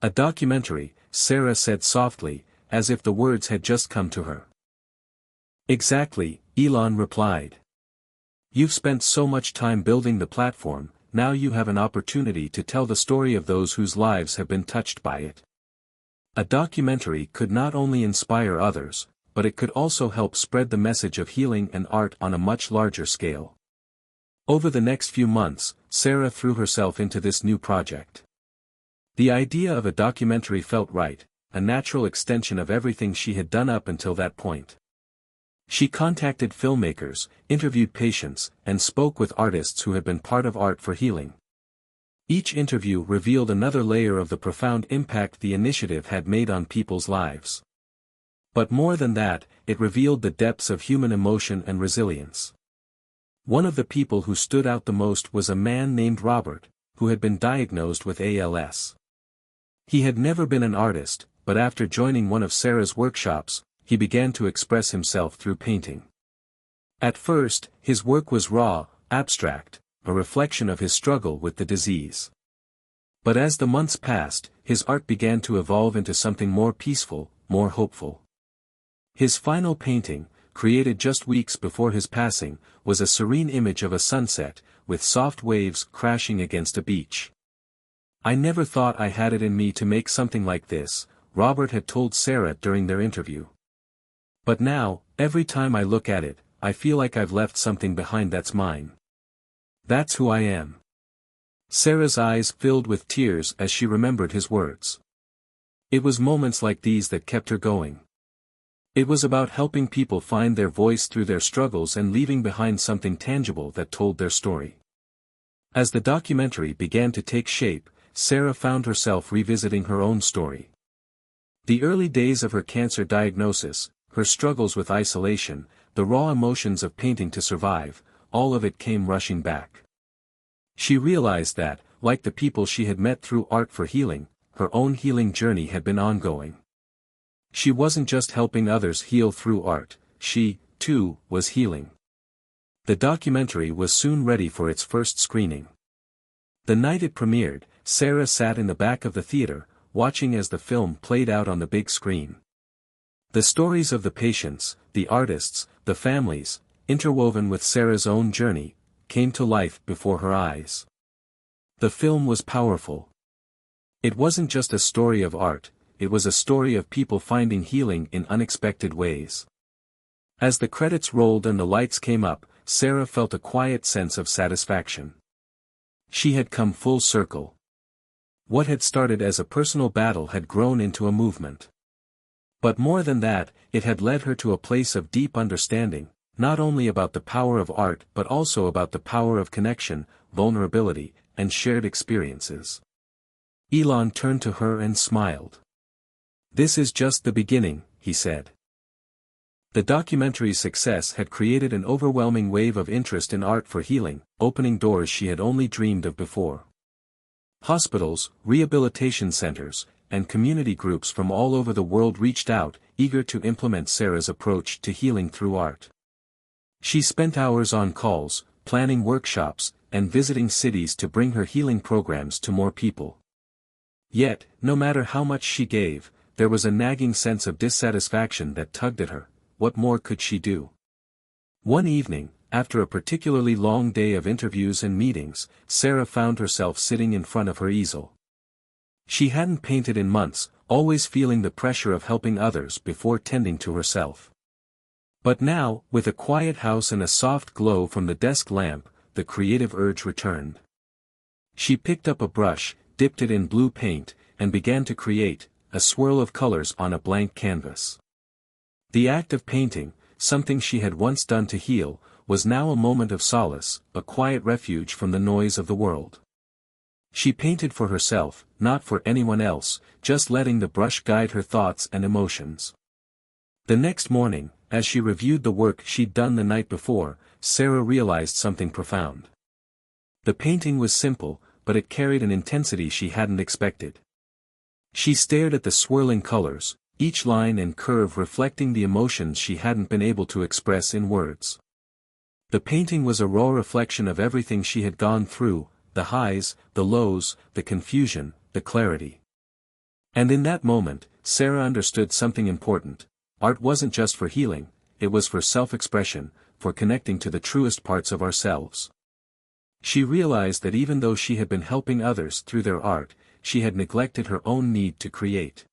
"A documentary," Sarah said softly, as if the words had just come to her. "Exactly," Elon replied. "You've spent so much time building the platform, now you have an opportunity to tell the story of those whose lives have been touched by it. A documentary could not only inspire others, but it could also help spread the message of healing and art on a much larger scale." Over the next few months, Sarah threw herself into this new project. The idea of a documentary felt right, a natural extension of everything she had done up until that point. She contacted filmmakers, interviewed patients, and spoke with artists who had been part of art for healing. Each interview revealed another layer of the profound impact the initiative had made on people's lives. But more than that, it revealed the depths of human emotion and resilience. One of the people who stood out the most was a man named Robert, who had been diagnosed with ALS. He had never been an artist, but after joining one of Sarah's workshops, he began to express himself through painting. At first, his work was raw, abstract, a reflection of his struggle with the disease. But as the months passed, his art began to evolve into something more peaceful, more hopeful. His final painting, created just weeks before his passing, was a serene image of a sunset, with soft waves crashing against a beach. "I never thought I had it in me to make something like this," Robert had told Sarah during their interview. "But now, every time I look at it, I feel like I've left something behind that's mine. That's who I am." Sarah's eyes filled with tears as she remembered his words. It was moments like these that kept her going. It was about helping people find their voice through their struggles and leaving behind something tangible that told their story. As the documentary began to take shape, Sarah found herself revisiting her own story. The early days of her cancer diagnosis, her struggles with isolation, the raw emotions of painting to survive, all of it came rushing back. She realized that, like the people she had met through art for healing, her own healing journey had been ongoing. She wasn't just helping others heal through art, she, too, was healing. The documentary was soon ready for its first screening. The night it premiered, Sarah sat in the back of the theater, watching as the film played out on the big screen. The stories of the patients, the artists, the families, interwoven with Sarah's own journey, came to life before her eyes. The film was powerful. It wasn't just a story of art, it was a story of people finding healing in unexpected ways. As the credits rolled and the lights came up, Sarah felt a quiet sense of satisfaction. She had come full circle. What had started as a personal battle had grown into a movement. But more than that, it had led her to a place of deep understanding, not only about the power of art but also about the power of connection, vulnerability, and shared experiences. Elon turned to her and smiled. "This is just the beginning," he said. The documentary's success had created an overwhelming wave of interest in art for healing, opening doors she had only dreamed of before. Hospitals, rehabilitation centers, and community groups from all over the world reached out, eager to implement Sarah's approach to healing through art. She spent hours on calls, planning workshops, and visiting cities to bring her healing programs to more people. Yet, no matter how much she gave, there was a nagging sense of dissatisfaction that tugged at her. What more could she do? One evening, after a particularly long day of interviews and meetings, Sarah found herself sitting in front of her easel. She hadn't painted in months, always feeling the pressure of helping others before tending to herself. But now, with a quiet house and a soft glow from the desk lamp, the creative urge returned. She picked up a brush, dipped it in blue paint, and began to create, a swirl of colors on a blank canvas. The act of painting, something she had once done to heal, was now a moment of solace, a quiet refuge from the noise of the world. She painted for herself, not for anyone else, just letting the brush guide her thoughts and emotions. The next morning, as she reviewed the work she'd done the night before, Sarah realized something profound. The painting was simple, but it carried an intensity she hadn't expected. She stared at the swirling colors, each line and curve reflecting the emotions she hadn't been able to express in words. The painting was a raw reflection of everything she had gone through, the highs, the lows, the confusion, the clarity. And in that moment, Sarah understood something important. Art wasn't just for healing, it was for self-expression, for connecting to the truest parts of ourselves. She realized that even though she had been helping others through their art, she had neglected her own need to create.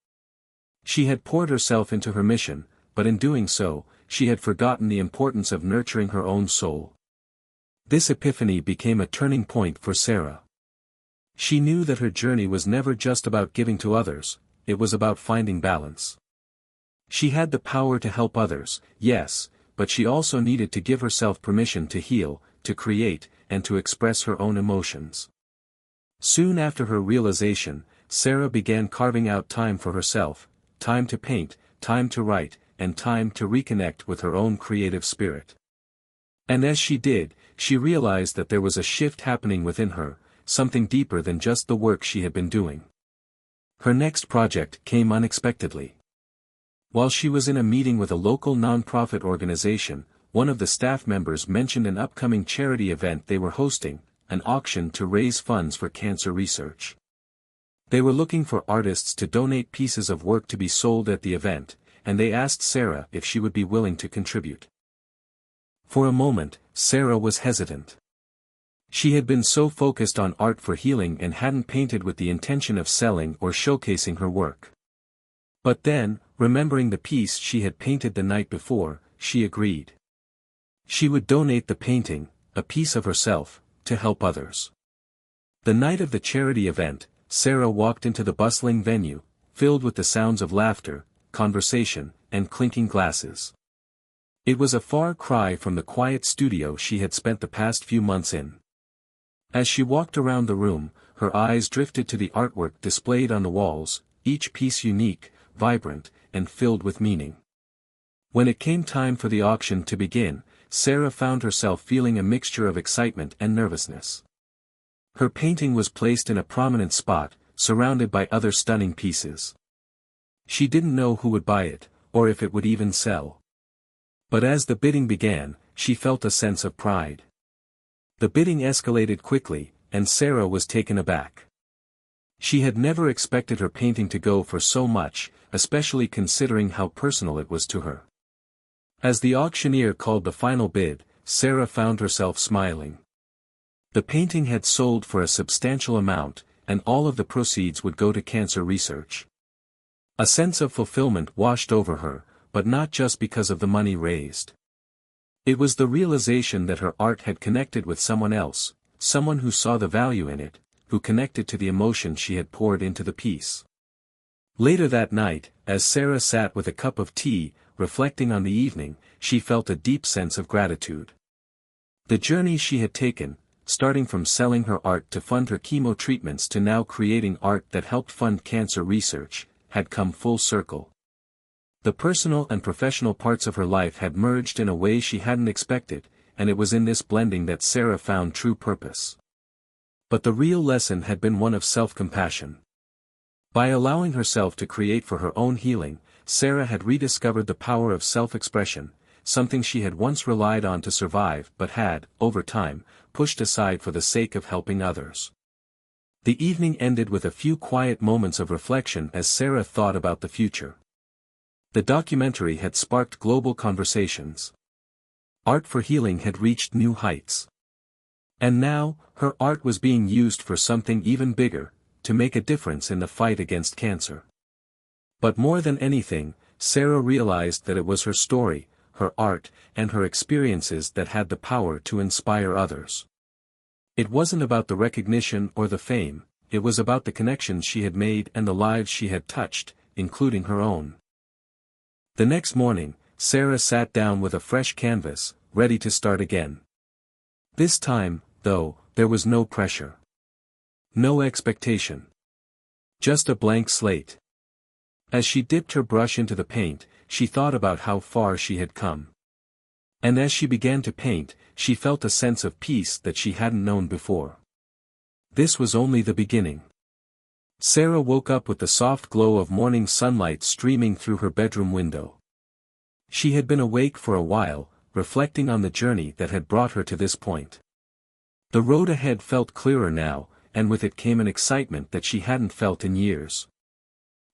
She had poured herself into her mission, but in doing so, she had forgotten the importance of nurturing her own soul. This epiphany became a turning point for Sarah. She knew that her journey was never just about giving to others, it was about finding balance. She had the power to help others, yes, but she also needed to give herself permission to heal, to create, and to express her own emotions. Soon after her realization, Sarah began carving out time for herself, time to paint, time to write, and time to reconnect with her own creative spirit. And as she did, she realized that there was a shift happening within her, something deeper than just the work she had been doing. Her next project came unexpectedly. While she was in a meeting with a local non-profit organization, one of the staff members mentioned an upcoming charity event they were hosting, an auction to raise funds for cancer research. They were looking for artists to donate pieces of work to be sold at the event, and they asked Sarah if she would be willing to contribute. For a moment, Sarah was hesitant. She had been so focused on art for healing and hadn't painted with the intention of selling or showcasing her work. But then, remembering the piece she had painted the night before, she agreed. She would donate the painting, a piece of herself, to help others. The night of the charity event, Sarah walked into the bustling venue, filled with the sounds of laughter, conversation, and clinking glasses. It was a far cry from the quiet studio she had spent the past few months in. As she walked around the room, her eyes drifted to the artwork displayed on the walls, each piece unique, vibrant, and filled with meaning. When it came time for the auction to begin, Sarah found herself feeling a mixture of excitement and nervousness. Her painting was placed in a prominent spot, surrounded by other stunning pieces. She didn't know who would buy it, or if it would even sell. But as the bidding began, she felt a sense of pride. The bidding escalated quickly, and Sarah was taken aback. She had never expected her painting to go for so much, especially considering how personal it was to her. As the auctioneer called the final bid, Sarah found herself smiling. The painting had sold for a substantial amount, and all of the proceeds would go to cancer research. A sense of fulfillment washed over her, but not just because of the money raised. It was the realization that her art had connected with someone else, someone who saw the value in it, who connected to the emotion she had poured into the piece. Later that night, as Sarah sat with a cup of tea, reflecting on the evening, she felt a deep sense of gratitude. The journey she had taken, starting from selling her art to fund her chemo treatments to now creating art that helped fund cancer research, had come full circle. The personal and professional parts of her life had merged in a way she hadn't expected, and it was in this blending that Sarah found true purpose. But the real lesson had been one of self-compassion. By allowing herself to create for her own healing, Sarah had rediscovered the power of self-expression, something she had once relied on to survive but had, over time, pushed aside for the sake of helping others. The evening ended with a few quiet moments of reflection as Sarah thought about the future. The documentary had sparked global conversations. Art for healing had reached new heights. And now, her art was being used for something even bigger, to make a difference in the fight against cancer. But more than anything, Sarah realized that it was her story, her art, and her experiences that had the power to inspire others. It wasn't about the recognition or the fame, it was about the connections she had made and the lives she had touched, including her own. The next morning, Sarah sat down with a fresh canvas, ready to start again. This time, though, there was no pressure. No expectation. Just a blank slate. As she dipped her brush into the paint, she thought about how far she had come. And as she began to paint, she felt a sense of peace that she hadn't known before. This was only the beginning. Sarah woke up with the soft glow of morning sunlight streaming through her bedroom window. She had been awake for a while, reflecting on the journey that had brought her to this point. The road ahead felt clearer now, and with it came an excitement that she hadn't felt in years.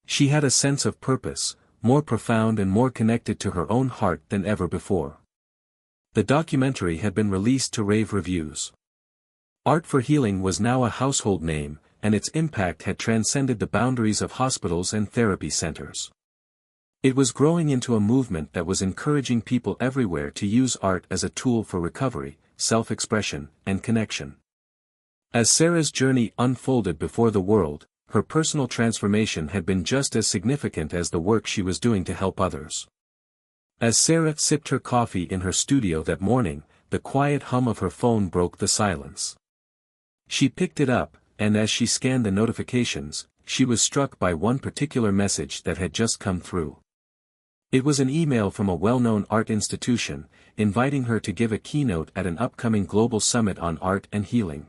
She had a sense of purpose, more profound and more connected to her own heart than ever before. The documentary had been released to rave reviews. Art for Healing was now a household name, and its impact had transcended the boundaries of hospitals and therapy centers. It was growing into a movement that was encouraging people everywhere to use art as a tool for recovery, self-expression, and connection. As Sarah's journey unfolded before the world, her personal transformation had been just as significant as the work she was doing to help others. As Sarah sipped her coffee in her studio that morning, the quiet hum of her phone broke the silence. She picked it up, and as she scanned the notifications, she was struck by one particular message that had just come through. It was an email from a well-known art institution, inviting her to give a keynote at an upcoming global summit on art and healing.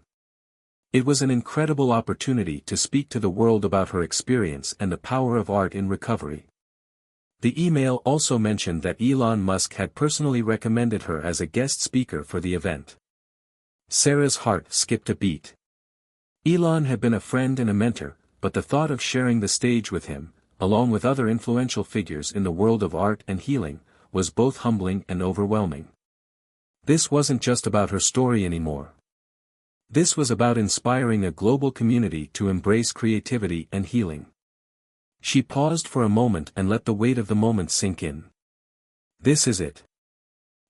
It was an incredible opportunity to speak to the world about her experience and the power of art in recovery. The email also mentioned that Elon Musk had personally recommended her as a guest speaker for the event. Sarah's heart skipped a beat. Elon had been a friend and a mentor, but the thought of sharing the stage with him, along with other influential figures in the world of art and healing, was both humbling and overwhelming. This wasn't just about her story anymore. This was about inspiring a global community to embrace creativity and healing. She paused for a moment and let the weight of the moment sink in. This is it.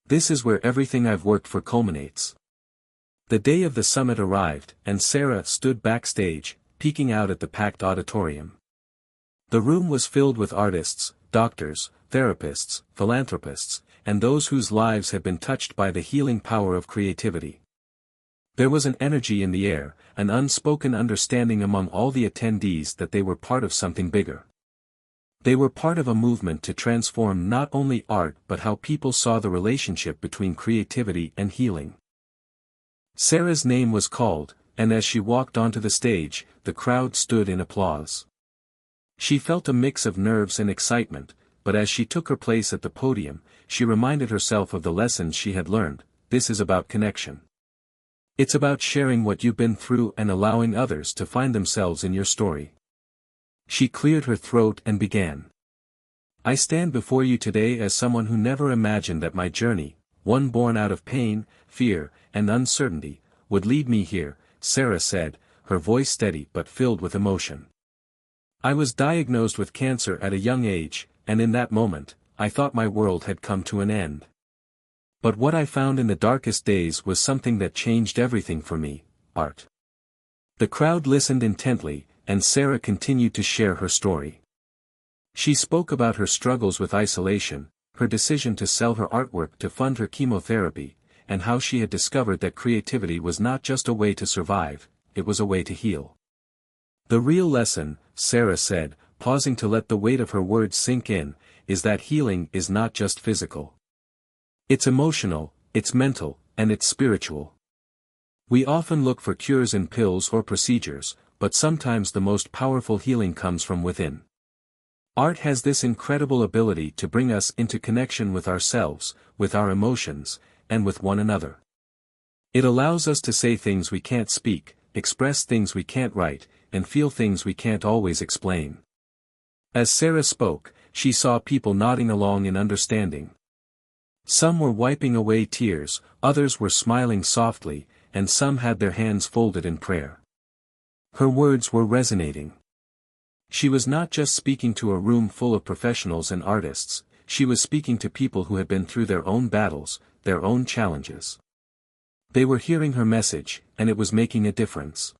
This is where everything I've worked for culminates. The day of the summit arrived, and Sarah stood backstage, peeking out at the packed auditorium. The room was filled with artists, doctors, therapists, philanthropists, and those whose lives had been touched by the healing power of creativity. There was an energy in the air, an unspoken understanding among all the attendees that they were part of something bigger. They were part of a movement to transform not only art but how people saw the relationship between creativity and healing. Sarah's name was called, and as she walked onto the stage, the crowd stood in applause. She felt a mix of nerves and excitement, but as she took her place at the podium, she reminded herself of the lessons she had learned. This is about connection. It's about sharing what you've been through and allowing others to find themselves in your story. She cleared her throat and began. I stand before you today as someone who never imagined that my journey, one born out of pain, fear, and uncertainty, would lead me here, Sarah said, her voice steady but filled with emotion. I was diagnosed with cancer at a young age, and in that moment, I thought my world had come to an end. But what I found in the darkest days was something that changed everything for me: art. The crowd listened intently, and Sarah continued to share her story. She spoke about her struggles with isolation, her decision to sell her artwork to fund her chemotherapy, and how she had discovered that creativity was not just a way to survive, it was a way to heal. The real lesson, Sarah said, pausing to let the weight of her words sink in, is that healing is not just physical. It's emotional, it's mental, and it's spiritual. We often look for cures in pills or procedures, but sometimes the most powerful healing comes from within. Art has this incredible ability to bring us into connection with ourselves, with our emotions, and with one another. It allows us to say things we can't speak, express things we can't write, and feel things we can't always explain. As Sarah spoke, she saw people nodding along in understanding. Some were wiping away tears, others were smiling softly, and some had their hands folded in prayer. Her words were resonating. She was not just speaking to a room full of professionals and artists, she was speaking to people who had been through their own battles, their own challenges. They were hearing her message, and it was making a difference.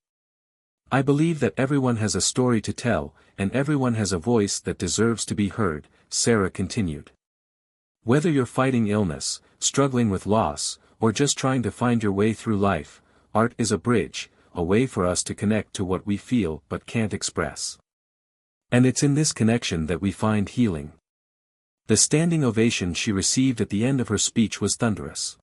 I believe that everyone has a story to tell, and everyone has a voice that deserves to be heard, Sarah continued. Whether you're fighting illness, struggling with loss, or just trying to find your way through life, art is a bridge, a way for us to connect to what we feel but can't express. And it's in this connection that we find healing. The standing ovation she received at the end of her speech was thunderous.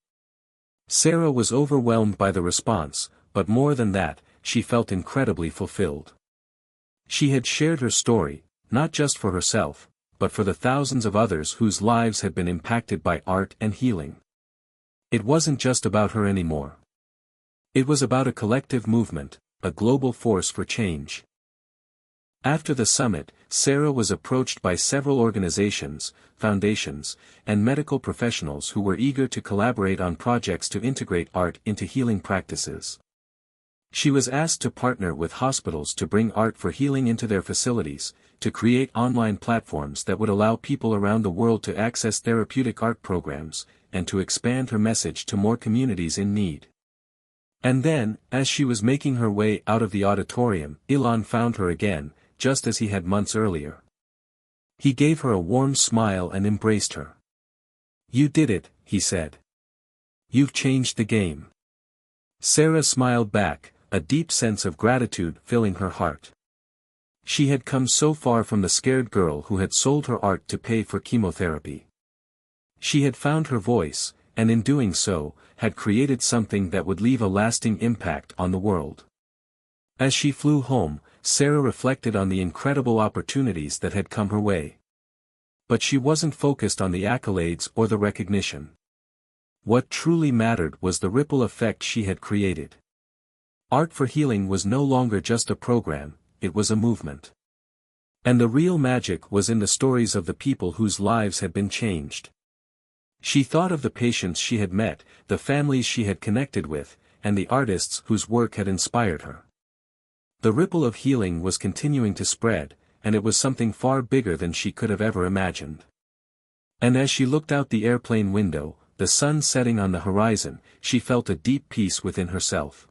Sarah was overwhelmed by the response, but more than that, she felt incredibly fulfilled. She had shared her story, not just for herself, but for the thousands of others whose lives had been impacted by art and healing. It wasn't just about her anymore. It was about a collective movement, a global force for change. After the summit, Sarah was approached by several organizations, foundations, and medical professionals who were eager to collaborate on projects to integrate art into healing practices. She was asked to partner with hospitals to bring art for healing into their facilities, to create online platforms that would allow people around the world to access therapeutic art programs, and to expand her message to more communities in need. And then, as she was making her way out of the auditorium, Elon found her again, just as he had months earlier. He gave her a warm smile and embraced her. "You did it," he said. "You've changed the game." Sarah smiled back, a deep sense of gratitude filling her heart. She had come so far from the scared girl who had sold her art to pay for chemotherapy. She had found her voice, and in doing so, had created something that would leave a lasting impact on the world. As she flew home, Sarah reflected on the incredible opportunities that had come her way. But she wasn't focused on the accolades or the recognition. What truly mattered was the ripple effect she had created. Art for Healing was no longer just a program, it was a movement. And the real magic was in the stories of the people whose lives had been changed. She thought of the patients she had met, the families she had connected with, and the artists whose work had inspired her. The ripple of healing was continuing to spread, and it was something far bigger than she could have ever imagined. And as she looked out the airplane window, the sun setting on the horizon, she felt a deep peace within herself.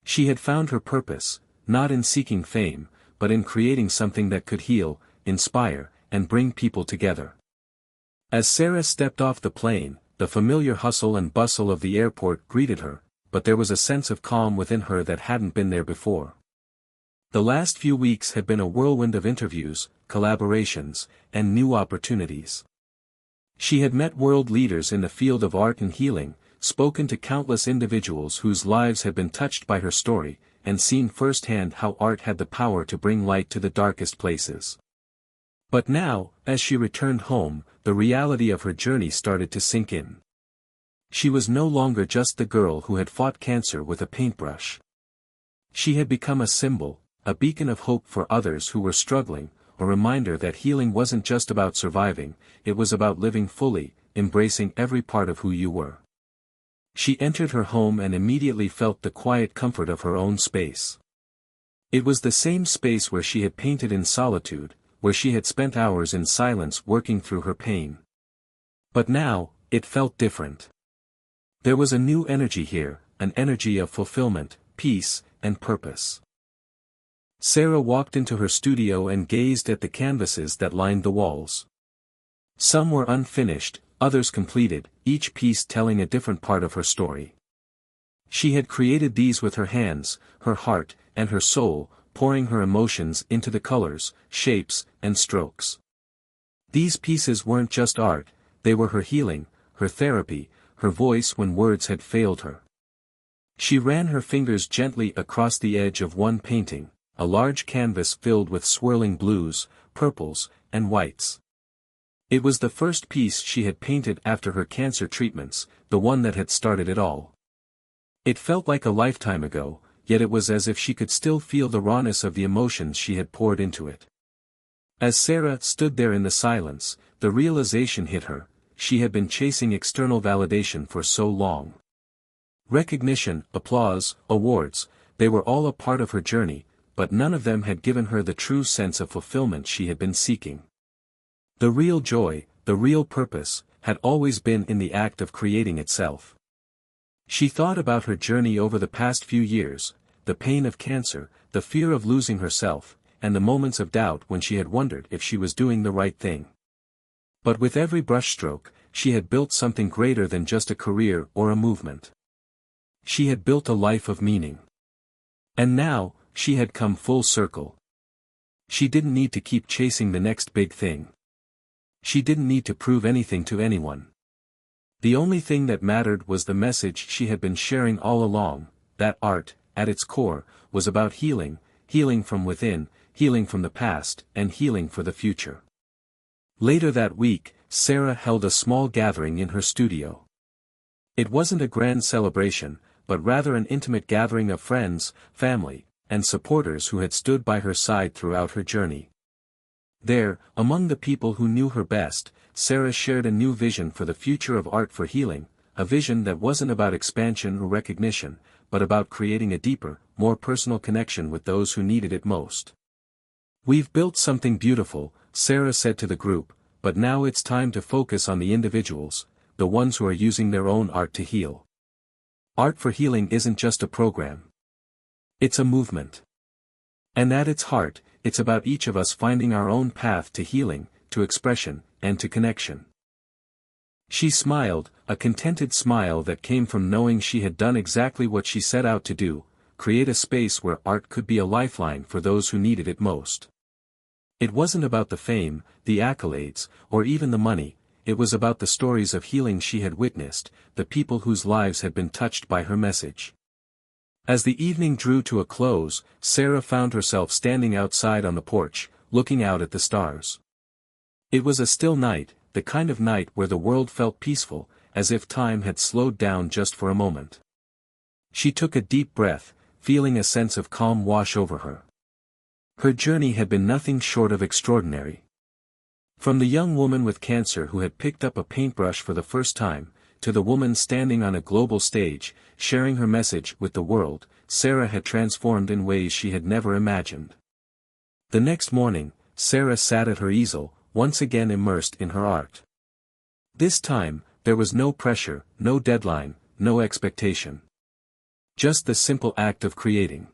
She had found her purpose, not in seeking fame, but in creating something that could heal, inspire, and bring people together. As Sarah stepped off the plane, the familiar hustle and bustle of the airport greeted her, but there was a sense of calm within her that hadn't been there before. The last few weeks had been a whirlwind of interviews, collaborations, and new opportunities. She had met world leaders in the field of art and healing, spoken to countless individuals whose lives had been touched by her story, and seen firsthand how art had the power to bring light to the darkest places. But now, as she returned home, the reality of her journey started to sink in. She was no longer just the girl who had fought cancer with a paintbrush. She had become a symbol, a beacon of hope for others who were struggling, a reminder that healing wasn't just about surviving, it was about living fully, embracing every part of who you were. She entered her home and immediately felt the quiet comfort of her own space. It was the same space where she had painted in solitude, where she had spent hours in silence working through her pain. But now, it felt different. There was a new energy here, an energy of fulfillment, peace, and purpose. Sarah walked into her studio and gazed at the canvases that lined the walls. Some were unfinished, others completed, each piece telling a different part of her story. She had created these with her hands, her heart, and her soul, pouring her emotions into the colors, shapes, and strokes. These pieces weren't just art, they were her healing, her therapy, her voice when words had failed her. She ran her fingers gently across the edge of one painting, a large canvas filled with swirling blues, purples, and whites. It was the first piece she had painted after her cancer treatments, the one that had started it all. It felt like a lifetime ago, yet it was as if she could still feel the rawness of the emotions she had poured into it. As Sarah stood there in the silence, the realization hit her, she had been chasing external validation for so long. Recognition, applause, awards, they were all a part of her journey, but none of them had given her the true sense of fulfillment she had been seeking. The real joy, the real purpose, had always been in the act of creating itself. She thought about her journey over the past few years, the pain of cancer, the fear of losing herself, and the moments of doubt when she had wondered if she was doing the right thing. But with every brushstroke, she had built something greater than just a career or a movement. She had built a life of meaning. And now, she had come full circle. She didn't need to keep chasing the next big thing. She didn't need to prove anything to anyone. The only thing that mattered was the message she had been sharing all along, that art, at its core, was about healing, healing from within, healing from the past, and healing for the future. Later that week, Sarah held a small gathering in her studio. It wasn't a grand celebration, but rather an intimate gathering of friends, family, and supporters who had stood by her side throughout her journey. There, among the people who knew her best, Sarah shared a new vision for the future of art for healing, a vision that wasn't about expansion or recognition, but about creating a deeper, more personal connection with those who needed it most. "We've built something beautiful," Sarah said to the group, "but now it's time to focus on the individuals, the ones who are using their own art to heal. Art for healing isn't just a program. It's a movement. And at its heart, it's about each of us finding our own path to healing, to expression, and to connection." She smiled, a contented smile that came from knowing she had done exactly what she set out to do, create a space where art could be a lifeline for those who needed it most. It wasn't about the fame, the accolades, or even the money, it was about the stories of healing she had witnessed, the people whose lives had been touched by her message. As the evening drew to a close, Sarah found herself standing outside on the porch, looking out at the stars. It was a still night, the kind of night where the world felt peaceful, as if time had slowed down just for a moment. She took a deep breath, feeling a sense of calm wash over her. Her journey had been nothing short of extraordinary. From the young woman with cancer who had picked up a paintbrush for the first time, to the woman standing on a global stage, sharing her message with the world, Sarah had transformed in ways she had never imagined. The next morning, Sarah sat at her easel, once again immersed in her art. This time, there was no pressure, no deadline, no expectation. Just the simple act of creating.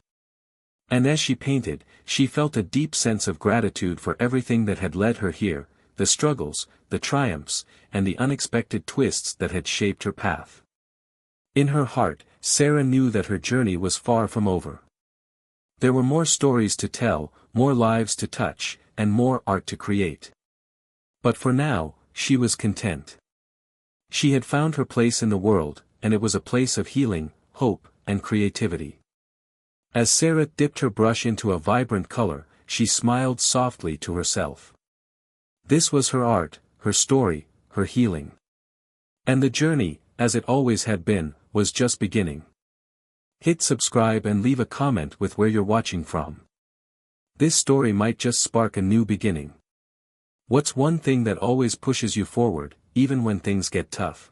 And as she painted, she felt a deep sense of gratitude for everything that had led her here, the struggles, the triumphs, and the unexpected twists that had shaped her path. In her heart, Sarah knew that her journey was far from over. There were more stories to tell, more lives to touch, and more art to create. But for now, she was content. She had found her place in the world, and it was a place of healing, hope, and creativity. As Sarah dipped her brush into a vibrant color, she smiled softly to herself. This was her art, her story, her healing. And the journey, as it always had been, was just beginning. Hit subscribe and leave a comment with where you're watching from. This story might just spark a new beginning. What's one thing that always pushes you forward, even when things get tough?